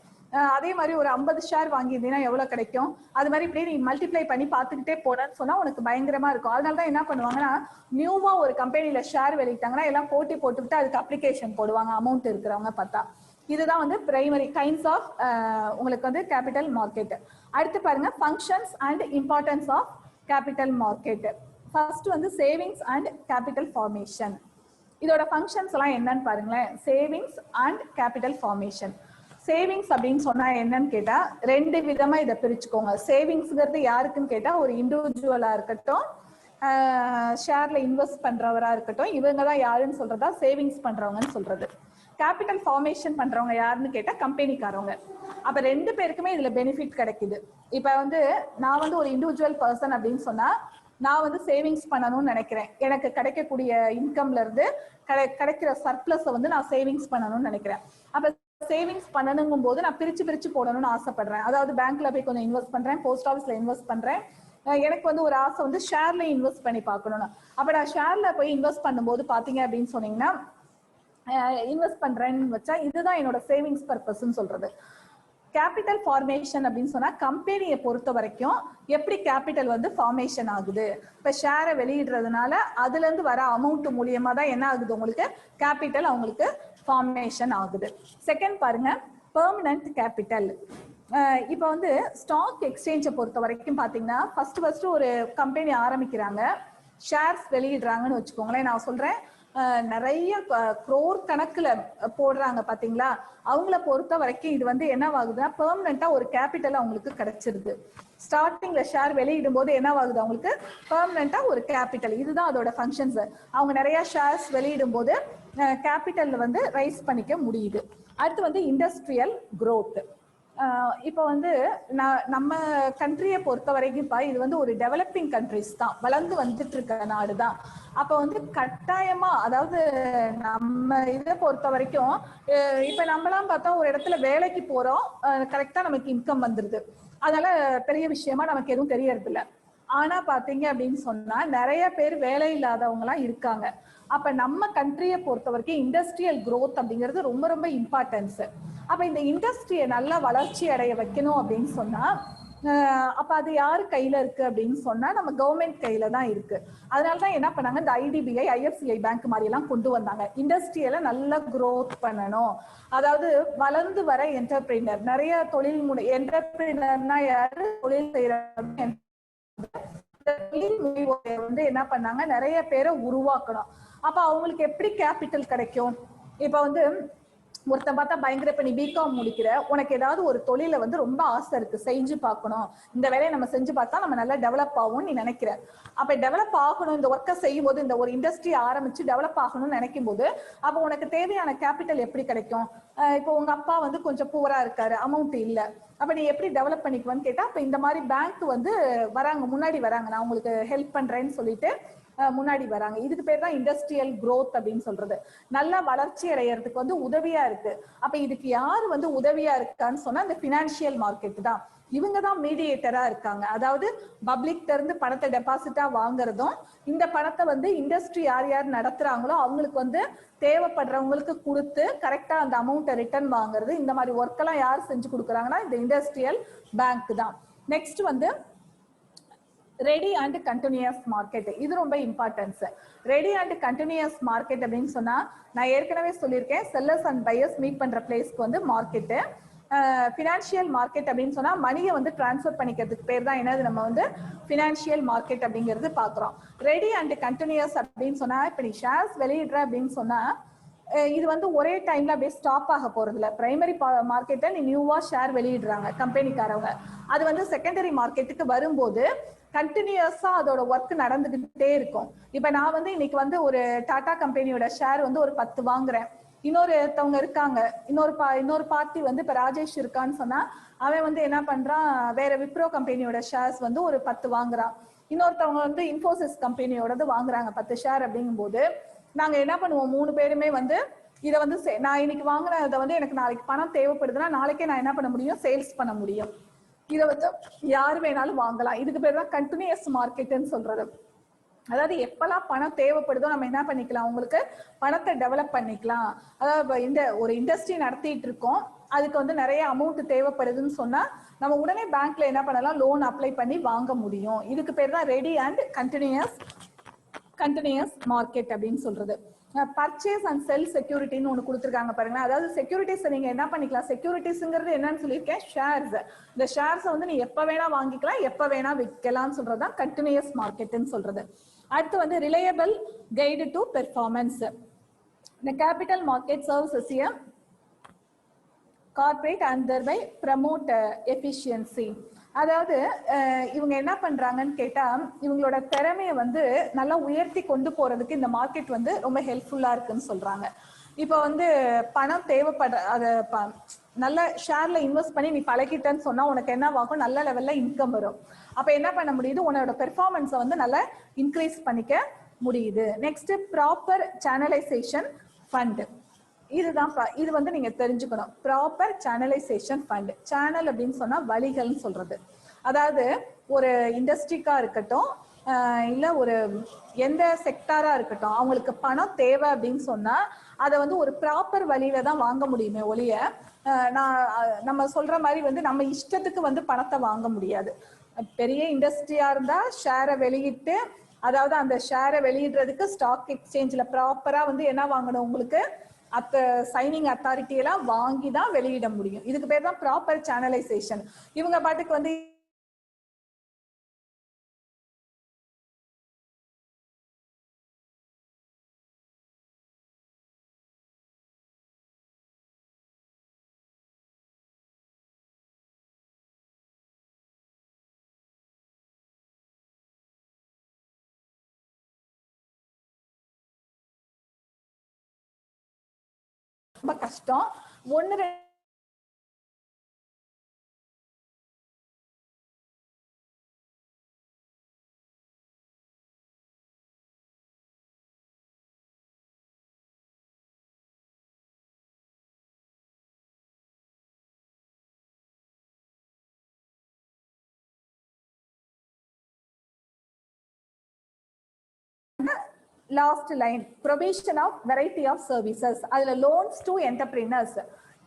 அதே மாதிரி ஒரு 50 ஷேர் வாங்கியிருந்தீங்கன்னா எவ்வளவு கிடைக்கும்? அது மாதிரி இப்படியே நீ மல்டிப்ளை பண்ணி பார்த்துக்கிட்டே போனன்னு சொன்னா உனக்கு பயங்கரமா இருக்கும். அதனாலதான் என்ன பண்ணுவாங்கன்னா, நியூவா ஒரு கம்பெனில ஷேர் வெளியிட்டாங்கன்னா எல்லாம் போட்டி போட்டுவிட்டு அதுக்கு அப்ளிகேஷன் போடுவாங்க அமௌண்ட் இருக்கிறவங்க பார்த்தா. இதுதான் வந்து பிரைமரி கைண்ட்ஸ் ஆஃப் உங்களுக்கு வந்து கேபிட்டல் மார்க்கெட். அடுத்து பாருங்க, functions and importance of capital market. First வந்து சேவிங்ஸ் அண்ட் கேபிட்டல் ஃபார்மேஷன். இதோட ஃபங்க்ஷன்ஸ் எல்லாம் என்னன்னு பாருங்களேன். Savings and capital formation. Savings அப்படின்னு சொன்னா என்னன்னு கேட்டா, ரெண்டு விதமா இதை பிரிச்சுக்கோங்க. சேவிங்ஸ்ங்கிறது யாருக்குன்னு கேட்டா, ஒரு இண்டிவிஜுவலா இருக்கட்டும், ஷேர்ல இன்வெஸ்ட் பண்றவரா இருக்கட்டும், இவங்க தான் யாருன்னு சொல்றதா சேவிங்ஸ் பண்றவங்கன்னு சொல்றது. கேபிட்டல் ஃபார்மேஷன் பண்றவங்க யாருன்னு கேட்டா கம்பெனிக்காரவங்க. அப்ப ரெண்டு பேருக்குமே இதுல பெனிஃபிட் கிடைக்குது. இப்ப வந்து நான் வந்து ஒரு இண்டிவிஜுவல் பர்சன் அப்படின்னு சொன்னா, நான் வந்து சேவிங்ஸ் பண்ணணும்னு நினைக்கிறேன். எனக்கு கிடைக்கக்கூடிய இன்கம்ல இருந்து கிடைக்கிற சர்ப்ளஸை வந்து நான் சேவிங்ஸ் பண்ணணும்னு நினைக்கிறேன். அப்ப சேவிங்ஸ் பண்ணணுங்கும் போது நான் பிரிச்சு பிரிச்சு போடணும்னு ஆசைப்படுறேன். அதாவது பேங்க்ல போய் கொஞ்சம் இன்வெஸ்ட் பண்றேன், போஸ்ட் ஆஃபீஸ்ல இன்வெஸ்ட் பண்றேன். எனக்கு வந்து ஒரு ஆசை வந்து ஷேர்ல இன்வெஸ்ட் பண்ணி பார்க்கணும்னு. அப்ப நான் ஷேர்ல போய் இன்வெஸ்ட் பண்ணும்போது பாத்தீங்க அப்படின்னு சொன்னீங்கன்னா, இன்வெஸ்ட் பண்றேன்னு வச்சா இதுதான் என்னோட சேவிங்ஸ் பர்பஸ்ன்னு சொல்றது. கேபிட்டல் ஃபார்மேஷன் அப்படின்னு சொன்னா கம்பெனியை பொறுத்த வரைக்கும் எப்படி கேபிட்டல் வந்து ஃபார்மேஷன் ஆகுது. இப்ப ஷேரை வெளியிடுறதுனால அதுல இருந்து வர அமௌண்ட் மூலியமா தான் என்ன ஆகுது, உங்களுக்கு கேபிட்டல் அவங்களுக்கு ஃபார்மேஷன் ஆகுது. செகண்ட் பாருங்க, பெர்மனன்ட் கேபிட்டல். இப்போ வந்து ஸ்டாக் எக்ஸ்சேஞ்சை பொறுத்த வரைக்கும் பாத்தீங்கன்னா, ஃபர்ஸ்ட் ஒரு கம்பெனி ஆரம்பிக்கிறாங்க, ஷேர்ஸ் வெளியிடுறாங்கன்னு வச்சுக்கோங்களேன். நான் சொல்றேன், நிறைய குரோர் கணக்குல போடுறாங்க பாத்தீங்களா, அவங்கள பொறுத்த வரைக்கும் இது வந்து என்னவாகுதுன்னா பெர்மனண்டா ஒரு கேபிட்டல் அவங்களுக்கு கிடைச்சிருது. ஸ்டார்டிங்ல ஷேர் வெளியிடும் போது என்னவாகுது, அவங்களுக்கு பெர்மனண்டா ஒரு கேபிட்டல். இதுதான் அதோட ஃபங்க்ஷன்ஸ். அவங்க நிறைய ஷேர்ஸ் வெளியிடும் போது கேபிட்டல் வந்து ரைஸ் பண்ணிக்க முடியுது. அடுத்து வந்து இண்டஸ்ட்ரியல் growth. இப்போ வந்து நம்ம கண்ட்ரியை பொறுத்த வரைக்கும் இது வந்து ஒரு டெவலப்பிங் கண்ட்ரிஸ் தான், வளர்ந்து வந்துட்டு இருக்க நாடு தான். அப்ப வந்து கட்டாயமா, அதாவது நம்ம இதை பொறுத்த வரைக்கும் இப்ப நம்மளாம் பார்த்தா ஒரு இடத்துல வேலைக்கு போறோம், கரெக்டா நமக்கு இன்கம் வந்துருது, அதனால பெரிய விஷயமா நமக்கு எதுவும் தெரியறது இல்லை. ஆனா பாத்தீங்க அப்படின்னு சொன்னா நிறைய பேர் வேலை இல்லாதவங்க எல்லாம் இருக்காங்க. அப்ப நம்ம கண்ட்ரியை பொறுத்த வரைக்கும் இண்டஸ்ட்ரியல் growth அப்படிங்கிறது ரொம்ப ரொம்ப இம்பார்ட்டன்ஸ். அப்ப இந்த இண்டஸ்ட்ரியை நல்லா வளர்ச்சி அடைய வைக்கணும் அப்படின்னு சொன்னா, அப்ப அது யாரு கையில இருக்கு அப்படின்னு சொன்னா நம்ம கவர்மெண்ட் கையில தான் இருக்கு. அதனாலதான் என்ன பண்ணாங்க, இந்த IDBI, IFCI பேங்க் மாதிரி எல்லாம் கொண்டு வந்தாங்க. இண்டஸ்ட்ரியல நல்லா growth பண்ணணும். அதாவது வளர்ந்து வர என்டர்பிரினர், நிறைய தொழில் என்டர்பிரினர்னா யாரு, தொழில் செய்யறவங்க. தொழில் முனைவோர் வந்து என்ன பண்ணாங்க, நிறைய பேரை உருவாக்கணும். அப்ப அவங்களுக்கு எப்படி கேபிட்டல் கிடைக்கும்? இப்ப வந்து ஒருத்தன் பார்த்தா பயங்கர, இப்ப நீ பிகாம் முடிக்கிற, உனக்கு ஏதாவது ஒரு தொழில வந்து ரொம்ப ஆசை இருக்கு, செஞ்சு பார்க்கணும், இந்த வேலையை நம்ம செஞ்சு பார்த்தா நம்ம நல்லா டெவலப் ஆகும்னு நீ நினைக்கிற. அப்ப டெவலப் ஆகணும், இந்த ஒர்க்கை செய்யும் போது, இந்த ஒரு இண்டஸ்ட்ரி ஆரம்பிச்சு டெவலப் ஆகணும்னு நினைக்கும் போது, அப்ப உனக்கு தேவையான கேபிட்டல் எப்படி கிடைக்கும்? இப்போ உங்க அப்பா வந்து கொஞ்சம் பூரா இருக்காரு, அமௌண்ட் இல்ல, அப்ப நீ எப்படி டெவலப் பண்ணிக்குவான்னு கேட்டா, அப்ப இந்த மாதிரி பேங்க் வந்து வராங்க, முன்னாடி வராங்க, நான் உங்களுக்கு ஹெல்ப் பண்றேன்னு சொல்லிட்டு முன்னாடி வராங்க. இதுக்கு பேர் தான் இண்டஸ்ட்ரியல் growth அப்படின்னு சொல்றது. நல்லா வளர்ச்சி அடையறதுக்கு வந்து உதவியா இருக்கு. அப்ப இதுக்கு யாரு வந்து உதவியா இருக்கான்னு சொன்னா இந்த பினான்சியல் மார்க்கெட் தான். இவங்க தான் மீடியேட்டரா இருக்காங்க. அதாவது பப்ளிக் இருந்து பணத்தை டெபாசிட்டா வாங்குறதும், இந்த பணத்தை வந்து இண்டஸ்ட்ரி யார் யார் நடத்துறாங்களோ அவங்களுக்கு வந்து தேவைப்படுறவங்களுக்கு கொடுத்து கரெக்டா அந்த அமௌண்ட்டை ரிட்டர்ன் வாங்குறது, இந்த மாதிரி ஒர்க் எல்லாம் யார் செஞ்சு கொடுக்குறாங்கன்னா இந்த இண்டஸ்ட்ரியல் பேங்க் தான். நெக்ஸ்ட் வந்து ரெடி அண்ட் கண்டினியூஸ் மார்க்கெட். இது ரொம்ப importance. Ready and continuous market அப்படின்னு சொன்னா, நான் ஏற்கனவே சொல்லியிருக்கேன், செல்லர்ஸ் அண்ட் பையர்ஸ் மீட் பண்ற பிளேஸ்க்கு வந்து மார்க்கெட்டு. ஃபினான்ஷியல் மார்க்கெட் அப்படின்னு சொன்னா மணியை வந்து டிரான்ஸ்ஃபர் பண்ணிக்கிறதுக்கு பேர் தான் என்னது, நம்ம வந்து ஃபினான்ஷியல் மார்க்கெட் அப்படிங்கிறது பாக்குறோம். ரெடி அண்ட் கண்டினியூஸ் அப்படின்னு சொன்னா, இப்ப நீ ஷேர்ஸ் வெளியிடுற அப்படின்னு சொன்னா, இது வந்து ஒரே டைம்ல அப்படியே ஸ்டாப் ஆக போறது இல்ல. பிரைமரி மார்க்கெட்டை நீ நியூவா ஷேர் வெளியிடுறாங்க கம்பெனிக்காரவங்க, அது வந்து செகண்டரி மார்க்கெட்டுக்கு வரும்போது கண்டினியூஸா அதோட ஒர்க் நடந்துகிட்டே இருக்கும். இப்ப நான் வந்து இன்னைக்கு வந்து ஒரு டாடா கம்பெனியோட ஷேர் வந்து ஒரு 10 வாங்குறேன். இன்னொருத்தவங்க இருக்காங்க, இன்னொரு பார்ட்டி வந்து இப்ப ராஜேஷ் இருக்கான்னு சொன்னா அவன் வந்து என்ன பண்றான், வேற விப்ரோ கம்பெனியோட ஷேர்ஸ் வந்து ஒரு 10 வாங்குறான். இன்னொருத்தவங்க வந்து இன்ஃபோசிஸ் கம்பெனியோடது வாங்குறாங்க 10 ஷேர். அப்படிங்கும் போது நாங்க என்ன பண்ணுவோம், 3 பேருமே வந்து இதை வந்து நான் இன்னைக்கு வாங்கினதை வந்து எனக்கு நாளைக்கு பணம் தேவைப்படுதுன்னா நாளைக்கே நான் என்ன பண்ண முடியும், சேல்ஸ் பண்ண முடியும். இதை வந்து யார் வேணாலும் வாங்கலாம். இதுக்கு பேர் தான் கண்டினியூஸ் மார்க்கெட்னு சொல்றது. அதாவது எப்பெல்லாம் பணம் தேவைப்படுதோ நம்ம என்ன பண்ணிக்கலாம், உங்களுக்கு பணத்தை டெவலப் பண்ணிக்கலாம். அதாவது ஒரு இண்டஸ்ட்ரி நடத்திட்டு இருக்கோம், அதுக்கு வந்து நிறைய அமௌண்ட் தேவைப்படுதுன்னு சொன்னா நம்ம உடனே பேங்க்ல என்ன பண்ணலாம், லோன் அப்ளை பண்ணி வாங்க முடியும். இதுக்கு பேர் தான் ரெடி அண்ட் கண்டினியூஸ் மார்க்கெட் அப்படின்னு சொல்றது. பர்ச்சேஸ் அண்ட் செல் செக்யூரிட்டின்னு ஒன்று கொடுத்துருக்காங்க பாருங்க. அதாவது செக்யூரிட்டிஸ் நீங்க என்ன பண்ணிக்கலாம், செக்யூரிட்டிஸ்ங்கிறது என்னன்னு சொல்லியிருக்கேன், ஷேர்ஸ். இந்த ஷேர்ஸை வந்து நீ எப்ப வேணா வாங்கிக்கலாம், எப்ப வேணா விற்கலாம்னு சொல்றதுதான் கண்டினியூஸ் மார்க்கெட்னு சொல்றது. அடுத்து வந்து reliable guide to performance. The capital market serves as a corporate and thereby promote efficiency. அதாவது இவங்க என்ன பண்றாங்கன்னு கேட்டா, இவங்களோட திறமையை வந்து நல்லா உயர்த்தி கொண்டு போறதுக்கு இந்த மார்க்கெட் வந்து ரொம்ப ஹெல்ப்ஃபுல்லா இருக்குன்னு சொல்றாங்க. இப்போ வந்து பணம் தேவைப்படுற அதை நல்ல ஷேர்ல இன்வெஸ்ட் பண்ணி நீ பழகிட்டேன்னு சொன்னா உனக்கு என்ன ஆகும், நல்ல லெவல்ல இன்கம் வரும். அப்ப என்ன பண்ண முடியுது, உன்னோட பெர்ஃபார்மன்ஸை வந்து நல்லா இன்க்ரீஸ் பண்ணிக்க முடியுது. Next proper channelisation fund. இதுதான் இது வந்து நீங்க தெரிஞ்சுக்கணும். Proper channelisation fund. சேனல் அப்படின்னு சொன்னா வழிகள்னு சொல்றது. அதாவது ஒரு இண்டஸ்ட்ரிக்கா இருக்கட்டும், இல்ல ஒரு எந்த செக்டாரா இருக்கட்டும், அவங்களுக்கு பணம் தேவை அப்படின்னு சொன்னா அதை வந்து ஒரு ப்ராப்பர் வழியில தான் வாங்க முடியுமே ஒழிய நம்ம சொல்ற மாதிரி வந்து நம்ம இஷ்டத்துக்கு வந்து பணத்தை வாங்க முடியாது. பெரிய இண்டஸ்ட்ரியா இருந்தா ஷேரை வெளியிட்டு, அதாவது அந்த ஷேரை வெளியிடுறதுக்கு ஸ்டாக் எக்ஸ்சேஞ்சில் ப்ராப்பரா வந்து என்ன வாங்கணும், உங்களுக்கு சைனிங் அத்தாரிட்டி எல்லாம் வாங்கி தான் வெளியிட முடியும். இதுக்கு பேர் தான் ப்ராப்பர் சேனலைசேஷன். இவங்க பாட்டுக்கு வந்து ரொம்ப கஷ்டம். ஒன்னு last line, provision of variety of services. அதுல லோன்ஸ் டு என்டர்பிரினர்ஸ்.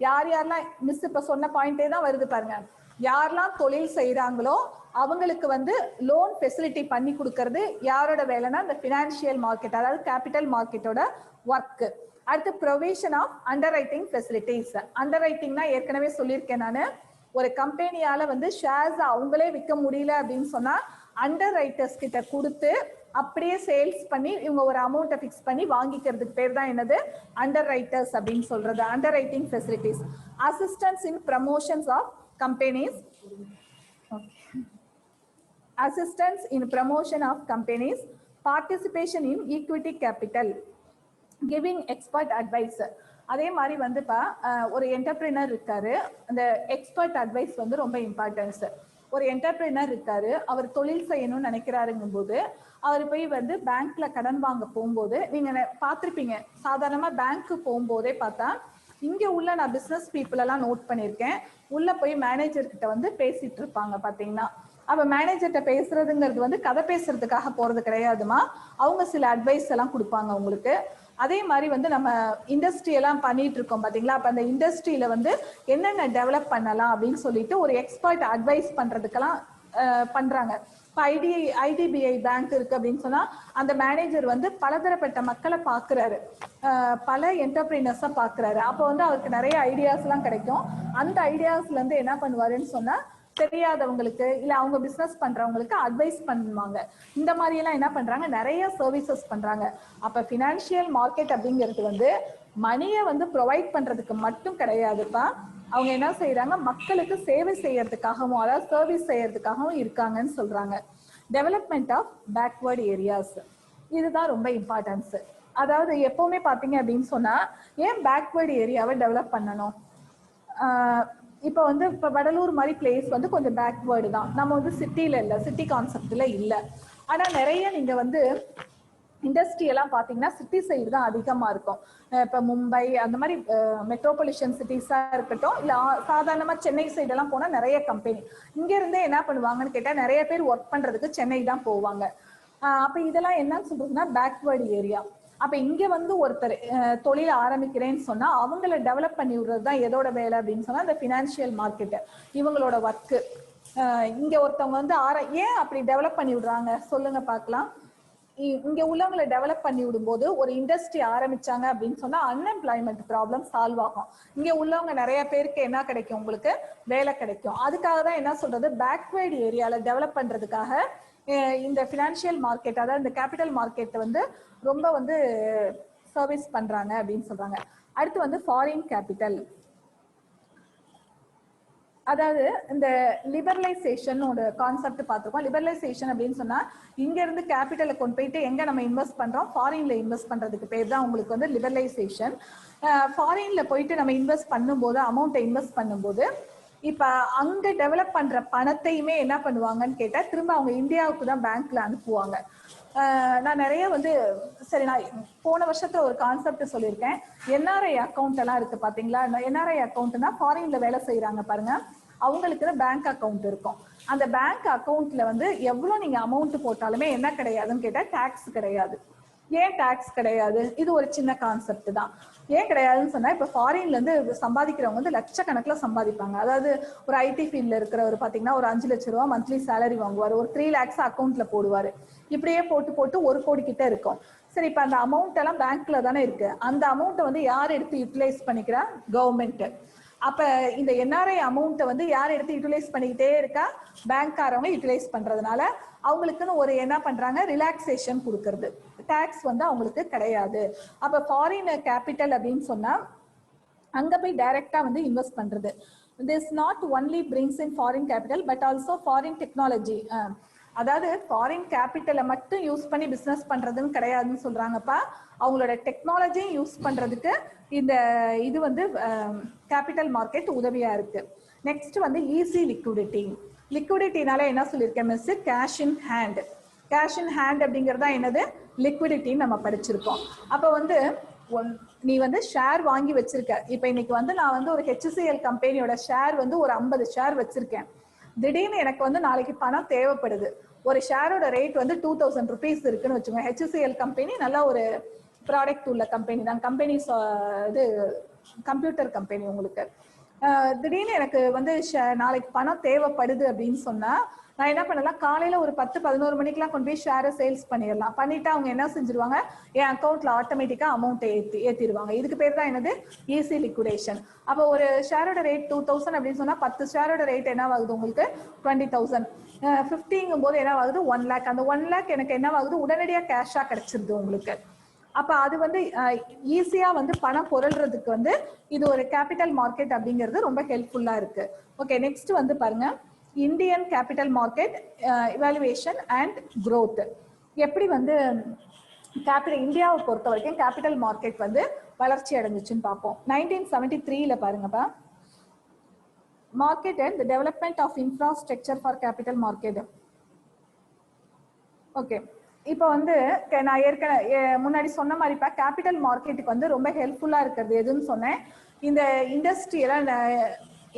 யாரெல்லாம் மிஸ் இப்ப சொன்ன பாயிண்டே தான் வருது பாருங்க. யாரெல்லாம் தொழில் செய்யறாங்களோ அவங்களுக்கு வந்து லோன் ஃபெசிலிட்டி பண்ணி கொடுக்கறது யாரோட வேலைன்னா இந்த ஃபினான்ஷியல் மார்க்கெட், அதாவது கேபிட்டல் மார்க்கெட்டோட ஒர்க். அடுத்து provision of underwriting facilities. அண்டர் ரைட்டிங்னா ஏற்கனவே சொல்லியிருக்கேன் நான், ஒரு கம்பெனியால வந்து ஷேர்ஸ் அவங்களே விற்க முடியல அப்படின்னு சொன்னா அண்டர் ரைட்டர்ஸ் கிட்ட கொடுத்து அப்படியே சேல்ஸ் பண்ணி இவங்க ஒரு அமௌண்ட்டை ஃபிக்ஸ் பண்ணி வாங்கிக்கிறதுக்கு பேர் தான் என்னது, அண்டர் ரைட்டர்ஸ் அப்படின்னு சொல்றது. Underwriting facilities. Assistance in promotions of companies. Assistance in promotion of companies. Participation in equity capital. Giving expert advice. அதே மாதிரி வந்துப்பா ஒரு என்டர்பிரினர் இருக்காரு, அந்த எக்ஸ்பர்ட் அட்வைஸ் வந்து ரொம்ப இம்பார்ட்டன்ஸ். ஒரு என்டர்பிரினர் இருக்காரு, அவர் தொழில் செய்யணும்னு நினைக்கிறாருங்கும் போது அவர் போய் வந்து பேங்க்ல கடன் வாங்க போகும்போது நீங்க பார்த்துருப்பீங்க, சாதாரணமா பேங்க்கு போகும்போதே பார்த்தா இங்க உள்ள நான் பிசினஸ் பீப்புள் எல்லாம் நோட் பண்ணியிருக்கேன், உள்ள போய் மேனேஜர் கிட்ட வந்து பேசிட்டு இருப்பாங்க பாத்தீங்கன்னா. அப்ப மேனேஜர்கிட்ட பேசுறதுங்கிறது வந்து கதை பேசுறதுக்காக போறது கிடையாதுமா, அவங்க சில அட்வைஸ் எல்லாம் கொடுப்பாங்க உங்களுக்கு. அதே மாதிரி வந்து நம்ம இண்டஸ்ட்ரி எல்லாம் பண்ணிட்டு இருக்கோம் பாத்தீங்களா, அப்ப அந்த இண்டஸ்ட்ரியில வந்து என்னென்ன டெவலப் பண்ணலாம் அப்படின்னு சொல்லிட்டு ஒரு எக்ஸ்பர்ட் அட்வைஸ் பண்றதுக்கெல்லாம் பண்றாங்க. இப்போ ஐடிபிஐ பேங்க் இருக்கு அப்படின்னு சொன்னா அந்த மேனேஜர் வந்து பலதரப்பட்ட மக்களை பாக்குறாரு, பல என்டர்பிரினர்ஸா பாக்குறாரு. அப்போ வந்து அவருக்கு நிறைய ஐடியாஸ் எல்லாம் கிடைக்கும். அந்த ஐடியாஸ்ல இருந்து என்ன பண்ணுவாருன்னு சொன்னா தெரியாதவங்களுக்கு இல்ல அவங்க பிசினஸ் பண்றவங்களுக்கு அட்வைஸ் பண்ணுவாங்க. இந்த மாதிரி எல்லாம் என்ன பண்றாங்க, நிறைய சர்வீசஸ் பண்றாங்க. அப்ப பினான்சியல் மார்க்கெட் அப்படிங்கிறது வந்து மணியை வந்து ப்ரொவைட் பண்றதுக்கு மட்டும் கிடையாதுப்பா, அவங்க என்ன செய்யறாங்க, மக்களுக்கு சேவை செய்யறதுக்காகவும் அதாவது சர்வீஸ் செய்யறதுக்காகவும் இருக்காங்கன்னு சொல்றாங்க. டெவலப்மெண்ட் ஆஃப் பேக்வர்ட் ஏரியாஸ், இதுதான் ரொம்ப இம்பார்ட்டன்ஸ். அதாவது எப்பவுமே பாத்தீங்க அப்படின்னு சொன்னா ஏன் பேக்வர்ட் ஏரியாவை டெவலப் பண்ணணும்? இப்போ வந்து இப்போ வடலூர் மாதிரி பிளேஸ் வந்து கொஞ்சம் பேக்வேர்டு தான், நம்ம வந்து சிட்டியில இல்லை, சிட்டி கான்செப்ட்ல இல்லை. ஆனால் நிறைய நீங்க வந்து இண்டஸ்ட்ரி எல்லாம் பார்த்தீங்கன்னா சிட்டி சைடு தான் அதிகமாக இருக்கும். இப்போ மும்பை அந்த மாதிரி மெட்ரோபாலிஷன் சிட்டிஸாக இருக்கட்டும், இல்லை சாதாரணமாக சென்னை சைடெல்லாம் போனால் நிறைய கம்பெனி இங்கேருந்தே என்ன பண்ணுவாங்கன்னு கேட்டால் நிறைய பேர் ஒர்க் பண்ணுறதுக்கு சென்னை தான் போவாங்க. அப்போ இதெல்லாம் என்னன்னு சொல்றதுன்னா பேக்வேர்டு ஏரியா. அப்ப இங்க வந்து ஒருத்தர் தொழில் ஆரம்பிக்கிறேன்னு சொன்னா அவங்கள டெவலப் பண்ணி விடுறது தான் எதோட வேலை அப்படின்னு சொன்னா இந்த பினான்சியல் மார்க்கெட் இவங்களோட ஒர்க்கு. இங்க ஒருத்தவங்க வந்து ஏன் அப்படி டெவலப் பண்ணி விடுறாங்க சொல்லுங்க பார்க்கலாம். இங்க உள்ளவங்களை டெவலப் பண்ணி விடும்போது ஒரு இண்டஸ்ட்ரி ஆரம்பிச்சாங்க அப்படின்னு சொன்னா அன்எம்ப்ளாய்மெண்ட் ப்ராப்ளம் சால்வ் ஆகும். இங்க உள்ளவங்க நிறைய பேருக்கு என்ன கிடைக்கும், உங்களுக்கு வேலை கிடைக்கும். அதுக்காக தான் என்ன சொல்றது, பேக்வேர்டு ஏரியால டெவலப் பண்றதுக்காக இந்த பினான்சியல் மார்க்கெட், அதாவது இந்த கேபிட்டல் மார்க்கெட் வந்து ரொம்ப வந்து சர்வீஸ் பண்றாங்க அப்படின்னு சொல்றாங்க. அடுத்து வந்து ஃபாரின் கேபிட்டல், அதாவது இந்த லிபரலைசேஷன் ஒரு கான்செப்ட் பார்த்துருக்கோம். லிபரலைசேஷன் அப்படின்னு சொன்னா இங்க இருந்து கேபிட்டலை கொண்டு போயிட்டு எங்க நம்ம இன்வெஸ்ட் பண்றோம், ஃபாரின்ல இன்வெஸ்ட் பண்றதுக்கு பேர் தான் உங்களுக்கு வந்து லிபரலைசேஷன். ஃபாரின்ல போயிட்டு நம்ம இன்வெஸ்ட் பண்ணும்போது, அமௌண்ட்டை இன்வெஸ்ட் பண்ணும்போது இப்ப அங்க டெவலப் பண்ற பணத்தையுமே என்ன பண்ணுவாங்கன்னு கேட்டா திரும்ப அவங்க இந்தியாவுக்கு தான் பேங்க்ல அனுப்புவாங்க. நான் நிறைய வந்து சரி, நான் போன வருஷத்துல ஒரு கான்செப்ட் சொல்லியிருக்கேன். என்ஆர்ஐ அக்கௌண்ட் எல்லாம் இருக்கு பாத்தீங்களா. என்ஆர்ஐ அக்கௌண்ட்னா ஃபாரின்ல வேலை செய்யறாங்க பாருங்க, அவங்களுக்கு பேங்க் அக்கௌண்ட் இருக்கும். அந்த பேங்க் அக்கௌண்ட்ல வந்து எவ்வளவு நீங்க அமௌண்ட் போட்டாலுமே என்ன கிடையாதுன்னு கேட்டா டாக்ஸ் கிடையாது. ஏன் டாக்ஸ் கிடையாது? இது ஒரு சின்ன கான்செப்ட் தான். ஏன் கிடையாதுன்னு சொன்னா இப்ப ஃபாரின்ல இருந்து சம்பாதிக்கிறவங்க வந்து லட்சக்கணக்கில் சம்பாதிப்பாங்க. அதாவது ஒரு ஐடி ஃபீல்ட்ல இருக்கிறவர் பாத்தீங்கன்னா ஒரு 5 லட்சம் ரூபாய் மந்த்லி சேலரி வாங்குவார், ஒரு 3 lakhs அக்கௌண்ட்ல போடுவாரு. இப்படியே போட்டு போட்டு 1 கோடி கிட்ட இருக்கும். சரி, இப்ப அந்த அமௌண்ட் எல்லாம் பேங்க்ல தானே இருக்கு. அந்த அமௌண்ட்டை வந்து யார் எடுத்து யூட்டிலைஸ் பண்ணிக்கிறா? கவர்மெண்ட். அப்ப இந்த என்ஆர்ஐ அமௌண்ட்டை வந்து யார் எடுத்து யூட்டிலைஸ் பண்ணிக்கிட்டே இருக்கா? பேங்க்காரவங்க யூட்டிலைஸ் பண்றதுனால அவங்களுக்குன்னு ஒரு என்ன பண்றாங்க, ரிலாக்ஸேஷன் கொடுக்கறது. டாக்ஸ் வந்து அவங்களுக்கு கிடையாது. அப்ப ஃபாரின் கேபிட்டல் அப்படின்னு சொன்னா அங்க போய் டைரக்டா வந்து இன்வெஸ்ட் பண்றது. This not only brings in foreign capital but also foreign technology. அதாவது ஃபாரின் கேபிட்டலை மட்டும் யூஸ் பண்ணி பிசினஸ் பண்றதுன்னு கிடையாதுன்னு சொல்றாங்கப்பா. அவங்களோட டெக்னாலஜியும் யூஸ் பண்றதுக்கு இந்த இது வந்து கேபிட்டல் மார்க்கெட் உதவியா இருக்கு. நெக்ஸ்ட் வந்து ஈஸி லிக்விடிட்டி. லிக்விடிட்டினால என்ன சொல்லியிருக்கேன் miss, cash in hand. Cash in hand அப்படிங்கிறதா என்னது, லிக்விடிட்டின்னு நம்ம படிச்சிருக்கோம். அப்போ வந்து நீ வந்து ஷேர் வாங்கி வச்சிருக்க. இப்போ இன்னைக்கு வந்து நான் வந்து ஒரு HCL கம்பெனியோட ஷேர் வந்து ஒரு 50 ஷேர் வச்சிருக்கேன். திடீர்னு எனக்கு வந்து நாளைக்கு பணம் தேவைப்படுது. ஒரு ஷேரோட ரேட் வந்து 2000 rupees இருக்குன்னு வச்சுக்கோங்க. HCL கம்பெனி நல்ல ஒரு ப்ராடக்ட் உள்ள கம்பெனி தான். கம்பெனி இது கம்ப்யூட்டர் கம்பெனி. உங்களுக்கு திடீர்னு எனக்கு வந்து நாளைக்கு பணம் தேவைப்படுது அப்படின்னு சொன்னா நான் என்ன பண்ணலாம், காலையில ஒரு 10-11 மணிக்கெல்லாம் கொண்டு போய் ஷேரை சேல்ஸ் பண்ணிடலாம். பண்ணிட்டு அவங்க என்ன செஞ்சிருவாங்க, என் அக்கௌண்ட்ல ஆட்டோமேட்டிக்கா அமௌண்ட் ஏத்திடுவாங்க. இதுக்கு பேர் தான் என்னது, ஈஸி லிக்விடேஷன். அப்போ ஒரு ஷேரோட ரேட் 2000 அப்படின்னு சொன்னா 10 ஷேரோட ரேட் என்ன ஆகுது உங்களுக்கு, 20,000. 50ங்கும் போது என்ன ஆகுது, 1 lakh. அந்த 1 lakh எனக்கு என்ன ஆகுது, உடனடியா கேஷா கிடைச்சிருது உங்களுக்கு. அப்ப அது வந்து ஈஸியா வந்து பணம் பொருள்றதுக்கு வந்து இது ஒரு கேபிட்டல் மார்க்கெட் அப்படிங்கிறது ரொம்ப ஹெல்ப்ஃபுல்லா இருக்கு. ஓகே, நெக்ஸ்ட் வந்து பாருங்க, Indian capital market evaluation and growth. எப்படி வந்து இந்தியாவை பொறுத்த வரைக்கும் கேபிட்டல் மார்க்கெட் வந்து வளர்ச்சி அடைஞ்சிச்சுன்னு பார்ப்போம். 1973ல பாருங்கப்பா, market and development of infrastructure for capital market. Okay, இப்போ வந்து நான் ஏற்கனவே முன்னாடி சொன்ன மாதிரிப்பா கேபிட்டல் மார்க்கெட்டுக்கு வந்து ரொம்ப ஹெல்ப்ஃபுல்லா இருக்கிறது எதுன்னு சொன்னேன், இந்த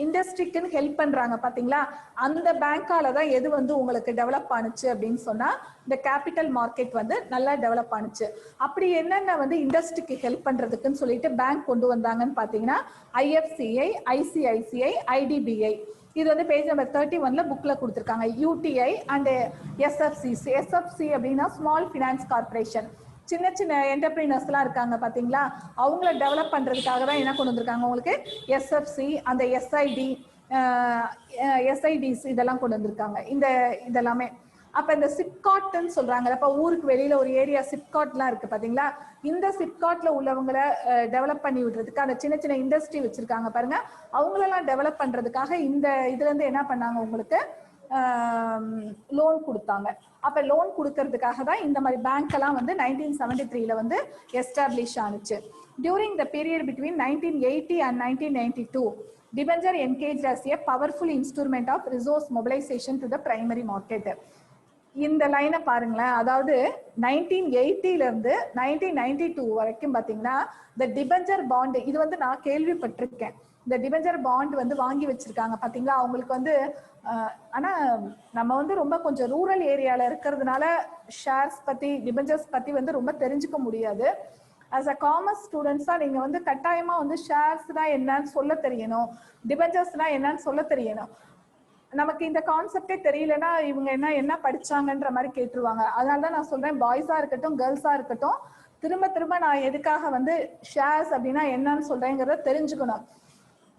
இண்டஸ்ட்ரிக்குன்னு ஹெல்ப் பண்றாங்க பாத்தீங்களா, அந்த பேங்கால தான் எது வந்து உங்களுக்கு டெவலப் ஆனிச்சு அப்படின்னு சொன்னா இந்த கேபிட்டல் மார்க்கெட் வந்து நல்லா டெவலப் ஆனிச்சு. அப்படி என்னென்ன வந்து இண்டஸ்ட்ரிக்கு ஹெல்ப் பண்றதுக்குன்னு சொல்லிட்டு பேங்க் கொண்டு வந்தாங்கன்னு பாத்தீங்கன்னா IFCI, ICICI, IDBI. இது வந்து பேஜ் நம்பர் 31ல புக்ல கொடுத்துருக்காங்க. UTI and SFCC. SFC அப்படின்னா ஸ்மால் ஃபினான்ஸ் கார்பரேஷன். சின்ன சின்ன என்டர்பிரினர்ஸ் எல்லாம் இருக்காங்க பாத்தீங்களா, அவங்கள டெவலப் பண்றதுக்காக தான் என்ன கொண்டு வந்திருக்காங்க உங்களுக்கு, SFC, அந்த SIDs இதெல்லாம் கொண்டு வந்திருக்காங்க. இதெல்லாமே அப்ப இந்த சிப்காட்ன்னு சொல்றாங்க. அப்ப ஊருக்கு வெளியில ஒரு ஏரியா சிப்காட்லாம் இருக்கு பாத்தீங்களா, இந்த சிப்காட்ல உள்ளவங்களை டெவலப் பண்ணி விடுறதுக்கு அந்த சின்ன சின்ன இண்டஸ்ட்ரி வச்சிருக்காங்க பாருங்க, அவங்களெல்லாம் டெவலப் பண்றதுக்காக இந்த இதுல இருந்து என்ன பண்ணாங்க உங்களுக்கு, லோன் கொடுத்தாங்க. அப்ப லோன் கொடுக்கறதுக்காக தான் இந்த மாதிரி பேங்க் எல்லாம் வந்து 1973ல வந்து எஸ்டாப்ளிஷ் ஆனிச்சு. During the period between 1980 and 1992 debenture engaged as a powerful instrument of resource mobilization to the primary market. இந்த லைனை பாருங்களேன். அதாவது 1980ல இருந்து 1992 வரைக்கும் பாத்தீங்கன்னா இந்த டிபெஞ்சர் பாண்ட் இது வந்து நான் கேள்விப்பட்டிருக்கேன். இந்த டிபெஞ்சர் பாண்ட் வந்து வாங்கி வச்சிருக்காங்க பாத்தீங்களா. அவங்களுக்கு வந்து ஆனா நம்ம வந்து ரொம்ப கொஞ்சம் ரூரல் ஏரியால இருக்கிறதுனால ஷேர்ஸ் பத்தி டிபெஞ்சர்ஸ் பத்தி வந்து ரொம்ப தெரிஞ்சுக்க முடியாது. ஆஸ் அ காமர்ஸ் ஸ்டூடெண்ட்ஸா நீங்க வந்து கட்டாயமா வந்து ஷேர்ஸ்னா என்னன்னு சொல்ல தெரியணும், டிபெஞ்சர்ஸ்னா என்னன்னு சொல்ல தெரியணும். நமக்கு இந்த கான்செப்டே தெரியலன்னா இவங்க என்ன படிச்சாங்கன்ற மாதிரி கேட்டுருவாங்க. அதனாலதான் நான் சொல்றேன், பாய்ஸா இருக்கட்டும் கேர்ள்ஸா இருக்கட்டும், திரும்ப திரும்ப நான் எதுக்காக வந்து ஷேர்ஸ் அப்படின்னா என்னன்னு சொல்றேங்கிறத தெரிஞ்சுக்கணும்.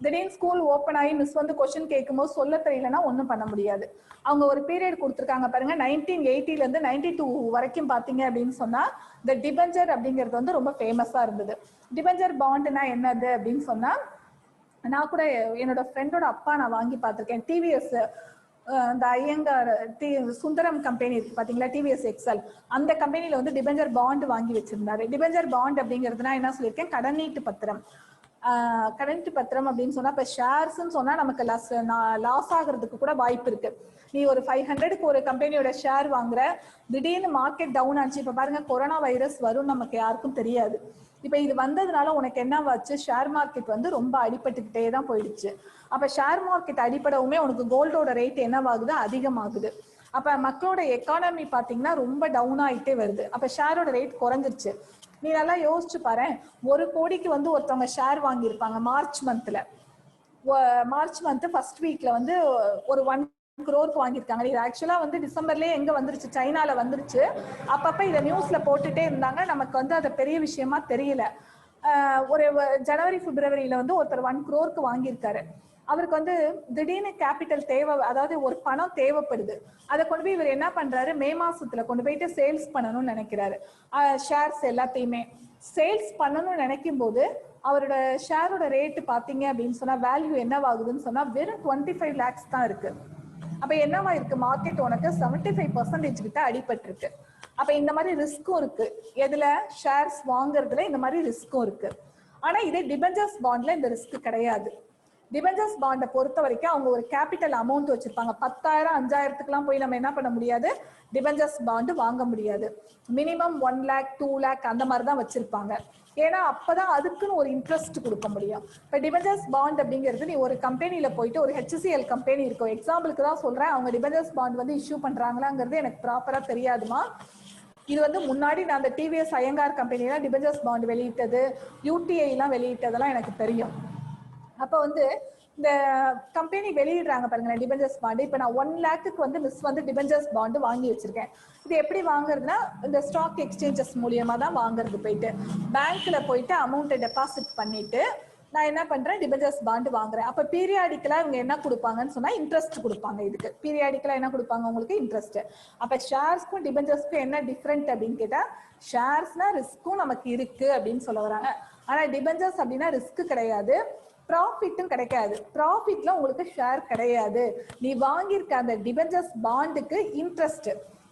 திடீர்னு ஸ்கூல் ஓப்பன் ஆகி மிஸ் வந்து கொஸ்டின் கேட்கும்போது சொல்ல தெரியலன்னா ஒன்றும் பண்ண முடியாது. அவங்க ஒரு பீரியட் கொடுத்துருக்காங்க பாருங்க, 1980ல இருந்து 92 வரைக்கும் பாத்தீங்க அப்படின்னு சொன்னா இந்த டிபெஞ்சர் அப்படிங்கிறது வந்து ரொம்ப ஃபேமஸா இருந்தது. டிபெஞ்சர் பாண்ட்னா என்னது அப்படின்னு சொன்னா, நான் கூட என்னோட ஃப்ரெண்டோட அப்பா நான் வாங்கி பார்த்துருக்கேன். டிவிஎஸ் இந்த ஐயங்கார் சுந்தரம் கம்பெனி இருக்கு பாத்தீங்களா, டிவிஎஸ் எக்ஸல், அந்த கம்பெனில வந்து டிபெஞ்சர் பாண்ட் வாங்கி வச்சிருந்தாரு. டிபெஞ்சர் பாண்ட் அப்படிங்கிறதுனா என்ன சொல்லியிருக்கேன், கடனீட்டு பத்திரம். கடனீட்டு பத்திரம் அப்படின்னு சொன்னா இப்ப ஷேர்ஸ்ன்னு சொன்னா நமக்கு லாஸ் ஆகிறதுக்கு கூட வாய்ப்பு இருக்கு. நீ ஒரு 500க்கு ஒரு கம்பெனியோட ஷேர் வாங்குற, திடீர்னு மார்க்கெட் டவுன் ஆச்சு. இப்ப பாருங்க கொரோனா வைரஸ் வரும் நமக்கு யாருக்கும் தெரியாது. இப்ப இது வந்ததுனால உனக்கு என்னவாச்சு, ஷேர் மார்க்கெட் வந்து ரொம்ப அடிபட்டுக்கிட்டே தான் போயிடுச்சு. அப்ப ஷேர் மார்க்கெட் அடிப்படவுமே உனக்கு கோல்டோட ரேட் என்னவாகுது, அதிகமாகுது. அப்ப மக்களோட எக்கானமி பாத்தீங்கன்னா ரொம்ப டவுன் ஆயிட்டே வருது. அப்ப ஷேரோட ரேட் குறைஞ்சிருச்சு. நீ நல்லா யோசிச்சு பாரு, 1 கோடிக்கு வந்து ஒருத்தவங்க ஷேர் வாங்கியிருப்பாங்க மார்ச் மந்த் ஃபர்ஸ்ட் வீக்ல வந்து ஒரு 1 crore வாங்கியிருக்காங்க. இது ஆக்சுவலா வந்து டிசம்பர்லயே எங்க வந்துருச்சு, சைனால வந்துருச்சு. அப்பப்ப இதை நியூஸ்ல போட்டுட்டே இருந்தாங்க, நமக்கு வந்து அது பெரிய விஷயமா தெரியல. ஒரு ஜனவரி பிப்ரவரியில வந்து ஒருத்தர் 1 crore வாங்கியிருக்காரு. அவருக்கு வந்து திடீர்னு கேபிட்டல் தேவை, அதாவது ஒரு பணம் தேவைப்படுது. அதை கொண்டு போய் இவர் என்ன பண்றாரு, மே மாசத்துல கொண்டு போயிட்டு சேல்ஸ் பண்ணணும்னு நினைக்கிறாரு. ஷேர்ஸ் எல்லாத்தையுமே சேல்ஸ் பண்ணணும்னு நினைக்கும் போது அவரோட ஷேரோட ரேட்டு பாத்தீங்க அப்படின்னு சொன்னா வேல்யூ என்னவாகுதுன்னு சொன்னா வெறும் 25 lakhs தான் இருக்கு. அப்ப என்னவா இருக்கு, மார்க்கெட் உனக்கு 75% கிட்ட அடிபட்டு இருக்கு. அப்ப இந்த மாதிரி ரிஸ்க்கும் இருக்கு. எதுல, ஷேர்ஸ் வாங்குறதுல இந்த மாதிரி ரிஸ்க்கும் இருக்கு. ஆனா இதே டிபெஞ்சர்ஸ் பாண்ட்ல இந்த ரிஸ்க் கிடையாது. டிபெஞ்சர்ஸ் பாண்டை பொறுத்த வரைக்கும் அவங்க ஒரு கேபிட்டல் அமௌண்ட் வச்சிருப்பாங்க. 10,000 5,000க்குலாம் போய் நம்ம என்ன பண்ண முடியாது, டிபெஞ்சர்ஸ் பாண்டு வாங்க முடியாது. மினிமம் 1 lakh 2 lakh அந்த மாதிரி தான் வச்சிருப்பாங்க. ஏன்னா அப்பதான் அதுக்குன்னு ஒரு இன்ட்ரெஸ்ட் கொடுக்க முடியும். இப்ப டிபெஞ்சர்ஸ் பாண்ட் அப்படிங்கிறது, நீ ஒரு கம்பெனில போயிட்டு, ஒரு HCL கம்பெனி இருக்கும், எக்ஸாம்பிளுக்கு தான் சொல்றேன், அவங்க டிபெஞ்சர்ஸ் பாண்ட் வந்து இஷ்யூ பண்றாங்களாங்கிறது எனக்கு ப்ராப்பரா தெரியாதுமா. இது வந்து முன்னாடி நான் அந்த டிவிஎஸ் ஐயங்கார் கம்பெனிலாம் டிபெஞ்சர்ஸ் பாண்ட் வெளியிட்டது, UTI எல்லாம் வெளியிட்டதெல்லாம் எனக்கு தெரியும். அப்ப வந்து இந்த கம்பெனி வெளியிடுறாங்க பாருங்களேன் டிபெஞ்சர்ஸ் பாண்டு. இப்ப நான் 1 lakhக்கு வந்து மிஸ் வந்து டிபெஞ்சர்ஸ் பாண்டு வாங்கி வச்சிருக்கேன். இது எப்படி வாங்குறதுன்னா, இந்த ஸ்டாக் எக்ஸ்சேஞ்சஸ் மூலியமா தான் வாங்குறது. போயிட்டு பேங்க்ல போயிட்டு அமௌண்ட்டை டெபாசிட் பண்ணிட்டு நான் என்ன பண்றேன், டிபெஞ்சர்ஸ் பாண்டு வாங்குறேன். அப்ப பீரியாடிக்கலா இவங்க என்ன கொடுப்பாங்கன்னு சொன்னா இன்ட்ரெஸ்ட் கொடுப்பாங்க. இதுக்கு பீரியாடிக்கலா என்ன கொடுப்பாங்க, உங்களுக்கு இன்ட்ரெஸ்ட். அப்ப ஷேர்ஸ்க்கும் டிபெஞ்சர்ஸ்க்கும் என்ன டிஃபரெண்ட் அப்படின்னு கேட்டா, ஷேர்ஸ்னா ரிஸ்க்கும் நமக்கு இருக்கு அப்படின்னு சொல்ல வராங்க. ஆனா டிபெஞ்சர்ஸ் அப்படின்னா ரிஸ்க் கிடையாது, ப்ராஃபிட்டும் கிடைக்காது. ப்ராஃபிட்ல உங்களுக்கு ஷேர் கிடையாது. நீ வாங்கியிருக்க அந்த டிபெஞ்சர்ஸ் பாண்டுக்கு இன்ட்ரெஸ்ட்.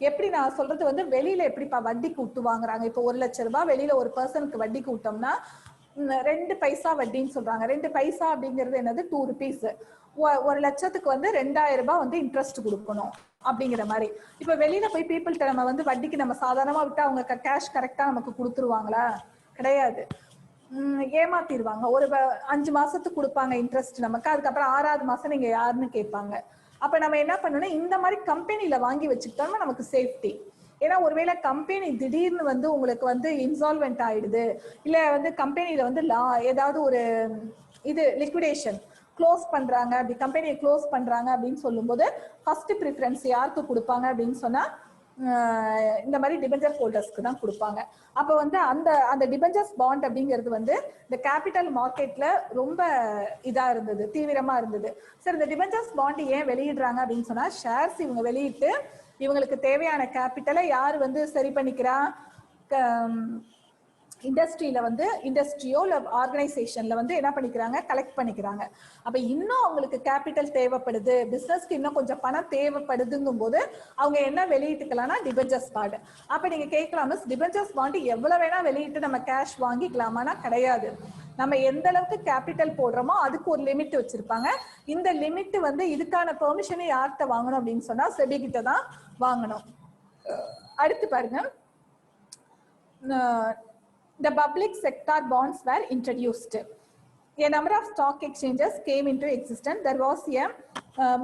எப்படி நான் சொல்றது வந்து, வெளியில எப்படிப்பா வட்டி கூட்டு வாங்குறாங்க. இப்போ 1 லட்சம் ரூபாய் வெளியில ஒரு பர்சனுக்கு வட்டி கூட்டோம்னா 2 பைசா வட்டின்னு சொல்றாங்க. 2 பைசா அப்படிங்கிறது என்னது, 2 rupees. 1 லட்சத்துக்கு வந்து 2,000 ரூபாய் வந்து இன்ட்ரெஸ்ட் கொடுக்கணும் அப்படிங்கிற மாதிரி. இப்ப வெளியில போய் பீப்புள்கிட்ட நம்ம வந்து வட்டிக்கு நம்ம சாதாரணமா விட்டா அவங்க கேஷ் கரெக்டா நமக்கு கொடுத்துருவாங்களா, கிடையாது. ஏமாத்திடுவாங்க. ஒரு 5 மாசத்துக்கு கொடுப்பாங்க இன்ட்ரெஸ்ட் நமக்கு, அதுக்கப்புறம் 6வது மாசம் நீங்க யாருன்னு கேட்பாங்க. அப்ப நம்ம என்ன பண்ணணும், இந்த மாதிரி கம்பெனில வாங்கி வச்சுக்கிட்டோம்னா நமக்கு சேஃப்டி. ஏன்னா ஒருவேளை கம்பெனி திடீர்னு வந்து உங்களுக்கு வந்து இன்சால்வென்ட் ஆயிடுது, இல்ல வந்து கம்பெனில வந்து ஏதாவது ஒரு இது லிக்விடேஷன் க்ளோஸ் பண்றாங்க, அப்படி கம்பெனியை க்ளோஸ் பண்றாங்க அப்படின்னு சொல்லும்போது ஃபர்ஸ்ட் ப்ரிஃபரன்ஸ் யாருக்கு கொடுப்பாங்க அப்படின்னு சொன்னா இந்த மாதிரி டிபெஞ்சர் ஹோல்டர்ஸ்க்கு தான் கொடுப்பாங்க. அப்போ வந்து அந்த டிபெஞ்சர்ஸ் பாண்ட் அப்படிங்கிறது வந்து இந்த கேபிட்டல் மார்க்கெட்ல ரொம்ப இதா இருந்தது, தீவிரமா இருந்தது. சரி, இந்த டிபெஞ்சர்ஸ் பாண்ட் ஏன் வெளியிடுறாங்க அப்படின்னு சொன்னா, ஷேர்ஸ் இவங்க வெளியிட்டு இவங்களுக்கு தேவையான கேபிட்டலை யார் வந்து சரி பண்ணிக்கிறா, இண்டஸ்ட்ரியில வந்து இண்டஸ்ட்ரியோ இல்லை ஆர்கனைசேஷன்ல வந்து என்ன பண்ணிக்கிறாங்க, கலெக்ட் பண்ணிக்கிறாங்க. அப்ப இன்னும் அவங்களுக்கு கேபிட்டல் தேவைப்படுது, பிசினஸ்க்கு இன்னும் கொஞ்சம் பணம் தேவைப்படுதுங்கும் போது அவங்க என்ன வெளியிட்டுக்கலாம்னா டிபெஞ்சர்ஸ் பாண்ட். அப்ப நீங்க கேட்கலாம், மிஸ் டிபெஞ்சர்ஸ் பாண்ட் எவ்வளவு வேணா வெளியிட்டு நம்ம கேஷ் வாங்கிக்கலாமானா கிடையாது. நம்ம எந்த அளவுக்கு கேபிட்டல் போடுறோமோ அதுக்கு ஒரு லிமிட் வச்சிருப்பாங்க. இந்த லிமிட் வந்து இதுக்கான பெர்மிஷனை யார்கிட்ட வாங்கணும் அப்படின்னு சொன்னா செபி கிட்ட தான் வாங்கணும். அடுத்து பாருங்க, the public sector bonds were introduced. A number of stock exchanges came into existence. There was a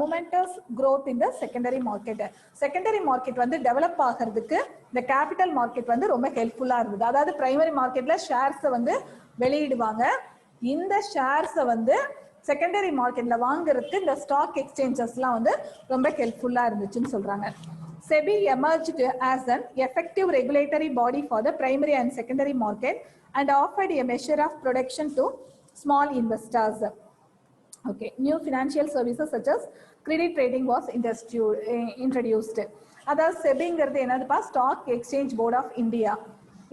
momentous growth in the secondary market. Secondary market வந்து டெவலப் ஆகிறதுக்கு இந்த கேபிட்டல் மார்க்கெட் வந்து ரொம்ப ஹெல்ப்ஃபுல்லா இருந்தது. அதாவது பிரைமரி மார்க்கெட்ல ஷேர்ஸை வந்து வெளியிடுவாங்க. இந்த ஷேர்ஸை வந்து செகண்டரி மார்க்கெட்ல வாங்குறதுக்கு இந்த ஸ்டாக் எக்ஸ்சேஞ்சஸ்லாம் வந்து ரொம்ப ஹெல்ப்ஃபுல்லா இருந்துச்சுன்னு சொல்றாங்க. SEBI emerged as an effective regulatory body for the primary and secondary market and offered a measure of protection to small investors. Okay, new financial services such as credit trading was introduced. அதாவது செபிங்கிறது என்னதுப்பா, stock exchange board of India.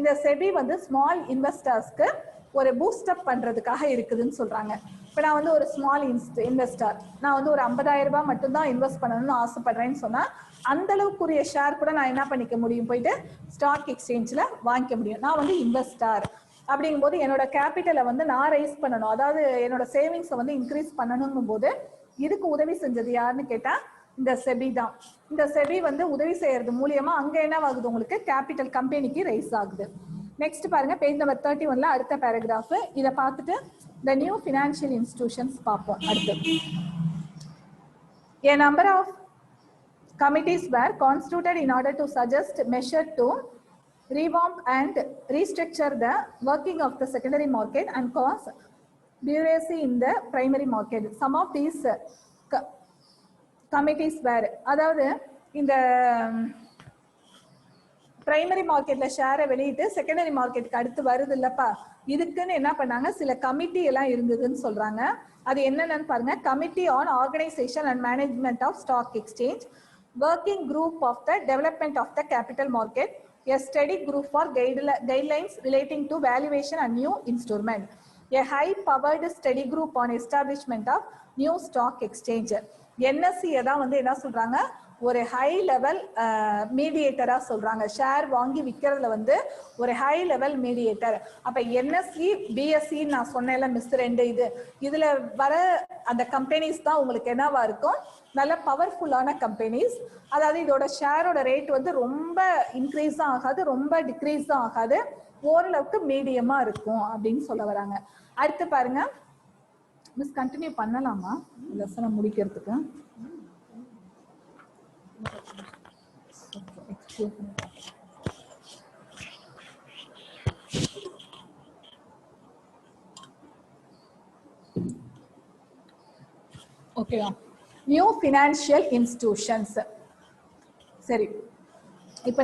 இந்த செபி வந்து ஸ்மால் இன்வெஸ்டர்ஸ்க்கு ஒரு பூஸ்டப் பண்றதுக்காக இருக்குதுன்னு சொல்றாங்க. இப்போ நான் வந்து ஒரு ஸ்மால் இன்வெஸ்டர், நான் வந்து ஒரு 50,000 ரூபாய் மட்டும்தான் இன்வெஸ்ட் பண்ணணும்னு ஆசைப்படுறேன்னு சொன்னா அந்த அளவுக்குரிய ஷேர் கூட நான் என்ன பண்ணிக்க முடியும், போயிட்டு ஸ்டாக் எக்ஸ்சேஞ்சில் வாங்கிக்க முடியும். நான் வந்து இன்வெஸ்டர் அப்படிங்கும் போது என்னோட கேபிட்டலை வந்து நான் ரைஸ் பண்ணணும், அதாவது என்னோட சேவிங்ஸை வந்து இன்க்ரீஸ் பண்ணணுங்கும் போது இதுக்கு உதவி செஞ்சது யாருன்னு கேட்டா இந்த செபி தான். இந்த செபி வந்து உதவி செய்யறது மூலியமா அங்க என்ன ஆகுது, உங்களுக்கு கேபிட்டல் கம்பெனிக்கு ரைஸ் ஆகுது. நெக்ஸ்ட் பாருங்க, பேஜ் நம்பர் 31ல அடுத்த பேராகிராஃப். இதை பார்த்துட்டு the new financial institutions பார்ப்போம். அடுத்து, a number of committees were constituted in order to suggest measures to revamp and restructure the working of the secondary market and cause buoyancy in the primary market. Some of these committees were, அதாவது இந்த பிரைமரி மார்க்கெட்ல ஷேரை வெளியிட்டு செகண்டரி மார்க்கெட்டுக்கு அடுத்து வருது இல்லப்பா, இதுக்குன்னு என்ன பண்ணாங்க, சில கமிட்டி எல்லாம் இருந்ததுன்னு சொல்றாங்க. அது என்னன்னு பாருங்க, committee on organisation and management of stock exchange, working group of the development of the capital market, a study group for guidelines relating to valuation and new instrument, a high powered study group on establishment of new stock exchange. NSE தான் வந்து என்ன சொல்றாங்க, ஒரு ஹை லெவல் மீடியேட்டரா சொல்றாங்க. ஷேர் வாங்கி விற்கிறதுல வந்து ஒரு ஹை லெவல் மீடியேட்டர். அப்ப என்எஸ்சி பிஎஸ்சி நான் சொன்னேன்ல மிஸ், ரெண்டு இதுல வர அந்த கம்பெனிஸ் தான் உங்களுக்கு என்னவா இருக்கும், நல்ல பவர்ஃபுல்லான கம்பெனிஸ். அதாவது இதோட ஷேரோட ரேட் வந்து ரொம்ப இன்க்ரீஸும் ஆகாது, ரொம்ப டிக்ரீஸும் ஆகாது, ஓரளவுக்கு மீடியமா இருக்கும் அப்படின்னு சொல்ல வராங்க. அடுத்து பாருங்க மிஸ், கண்டினியூ பண்ணலாமா லெசனை முடிக்கிறதுக்கு? ஓகேவா? New financial institutions. சரி, இப்போ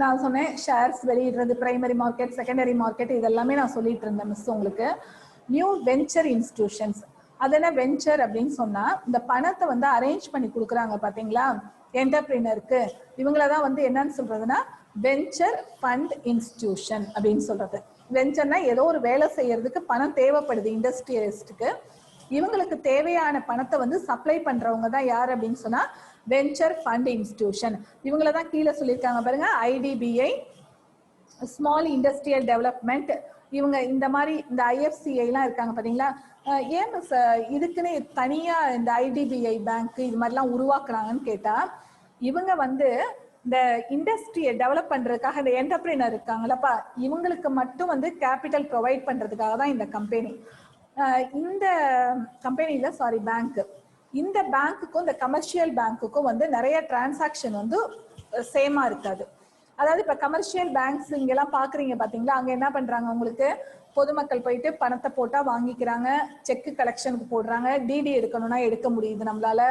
நான் சொன்னேன் ஷேர்ஸ் வெளியிடுறது, பிரைமரி மார்க்கெட், செகண்டரி மார்க்கெட், இதெல்லாமே நான் சொல்லிட்டு இருந்தேன் மிஸ் உங்களுக்கு. நியூ வெஞ்சர் இன்ஸ்டிடியூஷன்ஸ், அது என்ன வெஞ்சர் அப்படின்னு சொன்னா, இந்த பணத்தை வந்து அரேஞ்ச் பண்ணி கொடுக்குறாங்க பாத்தீங்களா என்டர்பிரினருக்கு, இவங்களதான் வந்து என்னன்னு சொல்றதுன்னா வெஞ்சர் ஃபண்ட் இன்ஸ்டிடியூஷன் அப்படின்னு சொல்றது. வெஞ்சர்னா ஏதோ ஒரு வேலை செய்யறதுக்கு பணம் தேவைப்படுது இண்டஸ்ட்ரியலிஸ்டுக்கு, இவங்களுக்கு தேவையான பணத்தை வந்து சப்ளை பண்றவங்க தான் யார் அப்படின்னு சொன்னா வெஞ்சர் ஃபண்ட் இன்ஸ்டிடியூஷன். இவங்களதான் கீழே சொல்லியிருக்காங்க பாருங்க, ஐடிபிஐ, ஸ்மால் இண்டஸ்ட்ரியல் டெவலப்மெண்ட், இவங்க இந்த மாதிரி இந்த ஐஎஃப்சிஐ எல்லாம் இருக்காங்க பாத்தீங்களா. ஏன் இதுக்குன்னு தனியா இந்த ஐடிபிஐ பேங்க் இது மாதிரிலாம் உருவாக்குறாங்கன்னு கேட்டா, இவங்க வந்து இந்த இண்டஸ்ட்ரியை டெவலப் பண்றதுக்காக, இந்த என்டர்பிரினர் இருக்காங்களப்பா, இவங்களுக்கு மட்டும் வந்து கேபிட்டல் ப்ரொவைட் பண்றதுக்காக தான் இந்த கம்பெனி. இந்த கம்பெனில பேங்க், இந்த பேங்க்குக்கும் இந்த கமர்ஷியல் பேங்க்குக்கும் வந்து நிறைய டிரான்சாக்ஷன் வந்து சேமா இருக்காது. அதாவது இப்ப கமர்ஷியல் பேங்க்ஸ் இங்கெல்லாம் பாக்குறீங்க பாத்தீங்களா, அங்க என்ன பண்றாங்க, உங்களுக்கு பொதுமக்கள் போயிட்டு பணத்தை போட்டா வாங்கிக்கிறாங்க, செக் கலெக்ஷனுக்கு போடுறாங்க, டிடி எடுக்கணும்னா எடுக்க முடியுது நம்மளால.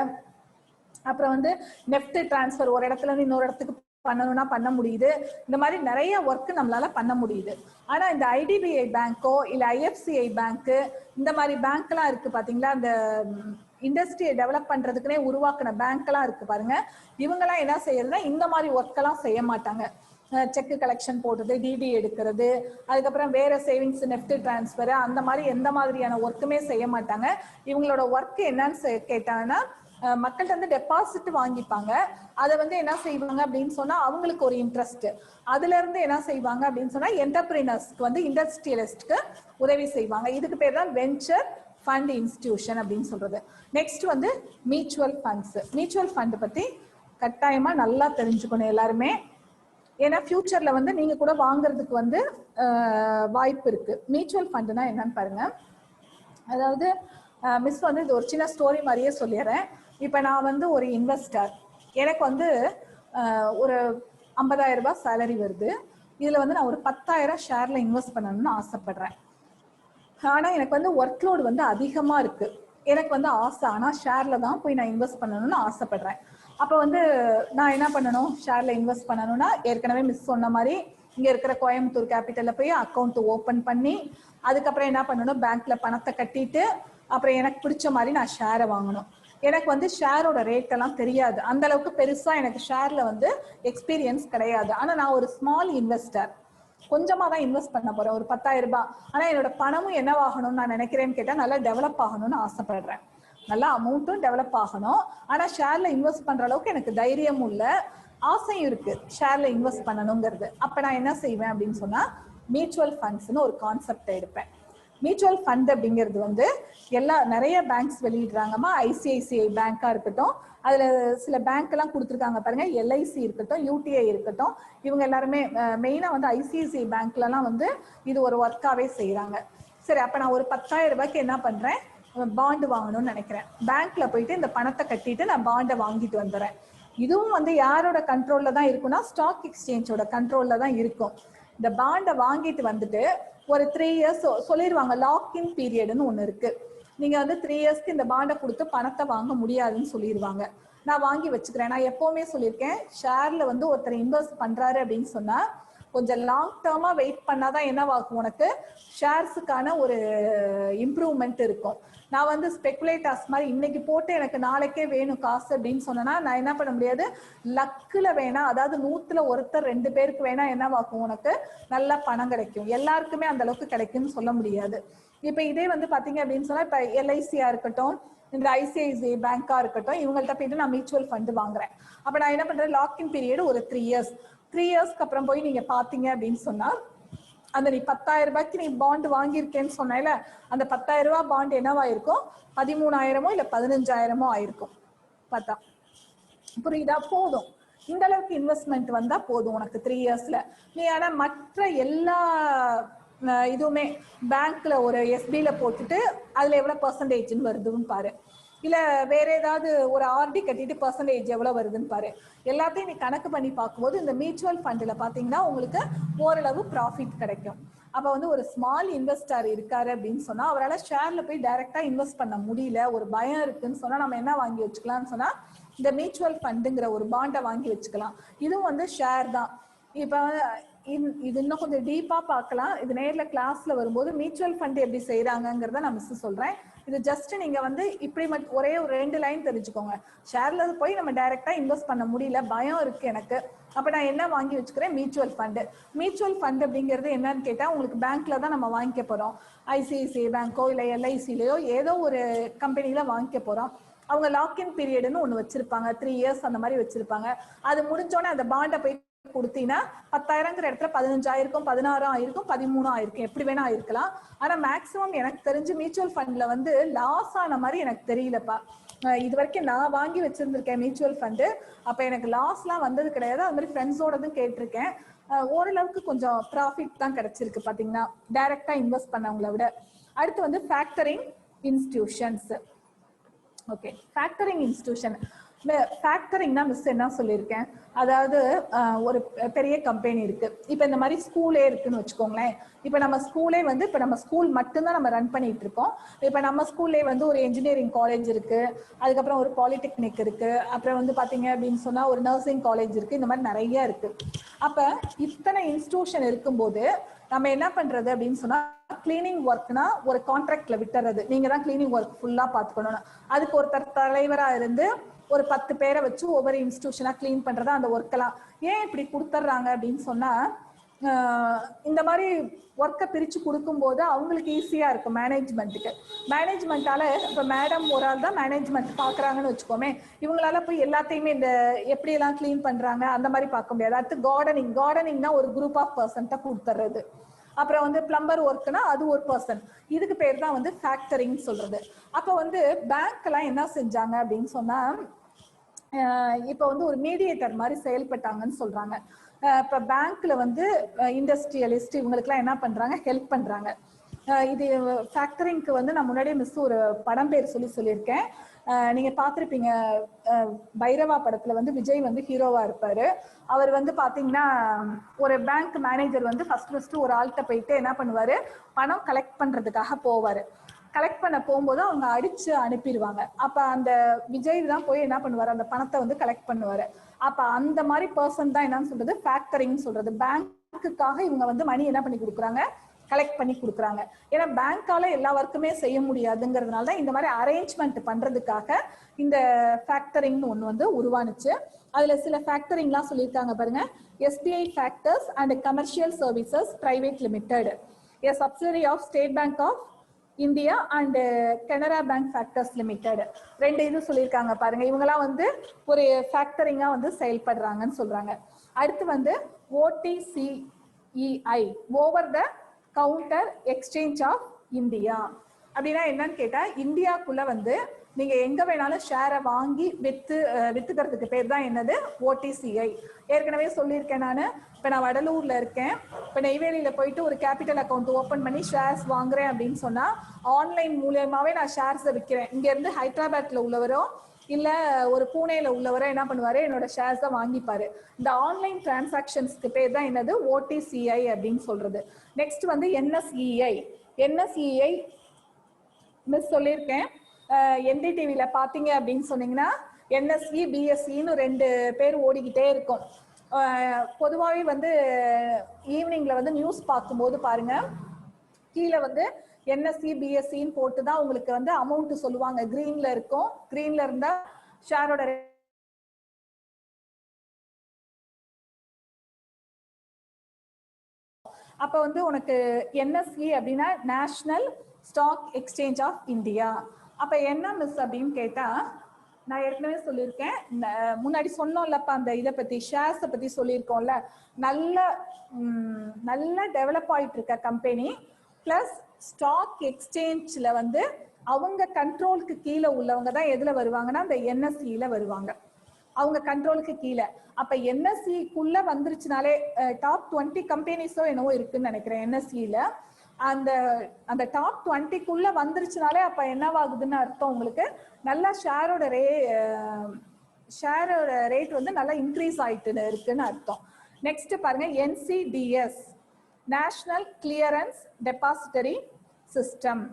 அப்புறம் வந்து நெஃப்ட் டிரான்ஸ்ஃபர் ஒரு இடத்துல இருந்து இன்னொரு இடத்துக்கு பண்ணணும்னா பண்ண முடியுது. இந்த மாதிரி நிறைய ஒர்க் நம்மளால பண்ண முடியுது. ஆனா இந்த ஐடிபிஐ பேங்கோ இல்ல ஐஎஃப்சிஐ பேங்க், இந்த மாதிரி பேங்க் எல்லாம் இருக்கு பாத்தீங்களா, இந்த இண்டஸ்ட்ரியை டெவலப் பண்றதுக்குன்னே உருவாக்குன பேங்க் எல்லாம் இருக்கு பாருங்க, இவங்கெல்லாம் என்ன செய்யறதுன்னா இந்த மாதிரி ஒர்க் எல்லாம் செய்ய மாட்டாங்க. செக் கலெக்ஷன் போடுறது, டிடி எடுக்கிறது, அதுக்கப்புறம் வேற சேவிங்ஸ் நெஃப்ட் டிரான்ஸ்ஃபர், அந்த மாதிரி எந்த மாதிரியான ஒர்க்குமே செய்ய மாட்டாங்க. இவங்களோட ஒர்க் என்னன்னு கேட்டாங்கன்னா மக்கள்கிட்ட வந்து டெபாசிட் வாங்கிப்பாங்க. அதை வந்து என்ன செய்வாங்க அப்படின்னு சொன்னா அவங்களுக்கு ஒரு இன்ட்ரெஸ்ட், அதுல இருந்து என்ன செய்வாங்க அப்படின்னு சொன்னா என்டர்பிரினர்ஸ்க்கு வந்து இண்டஸ்ட்ரியலிஸ்ட்க்கு உதவி செய்வாங்க. இதுக்கு பேர் தான் வெஞ்சர் ஃபண்ட் இன்ஸ்டிடியூஷன் அப்படின்னு சொல்றது. நெக்ஸ்ட் வந்து மியூச்சுவல் ஃபண்ட்ஸ். மியூச்சுவல் ஃபண்ட் பத்தி கட்டாயமா நல்லா தெரிஞ்சுக்கணும் எல்லாருமே. ஏன்னா ஃபியூச்சர்ல வந்து நீங்க கூட வாங்குறதுக்கு வந்து வாய்ப்பு இருக்கு. மியூச்சுவல் ஃபண்ட்னா என்னன்னு பாருங்க. அதாவது மிஸ் வந்து இது ஒரு சின்ன ஸ்டோரி மாதிரியே சொல்லிடுறேன். இப்போ நான் வந்து ஒரு இன்வெஸ்டர், எனக்கு வந்து ஒரு 50,000 ரூபாய் சேலரி வருது. இதுல வந்து நான் ஒரு 10,000 ஷேர்ல இன்வெஸ்ட் பண்ணணும்னு ஆசைப்படுறேன். ஆனா எனக்கு வந்து ஒர்க் லோடு வந்து அதிகமா இருக்கு. எனக்கு வந்து ஆசை, ஆனா ஷேர்ல தான் போய் நான் இன்வெஸ்ட் பண்ணணும்னு ஆசைப்படுறேன். அப்ப வந்து நான் என்ன பண்ணணும், ஷேர்ல இன்வெஸ்ட் பண்ணணும்னா ஏற்கனவே மிஸ் சொன்ன மாதிரி இங்க இருக்கிற கோயம்புத்தூர் கேபிட்டல்ல போய் அக்கௌண்ட் ஓபன் பண்ணி, அதுக்கப்புறம் என்ன பண்ணணும், பேங்க்ல பணத்தை கட்டிட்டு, அப்புறம் எனக்கு பிடிச்ச மாதிரி நான் ஷேரை வாங்கணும். எனக்கு வந்து ஷேரோட ரேட் எல்லாம் தெரியாது, அந்த அளவுக்கு பெருசா எனக்கு ஷேர்ல வந்து எக்ஸ்பீரியன்ஸ் கிடையாது. ஆனா நான் ஒரு ஸ்மால் இன்வெஸ்டர், கொஞ்சமா தான் இன்வெஸ்ட் பண்ண போறேன், ஒரு 10,000 ரூபாய். ஆனா என்னோட பணமும் என்னவாகணும்னு நான் நினைக்கிறேன்னு கேட்டா நல்லா டெவலப் ஆகணும்னு ஆசைப்படுறேன். நல்லா அமௌண்ட்டும் டெவலப் ஆகணும். ஆனா ஷேர்ல இன்வெஸ்ட் பண்ற அளவுக்கு எனக்கு தைரியமும் இல்ல, ஆசையும் இருக்கு ஷேர்ல இன்வெஸ்ட் பண்ணணுங்கிறது. அப்ப நான் என்ன செய்வேன் அப்படின்னு சொன்னா மியூச்சுவல் ஃபண்ட்ஸ்னு ஒரு கான்செப்ட் எடுப்பேன். மியூச்சுவல் ஃபண்ட் அப்படிங்கிறது வந்து நிறைய பேங்க்ஸ் வெளியிடுறாங்கம்மா. ஐசிஐசிஐ பேங்கா இருக்கட்டும், அதுல சில பேங்க் எல்லாம் கொடுத்துருக்காங்க பாருங்க, எல்ஐசி இருக்கட்டும், யூடிஐ இருக்கட்டும், இவங்க எல்லாருமே மெயினா வந்து ஐசிஐசிஐ பேங்க்ல எல்லாம் வந்து இது ஒரு ஒர்க்காவே செய்யறாங்க. சரி, அப்ப நான் ஒரு 10,000 ரூபாய்க்கு என்ன பண்றேன், பாண்டு வாங்கணும்னு நினைக்கிறேன். பேங்க்ல போயிட்டு இந்த பணத்தை கட்டிட்டு நான் பாண்டை வாங்கிட்டு வந்துடுறேன். இதுவும் வந்து யாரோட கண்ட்ரோல்ல தான் இருக்கும்னா ஸ்டாக் எக்ஸ்சேஞ்சோட கண்ட்ரோல்ல தான் இருக்கும். இந்த பாண்டை வாங்கிட்டு வந்துட்டு ஒரு 3 இயர்ஸ் சொல்லிடுவாங்க, லாக்இன் பீரியட்னு ஒண்ணு இருக்கு. நீங்க வந்து 3 இயர்ஸ்க்கு இந்த பாண்டை கொடுத்து பணத்தை வாங்க முடியாதுன்னு சொல்லிடுவாங்க. நான் வாங்கி வச்சுக்கிறேன். நான் எப்பவுமே சொல்லியிருக்கேன், ஷேர்ல வந்து ஒருத்தர் இன்வெஸ்ட் பண்றாரு அப்படின்னு சொன்னா கொஞ்சம் லாங் டேர்மா வெயிட் பண்ணாதான் என்னவாகும், உனக்கு ஷேர்ஸுக்கான ஒரு இம்ப்ரூவ்மெண்ட் இருக்கும். நான் வந்து ஸ்பெகுலேட்டர்ஸ் மாதிரி இன்னைக்கு போட்டு எனக்கு நாளைக்கே வேணும் காசு அப்படின்னு சொன்னா நான் என்ன பண்ண முடியாது. லக்குல வேணா, அதாவது 100ல ஒருத்தர் 2 பேருக்கு வேணா என்னவாகும், உனக்கு நல்ல பணம் கிடைக்கும். எல்லாருக்குமே அந்த அளவுக்கு கிடைக்கும்னு சொல்ல முடியாது. இப்ப இதே வந்து பாத்தீங்க அப்படின்னு சொன்னா இப்ப எல்ஐசியா இருக்கட்டும், இந்த ஐசிஐசிஐ பேங்கா இருக்கட்டும், இவங்கள்ட்ட போயிட்டு நான் மியூச்சுவல் ஃபண்ட் வாங்குறேன். அப்ப நான் என்ன பண்றேன், லாக்இன் பீரியட் ஒரு 3 இயர்ஸ். 3 இயர்ஸ்க்கு அப்புறம் போய் நீங்க பாத்தீங்க அப்படின்னு சொன்னா அந்த நீ 10,000 ரூபாய்க்கு நீ பாண்ட் வாங்கியிருக்கேன்னு சொன்னேல, அந்த 10,000 ரூபாய் பாண்ட் என்னவாயிருக்கும், 13,000 இல்ல 15,000 ஆயிருக்கும். பார்த்தா புரியுதா? போதும், இந்த அளவுக்கு இன்வெஸ்ட்மெண்ட் வந்தா போதும் உனக்கு 3 இயர்ஸ்ல. நீ ஆனா மற்ற எல்லா இதுவுமே பேங்க்ல ஒரு எஸ்பில போட்டுட்டு அதுல எவ்வளவு பெர்சன்டேஜ்னு வருதுன்னு பாரு, இல்ல வேற ஏதாவது ஒரு ஆர்டி கட்டிட்டு பெர்சன்டேஜ் எவ்வளவு வருதுன்னு பாரு. எல்லாத்தையும் நீ கணக்கு பண்ணி பார்க்கும்போது இந்த மியூச்சுவல் ஃபண்ட்ல பாத்தீங்கன்னா உங்களுக்கு ஓரளவு ப்ராஃபிட் கிடைக்கும். அப்ப வந்து ஒரு ஸ்மால் இன்வெஸ்டர் இருக்காரு அப்படின்னு சொன்னா அவரால் ஷேர்ல போய் டைரக்டா இன்வெஸ்ட் பண்ண முடியல, ஒரு பயம் இருக்குன்னு சொன்னா நம்ம என்ன வாங்கி வச்சுக்கலாம்னு சொன்னா இந்த மியூச்சுவல் ஃபண்டுங்கிற ஒரு பாண்டை வாங்கி வச்சுக்கலாம். இதுவும் வந்து ஷேர் தான். இப்ப இது இன்னும் கொஞ்சம் டீப்பா பார்க்கலாம், இது நேர்ல கிளாஸ்ல வரும்போது மியூச்சுவல் ஃபண்ட் எப்படி செய்யறாங்கிறத நான் மிஸ் சொல்றேன். இது ஜஸ்ட் நீங்க வந்து இப்படி ஒரே ஒரு 2 லைன் தெரிஞ்சுக்கோங்க. ஷேர்ல போய் நம்ம டைரக்டா இன்வெஸ்ட் பண்ண முடியல, பயம் இருக்கு எனக்கு, அப்ப நான் என்ன வாங்கி வச்சுக்கிறேன், மியூச்சுவல் ஃபண்ட். மியூச்சுவல் ஃபண்ட் அப்படிங்கிறது என்னன்னு கேட்டா உங்களுக்கு பேங்க்ல தான் நம்ம வாங்கிக்க போறோம். ஐசிஐசிஐ பேங்கோ இல்ல எல்ஐசிலயோ ஏதோ ஒரு கம்பெனில வாங்கிக்க போறோம். அவங்க லாக்இன் பீரியட்னு ஒண்ணு வச்சிருப்பாங்க, 3 இயர்ஸ் அந்த மாதிரி வச்சிருப்பாங்க. அது முடிஞ்சோடனே அந்த பாண்டை போய் கொடுத்தீங்கன்னா 10,000ங்கிற இடத்துல 15,000, 16,000, 13,000 எப்படி வேணா ஆயிருக்கலாம். ஆனா மேக்சிமம் எனக்கு தெரிஞ்சு மியூச்சுவல் ஃபண்ட்ல வந்து லாஸ் ஆன மாதிரி எனக்கு தெரியலப்பா. இது வரைக்கும் நான் வாங்கி வச்சிருந்திருக்கேன் மியூச்சுவல் ஃபண்டு, அப்ப எனக்கு லாஸ்லாம் வந்தது கிடையாது. அது மாதிரி ஃப்ரெண்ட்ஸோடதும் கேட்டிருக்கேன், ஓரளவுக்கு கொஞ்சம் ப்ராஃபிட் தான் கிடைச்சிருக்கு பாத்தீங்கன்னா டைரக்டா இன்வெஸ்ட் பண்ணவங்கள விட. அடுத்து வந்து factoring institutions. Okay, factoring institution. ஃபேக்டரிங்னா மிஸ் என்ன சொல்லியிருக்கேன், அதாவது ஒரு பெரிய கம்பெனி இருக்கு. இப்போ இந்த மாதிரி ஸ்கூலே இருக்குன்னு வச்சுக்கோங்களேன். இப்போ நம்ம ஸ்கூலே வந்து இப்போ நம்ம ஸ்கூல் மட்டும்தான் நம்ம ரன் பண்ணிட்டு இருக்கோம். இப்போ நம்ம ஸ்கூல்லே வந்து ஒரு இன்ஜினியரிங் காலேஜ் இருக்கு, அதுக்கப்புறம் ஒரு பாலிடெக்னிக் இருக்கு, அப்புறம் வந்து பாத்தீங்க அப்படின்னு சொன்னா ஒரு நர்சிங் காலேஜ் இருக்கு, இந்த மாதிரி நிறைய இருக்கு. அப்ப இத்தனை இன்ஸ்டிடியூஷன் இருக்கும்போது நம்ம என்ன பண்றது அப்படின்னு சொன்னா கிளீனிங் ஒர்க்னா ஒரு கான்ட்ராக்ட்ல விட்டுறது, நீங்க தான் கிளீனிங் ஒர்க் ஃபுல்லா பாத்துக்கணும். அதுக்கு ஒருத்தர் தலைவரா இருந்து ஒரு 10 பேரை வச்சு ஒவ்வொரு இன்ஸ்டிடியூஷனா கிளீன் பண்றதா அந்த ஒர்க்கெல்லாம் ஏன் இப்படி கொடுத்துட்றாங்க அப்படின்னு சொன்னா, இந்த மாதிரி ஒர்க்கை பிரித்து கொடுக்கும்போது அவங்களுக்கு ஈஸியாக இருக்கும் மேனேஜ்மெண்ட்டுக்கு. மேனேஜ்மெண்ட்டால் இப்போ மேடம் ஒரு ஆள் தான் மேனேஜ்மெண்ட் பார்க்குறாங்கன்னு வச்சுக்கோமே, இவங்களால போய் எல்லாத்தையுமே இந்த எப்படியெல்லாம் க்ளீன் பண்ணுறாங்க அந்த மாதிரி பார்க்க முடியாது. அடுத்து கார்டனிங்னா ஒரு குரூப் ஆஃப் பர்சன்ட்டை கொடுத்துட்றது. அப்புறம் வந்து பிளம்பர் ஒர்க்னா அது ஒரு பர்சன். இதுக்கு பேர் தான் வந்து ஃபேக்டரிங் சொல்றது. அப்போ வந்து பேங்க்லாம் என்ன செஞ்சாங்க அப்படின்னு சொன்னா, இப்போ வந்து ஒரு மீடியேட்டர் மாதிரி செயல்பட்டாங்கன்னு சொல்றாங்க. இப்போ பேங்க்ல வந்து இண்டஸ்ட்ரியலிஸ்ட் இவங்களுக்குலாம் என்ன பண்றாங்க, ஹெல்ப் பண்றாங்க. இது ஃபேக்டரிங்க்கு வந்து நான் முன்னாடியே மிஸ் ஒரு படம் பேர் சொல்லியிருக்கேன். நீங்க பார்த்துருப்பீங்க, பைரவா படத்துல வந்து விஜய் வந்து ஹீரோவா இருப்பாரு. அவர் வந்து பாத்தீங்கன்னா ஒரு பேங்க் மேனேஜர் வந்து ஃபர்ஸ்ட் ஒரு ஆள்கிட்ட போயிட்டு என்ன பண்ணுவாரு, பணம் கலெக்ட் பண்றதுக்காக போவாரு. கலெக்ட் பண்ண போகும்போது அவங்க அடிச்சு அனுப்பிடுவாங்க. அப்ப அந்த விஜய் தான் போய் என்ன பண்ணுவாரு, அந்த பணத்தை வந்து கலெக்ட் பண்ணுவாரு. அப்ப அந்த மாதிரி பர்சன் தான் என்னன்னு சொல்றது, ஃபேக்டரிங் சொல்றது. பேங்க்குக்காக இவங்க வந்து மணி என்ன பண்ணி கொடுக்குறாங்க, கலெக்ட் பண்ணி கொடுக்குறாங்க. ஏன்னா பேங்கால எல்லா ஒர்க்குமே செய்ய முடியாதுங்கிறதுனால தான் இந்த மாதிரி அரேஞ்ச்மெண்ட் பண்றதுக்காக இந்த ஃபேக்டரிங்னு ஒன்று வந்து உருவானுச்சு. அதுல சில ஃபேக்டரிங்லாம் சொல்லியிருக்காங்க பாருங்க. SBI factors and commercial services private limited, a subsidiary of State Bank of India and Canara bank factors limited. 2 இது சொல்லியிருக்காங்க பாருங்க. இவங்கெல்லாம் வந்து ஒரு ஃபேக்டரிங்கா வந்து செயல்படுறாங்கன்னு சொல்றாங்க. அடுத்து வந்து OTCEI, Over The Counter Exchange of India. அப்படின்னா என்னன்னு கேட்டா, இந்தியாக்குள்ள வந்து நீங்க எங்க வேணாலும் ஷேரை வாங்கி வித்துக்கிறதுக்கு பேர் தான் என்னது, OTCI. ஏற்கனவே சொல்லியிருக்கேன் நான். இப்போ நான் வடலூர்ல இருக்கேன், இப்போ நெய்வேலியில போயிட்டு ஒரு கேபிட்டல் அக்கௌண்ட் ஓப்பன் பண்ணி ஷேர்ஸ் வாங்குறேன் அப்படின்னு சொன்னா ஆன்லைன் மூலியமாவே நான் ஷேர்ஸை விற்கிறேன். இங்க இருந்து ஹைதராபாத்ல உள்ளவரோ இல்ல ஒரு பூனேல உள்ளவரோ என்ன பண்ணுவாரு, என்னோட ஷேர்ஸை வாங்கிப்பாரு. இந்த ஆன்லைன் டிரான்சாக்ஷன்ஸ்க்கு பேர் தான் என்னது, OTCI அப்படின்னு சொல்றது. நெக்ஸ்ட் வந்து NSEI மிஸ் சொல்லியிருக்கேன். NDTVல பாத்தீங்க அப்படின்னு சொன்னீங்கன்னா NSE BSEன்னு 2 பேர் ஓடிக்கிட்டே இருக்கும். பொதுவாகவே வந்து ஈவினிங்ல வந்து நியூஸ் பார்க்கும்போது பாருங்க, கீழே வந்து NSE BSEன்னு போட்டு தான் உங்களுக்கு வந்து அமௌண்ட் சொல்லுவாங்க. கிரீன்ல இருக்கும். கிரீன்ல இருந்தா ஷேரோட அப்ப வந்து உனக்கு NSE அப்படின்னா National Stock Exchange of India. அப்ப என்ன மிஸ் அப்படின்னு கேட்டா, நான் ஏற்கனவே சொல்லியிருக்கேன், முன்னாடி சொன்னோம்லப்ப அந்த இதை பத்தி, ஷேர்ஸை பத்தி சொல்லியிருக்கோம்ல. நல்ல டெவலப் ஆயிட்டு இருக்க கம்பெனி பிளஸ் ஸ்டாக் எக்ஸ்சேஞ்ச்ல வந்து அவங்க கண்ட்ரோலுக்கு கீழே உள்ளவங்க தான் எதுல வருவாங்கன்னா அந்த NSEல வருவாங்க, அவங்க கண்ட்ரோலுக்கு கீழே. அப்ப NSEக்குள்ள வந்துருச்சுனாலே டாப் 20 கம்பெனிஸோ என்னவோ இருக்குன்னு நினைக்கிறேன் NSEல. அந்த டாப் 20க்குள்ள வந்துருச்சுனாலே அப்ப என்னவாகுதுன்னு அர்த்தம், உங்களுக்கு நல்லா ஷேரோட ரேட் வந்து நல்லா இன்க்ரீஸ் ஆயிட்டு இருக்குன்னு அர்த்தம். நெக்ஸ்ட் பாருங்க, NCDS, national clearance depository system.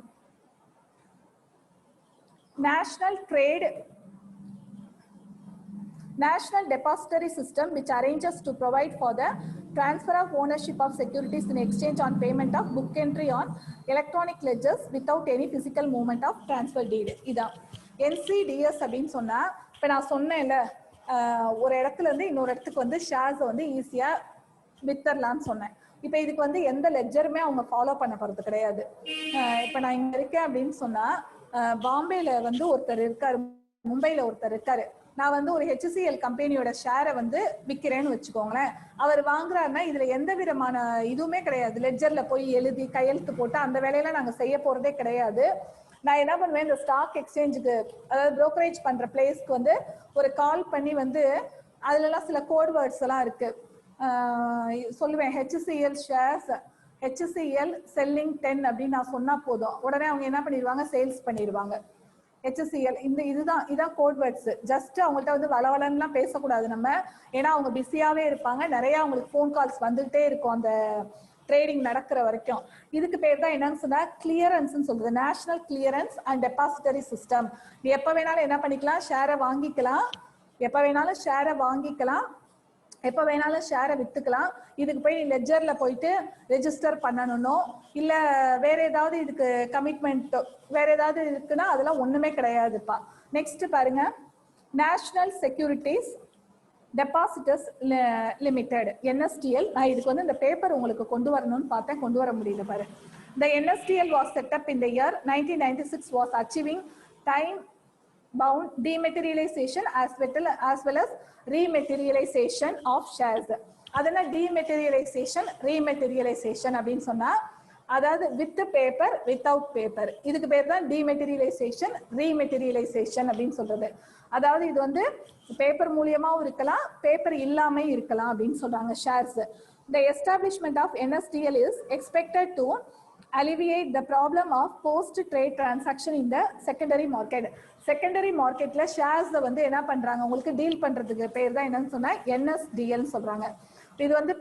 National Depository System, which arranges to provide for the transfer of ownership of securities in exchange on payment of book entry on electronic ledgers without any physical movement of transfer deed. இதான் NCDS அப்படின்னு சொன்னா, இப்போ நான் சொன்னேன்ல, ஒரு இடத்துல இருந்து இன்னொரு இடத்துக்கு வந்து ஷேர்ஸை வந்து ஈஸியா வித்தரலாம்னு சொன்னேன். இப்போ இதுக்கு வந்து எந்த லெட்ஜருமே அவங்க ஃபாலோ பண்ண போறது கிடையாது. இப்போ நான் இங்க இருக்கேன் அப்படின்னு சொன்னா, பாம்பேல வந்து ஒருத்தர் இருக்காரு, மும்பைல ஒருத்தர் இருக்காரு. நான் வந்து ஒரு HCL கம்பெனியோட ஷேரை வந்து விற்கிறேன்னு வச்சுக்கோங்களேன். அவர் வாங்குறாருன்னா இதுல எந்த விதமான இதுவுமே கிடையாது. லெட்ஜர்ல போய் எழுதி கையெழுத்து போட்டு அந்த வேலையெல்லாம் நாங்க செய்ய போறதே கிடையாது. நான் என்ன பண்ணுவேன், இந்த ஸ்டாக் எக்ஸ்சேஞ்சுக்கு, அதாவது புரோக்கரேஜ் பண்ற பிளேஸ்க்கு வந்து ஒரு கால் பண்ணி வந்து அதுலலாம் சில கோட் வேர்ட்ஸ் எல்லாம் இருக்கு, சொல்லுவேன். HCL ஷேர்ஸ், HCL செல்லிங் 10 அப்படின்னு நான் சொன்னா போதும், உடனே அவங்க என்ன பண்ணிடுவாங்க, சேல்ஸ் பண்ணிடுவாங்க. HCL இதான் கோட் வேர்ட்ஸ். ஜஸ்ட் அவங்கள்ட்ட வந்து வளவலன்னுலாம் பேசக்கூடாது நம்ம, ஏன்னா அவங்க பிஸியாவே இருப்பாங்க. நிறைய அவங்களுக்கு ஃபோன் கால்ஸ் வந்துகிட்டே இருக்கும் அந்த ட்ரேடிங் நடக்கிற வரைக்கும். இதுக்கு பேர் தான் என்னன்னு சொன்னா கிளியரன்ஸ் சொல்றது, national clearance and depository system. நீ எப்ப வேணாலும் என்ன பண்ணிக்கலாம், ஷேரை வாங்கிக்கலாம், எப்ப வேணாலும் ஷேரை வாங்கிக்கலாம், எப்ப வேணாலும் ஷேரை வித்துக்கலாம். இதுக்கு போய் லெட்ஜர்ல போயிட்டு ரெஜிஸ்டர் பண்ணணும்னோ இல்ல வேற ஏதாவது இதுக்கு கமிட்மெண்ட் வேற ஏதாவது இருக்குன்னா அதெல்லாம் ஒண்ணுமே கிடையாதுப்பா. நெக்ஸ்ட் பாருங்க, national securities depositors limited NSDL. நான் இதுக்கு வந்து இந்த பேப்பர் உங்களுக்கு கொண்டு வரணும்னு பார்த்தேன், கொண்டு வர முடியல பாரு. The NSDL was set up in the year 1996, was achieving time bound dematerialization as well as rematerialization of shares. அதனா dematerialization rematerialization அப்படின்னு சொன்னா அதாவது வித் பேப்பர் வித்தவுட் பேப்பர், இதுக்கு பேர் தான் டிமெட்டீரியலைசேஷன் ரீமெட்டீரியலைசேஷன் அப்படின்னு சொல்றது. அதாவது இது வந்து பேப்பர் மூலியமாவும் இருக்கலாம், பேப்பர் இல்லாம இருக்கலாம் அப்படின்னு சொல்றாங்க shares. The establishment of NSDL is expected to alleviate the problem of post trade transaction in the secondary market. Secondary மார்க்கெட்ல ஷேர்ஸ் வந்து என்ன பண்றாங்க, உங்களுக்கு டீல் பண்றதுக்கு பேர் தான் என்னன்னு சொன்னா NSDL சொல்றாங்க. இது வந்து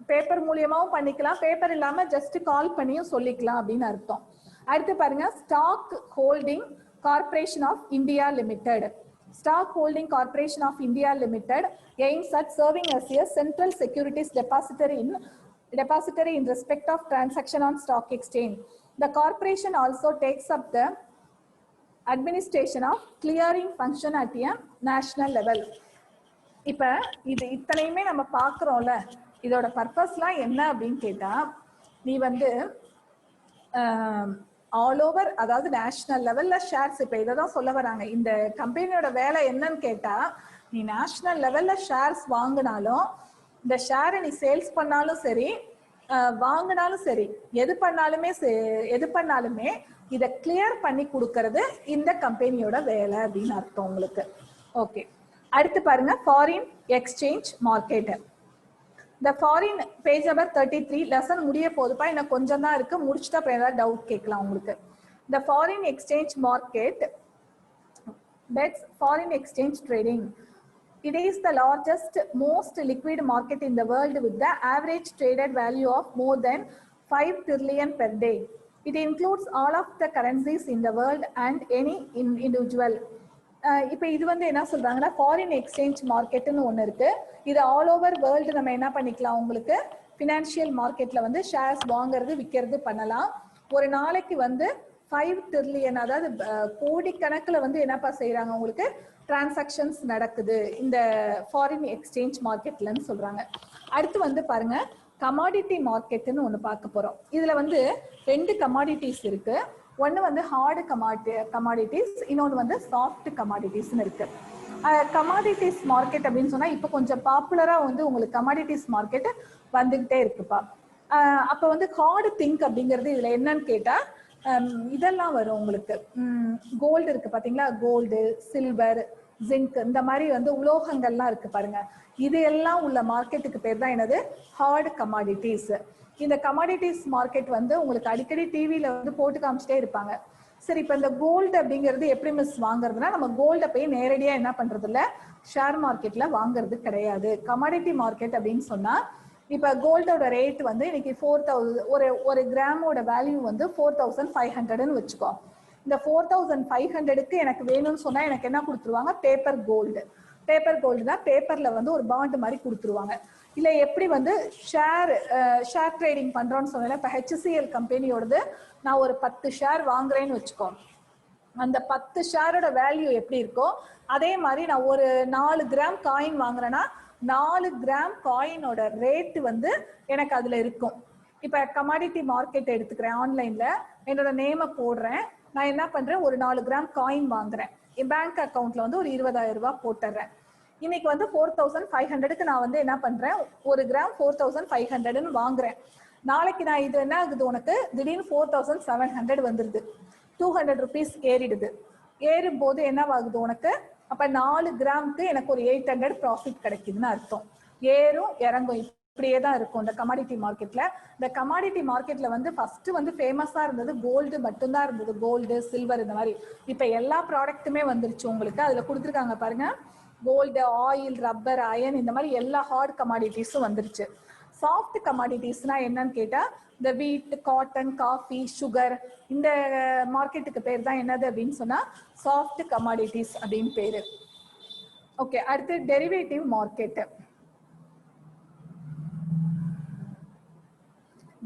பேப்பர் மூலியமாவும் பண்ணிக்கலாம், பேப்பர் இல்லாம ஜஸ்ட் கால் பண்ணியும் சொல்லிக்கலாம் அப்படின்னு அர்த்தம். அடுத்து பாருங்க, stock holding corporation of India limited. Stock Holding Corporation of India Limited aims at serving as a central securities depository in respect of transaction on stock exchange. The corporation also takes up the administration of clearing function at a national level. இப்ப இது இத்தனையுமே நம்ம பார்க்குறோம்ல, இதோட பர்பஸ்லாம் என்ன அப்படின்னு கேட்டா, நீ வந்து ஆல் ஓவர், அதாவது நேஷனல் லெவல்ல ஷேர்ஸ், இப்போ இதை தான் சொல்ல வராங்க. இந்த கம்பெனியோட வேலை என்னன்னு கேட்டா, நீ நேஷனல் லெவல்ல ஷேர்ஸ் வாங்கினாலும், இந்த ஷேரை நீ சேல்ஸ் பண்ணாலும் சரி, வாங்கினாலும் சரி, எது பண்ணாலுமே இதை கிளியர் பண்ணி கொடுக்கறது இந்த கம்பெனியோட வேலை அப்படின்னு அர்த்தம் உங்களுக்கு. ஓகே, அடுத்து பாருங்க, foreign exchange market. The foreign page number 33 lesson முடிய போதுப்பா, இன்னும் கொஞ்சம் தான் இருக்கு, முடிச்சுட்டா அப்புறம் ஏதாவது டவுட் கேட்கலாம் உங்களுக்கு. The foreign exchange market, that's foreign exchange trading. It is the largest, most liquid market in the world with the average traded value of more than 5 trillion per day. It includes all of the currencies in the world and any individual. இப்போ இது வந்து என்ன சொல்றாங்கன்னா, ஃபாரின் எக்ஸ்சேஞ்ச் மார்க்கெட்னு ஒன்று இருக்கு. இது ஆல் ஓவர் வேர்ல்டு நம்ம என்ன பண்ணிக்கலாம், உங்களுக்கு ஃபினான்ஷியல் மார்க்கெட்ல வந்து ஷேர்ஸ் வாங்குறது விற்கிறது பண்ணலாம். ஒரு நாளைக்கு வந்து 5 trillion, அதாவது கோடிக்கணக்கில் வந்து என்னப்பா செய்யறாங்க, உங்களுக்கு டிரான்சாக்ஷன்ஸ் நடக்குது இந்த ஃபாரின் எக்ஸ்சேஞ்ச் மார்க்கெட்லன்னு சொல்றாங்க. அடுத்து வந்து பாருங்க, கமாடிட்டி மார்க்கெட்னு ஒன்று பார்க்க போறோம். இதுல வந்து 2 கமாடிட்டிஸ் இருக்கு. ஒன்று வந்து ஹார்டு கமாடிட்டிஸ், இன்னொன்று வந்து சாஃப்ட் கமாடிட்டிஸ்ன்னு இருக்கு. கமாடிட்டிஸ் மார்க்கெட் அப்படின்னு சொன்னா இப்போ கொஞ்சம் பாப்புலரா வந்து உங்களுக்கு கமாடிட்டிஸ் மார்க்கெட் வந்துகிட்டே இருக்குப்பா. அப்போ வந்து ஹார்டு திங்க் அப்படிங்கிறது இதுல என்னன்னு கேட்டா, இதெல்லாம் வரும் உங்களுக்கு. கோல்டு இருக்கு பாத்தீங்களா, கோல்டு, சில்வர், ஜிங்க், இந்த மாதிரி வந்து உலோகங்கள்லாம் இருக்கு பாருங்க. இது எல்லாம் உள்ள மார்க்கெட்டுக்கு பேர் தான் என்னது, ஹார்டு கமாடிட்டிஸ். இந்த கமாடிட்டிஸ் மார்க்கெட் வந்து உங்களுக்கு அடிக்கடி டிவியில வந்து போட்டு காமிச்சிட்டே இருப்பாங்க. சரி, இப்போ இந்த கோல்டு அப்படிங்கிறது எப்படி மிஸ் வாங்குறதுனா, நம்ம கோல்டை போய் நேரடியா என்ன பண்றது இல்ல, ஷேர் மார்க்கெட்ல வாங்குறது கிடையாது. கமாடிட்டி மார்க்கெட் அப்படின்னு சொன்னா, இப்ப கோல்டோட ரேட் வந்து இன்னைக்கு 4000, ஒரு கிராமோட வேல்யூ வந்து 4500ன்னு வச்சுக்கோ. இந்த 4500க்கு எனக்கு வேணும்னு சொன்னா எனக்கு என்ன கொடுத்துருவாங்க, பேப்பர் கோல்டு. பேப்பர் கோல்டு தான் பேப்பர்ல வந்து ஒரு பாண்ட் மாதிரி கொடுத்துருவாங்க. இல்லை எப்படி வந்து ஷேர் ட்ரேடிங் பண்றோம்னு சொன்னா, இப்போ HCL கம்பெனியோடது நான் ஒரு 10 ஷேர் வாங்குறேன்னு வச்சுக்கோ. அந்த 10 ஷேரோட வேல்யூ எப்படி இருக்கோ அதே மாதிரி நான் ஒரு 4 கிராம் காயின் வாங்குறேன்னா 4 கிராம் காயினோட ரேட் வந்து எனக்கு அதுல இருக்கும். இப்ப கமாடிட்டி மார்க்கெட் எடுத்துக்கிறேன், ஆன்லைன்ல என்னோட நேமை போடுறேன், நான் என்ன பண்றேன், ஒரு 4 கிராம் காயின் வாங்குறேன், என் பேங்க் அக்கௌண்ட்ல வந்து ஒரு 20,000 ரூபாய் போட்டுறேன். இன்னைக்கு வந்து 4500க்கு நான் வந்து என்ன பண்றேன், ஒரு கிராம் 4500ன்னு வாங்குறேன். நாளைக்கு நான் இது என்ன ஆகுது, உனக்கு திடீர்னு 4700 வந்துருது, 200 rupees ஏறிடுது. ஏறும் போது என்ன ஆகுது உனக்கு, அப்ப 4 கிராமுக்கு எனக்கு ஒரு 800 ப்ராஃபிட் கிடைக்குதுன்னு அர்த்தம். ஏறும் இறங்கும், இப்படியே தான் இருக்கும் இந்த கமாடிட்டி மார்க்கெட்ல. இந்த கமாடிட்டி மார்க்கெட்ல வந்து ஃபர்ஸ்ட் வந்து ஃபேமஸா இருந்தது கோல்டு மட்டும்தான் இருந்தது, கோல்டு, சில்வர் இந்த மாதிரி. இப்ப எல்லா ப்ராடக்ட்டுமே வந்துருச்சு உங்களுக்கு. அதுல கொடுத்துருக்காங்க பாருங்க, கோல்டு, ஆயில், ரப்பர், அயன், இந்த மாதிரி எல்லா ஹார்ட் கமாடிட்டிஸும் வந்துருச்சு. சாஃப்ட் கமாடிட்டிஸ்னா என்னன்னு கேட்டா, இந்த வீட், காட்டன், காஃபி, சுகர், இந்த மார்க்கெட்டுக்கு பேர் தான் என்னது அப்படின்னு சொன்னா சாஃப்ட் கமாடிட்டிஸ் அப்படின்னு பேரு. ஓகே, அடுத்து derivative market.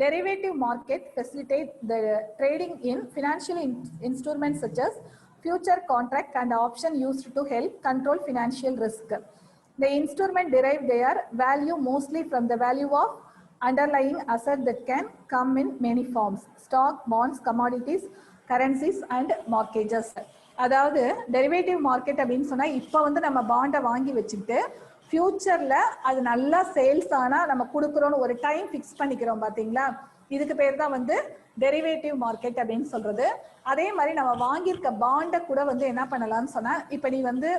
Derivative market facilitate the trading in financial instruments such as future contract and option used to help control financial risk. The instrument derive their value mostly from the value of underlying asset that can come in many forms: stock, bonds, commodities, currencies and mortgages. அதாவது டெரிவேட்டிவ் மார்க்கெட் அப்படின்னு சொன்னா இப்போ வந்து நம்ம பாண்டை வாங்கி வச்சுக்கிட்டு ஃபியூச்சர்ல அது நல்லா சேல்ஸ் ஆனா நம்ம கொடுக்குறோம்னு ஒரு டைம் ஃபிக்ஸ் பண்ணிக்கிறோம் பாத்தீங்களா, இதுக்கு பேர் தான் வந்து டெரிவேட்டிவ் மார்க்கெட் அப்படின்னு சொல்றது. அதே மாதிரி நம்ம வாங்கியிருக்க பாண்டை கூட வந்து என்ன பண்ணலாம்னு சொன்னா, இப்ப நீ வந்து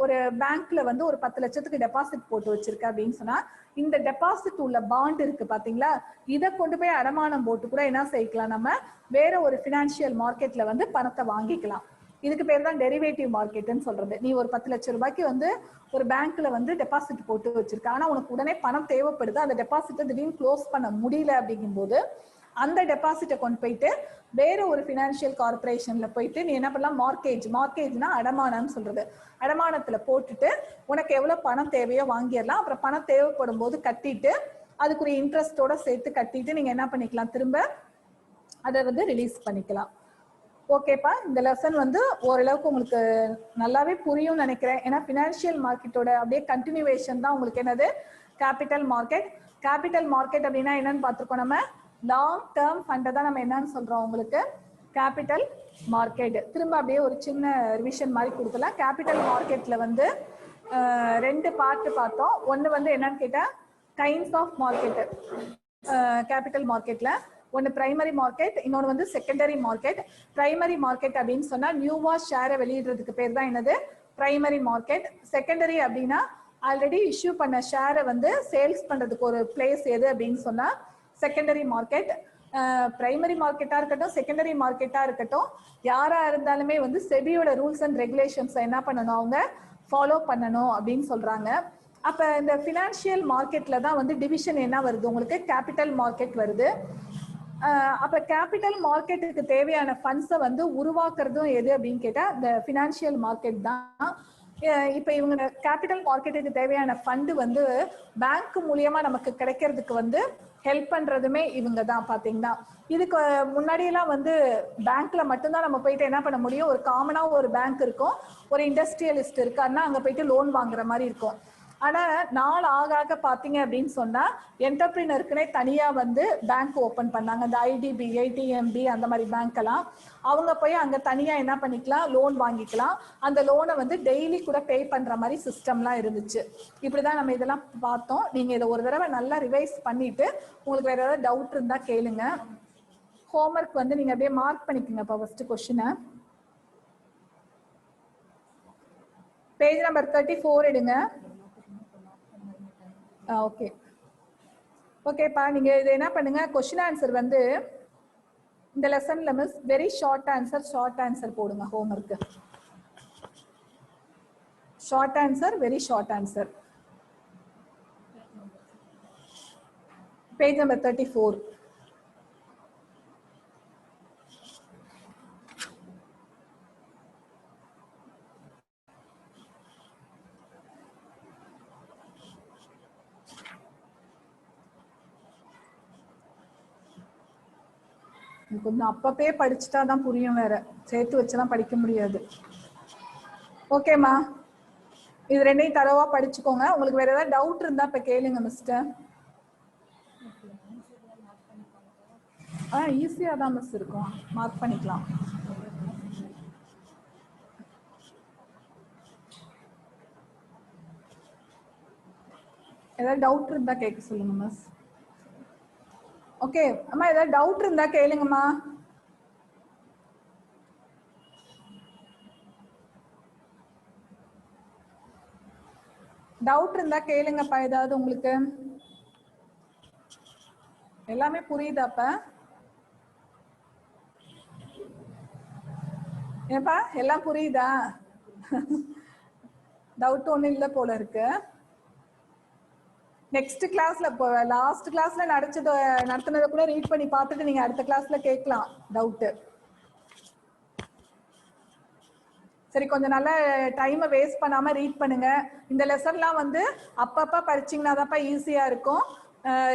ஒரு பேங்க்ல வந்து ஒரு 10 லட்சத்துக்கு டெபாசிட் போட்டு வச்சிருக்க அப்படின்னு சொன்னா, இந்த டெபாசிட் உள்ள பாண்ட் இருக்கு பாத்தீங்களா, இதை கொண்டு போய் அடமானம் போட்டு கூட என்ன செய்யலாம், நம்ம வேற ஒரு பினான்சியல் மார்க்கெட்ல வந்து பணத்தை வாங்கிக்கலாம். இதுக்கு பேர் தான் டெரிவேட்டிவ் மார்க்கெட்னு சொல்றது. நீ ஒரு 10 லட்சம் ரூபாய்க்கு வந்து ஒரு பேங்க்ல வந்து டெபாசிட் போட்டு வச்சிருக்க, ஆனா உனக்கு உடனே பணம் தேவைப்படுது, அந்த டெபாசிட்டை திடீர்னு க்ளோஸ் பண்ண முடியல அப்படிங்கும் போது அந்த டெபாசிட்டை கொண்டு போயிட்டு வேற ஒரு பினான்சியல் கார்பரேஷன்ல போயிட்டு நீ என்ன பண்ணலாம், மார்க்கேஜ்னா அடமானம்னு சொல்றது, அடமானத்துல போட்டுட்டு உனக்கு எவ்வளவு பணம் தேவையோ வாங்கிடலாம். அப்புறம் பணம் தேவைப்படும் போது கட்டிட்டு அதுக்குரிய இன்ட்ரெஸ்டோட சேர்த்து கட்டிட்டு நீங்க என்ன பண்ணிக்கலாம், திரும்ப அதை வந்து ரிலீஸ் பண்ணிக்கலாம். ஓகேப்பா, இந்த லெசன் வந்து ஓரளவுக்கு உங்களுக்கு நல்லாவே புரியும்னு நினைக்கிறேன். ஏன்னா பினான்சியல் மார்க்கெட்டோட அப்படியே கண்டினியூவேஷன் தான் உங்களுக்கு என்னது கேபிட்டல் மார்க்கெட். கேபிட்டல் மார்க்கெட் அப்படின்னா என்னன்னு பார்த்துருக்கோம் நம்ம, லாங் டேர்ம் ஃபண்டை தான் நம்ம என்னன்னு சொல்றோம் உங்களுக்கு கேபிட்டல் மார்க்கெட். திரும்ப அப்படியே ஒரு சின்ன ரிவிஷன் மாதிரி கொடுக்கலாம். கேபிட்டல் மார்க்கெட்ல வந்து 2 பார்ட் பார்த்தோம். ஒன்று வந்து என்னன்னு கேட்டா கைண்ட்ஸ் ஆஃப் மார்க்கெட். கேபிட்டல் மார்க்கெட்ல ஒன்று பிரைமரி மார்க்கெட், இன்னொன்று வந்து செகண்டரி மார்க்கெட். பிரைமரி மார்க்கெட் அப்படின்னு சொன்னா நியூவா ஷேரை வெளியிடுறதுக்கு பேர் தான் என்னது பிரைமரி மார்க்கெட். செகண்டரி அப்படின்னா ஆல்ரெடி இஷ்யூ பண்ண ஷேரை வந்து சேல்ஸ் பண்றதுக்கு ஒரு பிளேஸ் எது அப்படின்னு சொன்னா செகண்டரி மார்க்கெட். பிரைமரி மார்க்கெட்டா இருக்கட்டும் செகண்டரி மார்க்கெட்டா இருக்கட்டும், யாரா இருந்தாலுமே வந்து செபியோட ரூல்ஸ் அண்ட் ரெகுலேஷன்ஸ் என்ன பண்ணணும், அவங்க ஃபாலோ பண்ணணும் அப்படின்னு சொல்றாங்க. அப்ப இந்த பினான்சியல் மார்க்கெட்ல தான் வந்து டிவிஷன் என்ன வருது உங்களுக்கு, கேபிட்டல் மார்க்கெட் வருது. அப்ப கேபிட்டல் மார்க்கெட்டுக்கு தேவையான ஃபண்ட்ஸை வந்து உருவாக்குறதும் எது அப்படின்னு கேட்டா இந்த பினான்சியல் மார்க்கெட் தான். இப்ப இவங்க கேபிட்டல் மார்க்கெட்டுக்கு தேவையான ஃபண்டு வந்து பேங்க் மூலியமா நமக்கு கிடைக்கிறதுக்கு வந்து ஹெல்ப் பண்றதுமே இவங்க தான் பாத்தீங்கன்னா. இதுக்கு முன்னாடி எல்லாம் வந்து பேங்க்ல மட்டும்தான் நம்ம போயிட்டு என்ன பண்ண முடியும், ஒரு காமனா ஒரு பேங்க் இருக்கும், ஒரு இண்டஸ்ட்ரியலிஸ்ட் இருக்காருன்னா அங்க போயிட்டு லோன் வாங்குற மாதிரி இருக்கும். ஆனா நாள் ஆக பாத்தீங்க அப்படின்னு சொன்னா என்டர்பிரினருக்குனே தனியா வந்து பேங்க் ஓபன் பண்ணாங்க. இந்த IDBI, TMB அந்த மாதிரி பேங்க் எல்லாம் அவங்க போய் அங்க தனியா என்ன பண்ணிக்கலாம், லோன் வாங்கிக்கலாம். அந்த லோனை வந்து டெய்லி கூட பே பண்ற மாதிரி சிஸ்டம்லாம் இருந்துச்சு. இப்படிதான் நம்ம இதெல்லாம் பார்த்தோம். நீங்க இதை ஒரு தடவை நல்லா ரிவைஸ் பண்ணிட்டு உங்களுக்கு வேற ஏதாவது டவுட் இருந்தா கேளுங்க. ஹோம்ஒர்க் வந்து நீங்க அப்படியே மார்க் பண்ணிக்கோங்க. இப்போ ஃபர்ஸ்ட் கொஸ்டினை பேஜ் நம்பர் 34 எடுங்க. ஓகே ஓகேப்பா, நீங்க இது என்ன பண்ணுங்க, கொஸ்டின் ஆன்சர் வந்து இந்த லெசன்ல மிஸ் வெரி ஷார்ட் ஆன்சர் போடுங்க. Homework short answer, very short answer. Page number 34. கொஞ்சம் அப்பப்பே படிச்சுட்டா தான் புரியும், வேற சேர்த்து வச்சுலாம் படிக்க முடியாது. ஓகேம்மா, இது ரெண்டையும் தரவா படிச்சுக்கோங்க. உங்களுக்கு வேற ஏதாவது டவுட் இருந்தா இப்ப கேளுங்க மிஸ்டர். ஈஸியா தான் மிஸ் இருக்கும், மார்க் பண்ணிக்கலாம். ஏதாவது டவுட் இருந்தா கேட்க சொல்லுங்க மிஸ். ஓகே அம்மா, ஏதாவது டவுட் இருந்தா கேளுங்கம்மா. டவுட் இருந்தா கேளுங்கப்பா. ஏதாவது உங்களுக்கு எல்லாமே புரியுதாப்பா? ஏப்பா எல்லாம் புரியுதா? டவுட் ஒன்றும் இல்லை போல இருக்கு. நெக்ஸ்ட் கிளாஸ்ல லாஸ்ட் கிளாஸ்ல நடத்தினதை கூட ரீட் பண்ணி பார்த்துட்டு நீங்க அடுத்த கிளாஸ்ல கேட்கலாம் டவுட். சரி, கொஞ்சம் நல்ல டைமை வேஸ்ட் பண்ணாம ரீட் பண்ணுங்க. இந்த லெசன்லாம் வந்து அப்பப்ப படிச்சீங்கன்னா தான்ப்பா ஈஸியா இருக்கும்.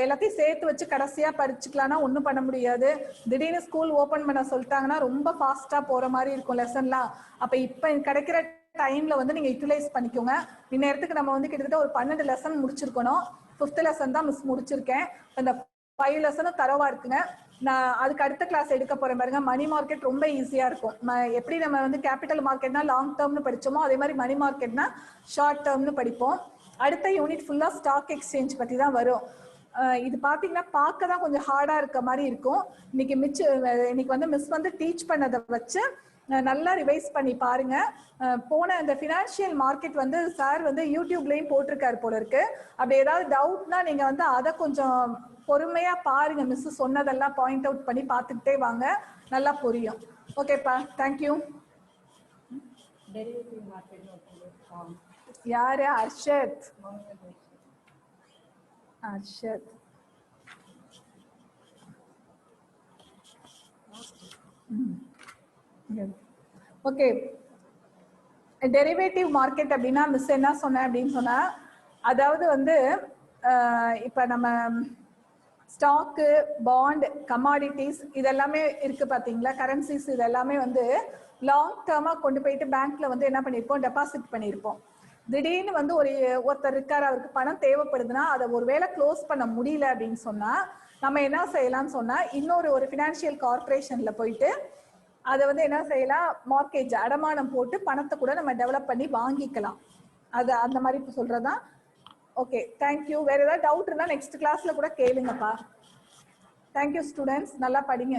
எல்லாத்தையும் சேர்த்து வச்சு கடைசியா படிச்சுக்கலாம்னா ஒன்றும் பண்ண முடியாது. திடீர்னு ஸ்கூல் ஓப்பன் பண்ண சொல்லிட்டாங்கன்னா ரொம்ப ஃபாஸ்டா போற மாதிரி இருக்கும் லெசன்லாம். அப்ப இப்ப கிடைக்கிற டைம்ல வந்து நீங்க யூட்டிலைஸ் பண்ணிக்கோங்க. இந்நேரத்துக்கு நம்ம வந்து கிட்டத்தட்ட ஒரு 12 லெசன் முடிச்சிருக்கணும். 5th லெசன் தான் மிஸ் முடிச்சிருக்கேன். அந்த 5 லெசனும் தரவா இருக்குங்க. நான் அதுக்கு அடுத்த கிளாஸ் எடுக்க போறேன் பாருங்க. மணி மார்க்கெட் ரொம்ப ஈஸியா இருக்கும். எப்படி நம்ம வந்து கேபிட்டல் மார்க்கெட்னா லாங் டேர்ம்னு படிச்சோமோ அதே மாதிரி மணி மார்க்கெட்னா ஷார்ட் டேர்ம்னு படிப்போம். அடுத்த யூனிட் ஃபுல்லா ஸ்டாக் எக்ஸ்சேஞ்ச் பத்தி தான் வரும். இது பாத்தீங்கன்னா பார்க்க தான் கொஞ்சம் ஹார்டா இருக்க மாதிரி இருக்கும். இன்னைக்கு வந்து மிஸ் வந்து டீச் பண்ணதை வச்சு நல்லா ரிவைஸ் பண்ணி பாருங்க. போன அந்த ஃபினான்ஷியல் மார்க்கெட் வந்து சார் வந்து யூடியூப்லயும் போட்டிருக்காரு போல இருக்கு. அப்படி ஏதாவது டவுட்னா நீங்க வந்து அதை கொஞ்சம் பொறுமையா பாருங்க. மிஸ் சொன்னதெல்லாம் பாயிண்ட் அவுட் பண்ணி பார்த்துக்கிட்டே வாங்க, நல்லா புரியும். ஓகேப்பா, தேங்க்யூ. யாரு? Arshad. Arshad. Okay, derivative market அப்படின்னா மிஸ் என்ன சொன்னேன் அப்படின்னு சொன்னா, அதாவது வந்து இப்ப நம்ம ஸ்டாக்கு, பாண்ட், கமாடிட்டிஸ் இதெல்லாமே இருக்கு பாத்தீங்களா, கரன்சிஸ் இதெல்லாமே வந்து லாங் டேர்மா கொண்டு போயிட்டு பேங்க்ல வந்து என்ன பண்ணிருப்போம், டெபாசிட் பண்ணிருப்போம். திடீர்னு வந்து ஒருத்தர் இருக்காரு, அவருக்கு பணம் தேவைப்படுதுன்னா அதை ஒருவேளை க்ளோஸ் பண்ண முடியல அப்படின்னு சொன்னா நம்ம என்ன செய்யலாம்னு சொன்னா, இன்னொரு ஃபினான்ஷியல் கார்பரேஷன்ல போயிட்டு அதை வந்து என்ன செய்யலாம், மார்க்கேஜ் அடமானம் போட்டு பணத்தை கூட நம்ம டெவலப் பண்ணி வாங்கிக்கலாம். அது அந்த மாதிரி சொல்றதான். Okay, thank you. வேற ஏதாவது டவுட் இருந்தா நெக்ஸ்ட் கிளாஸ்ல கூட கேளுங்கப்பா. தேங்க்யூ ஸ்டூடெண்ட்ஸ், நல்லா படிங்க.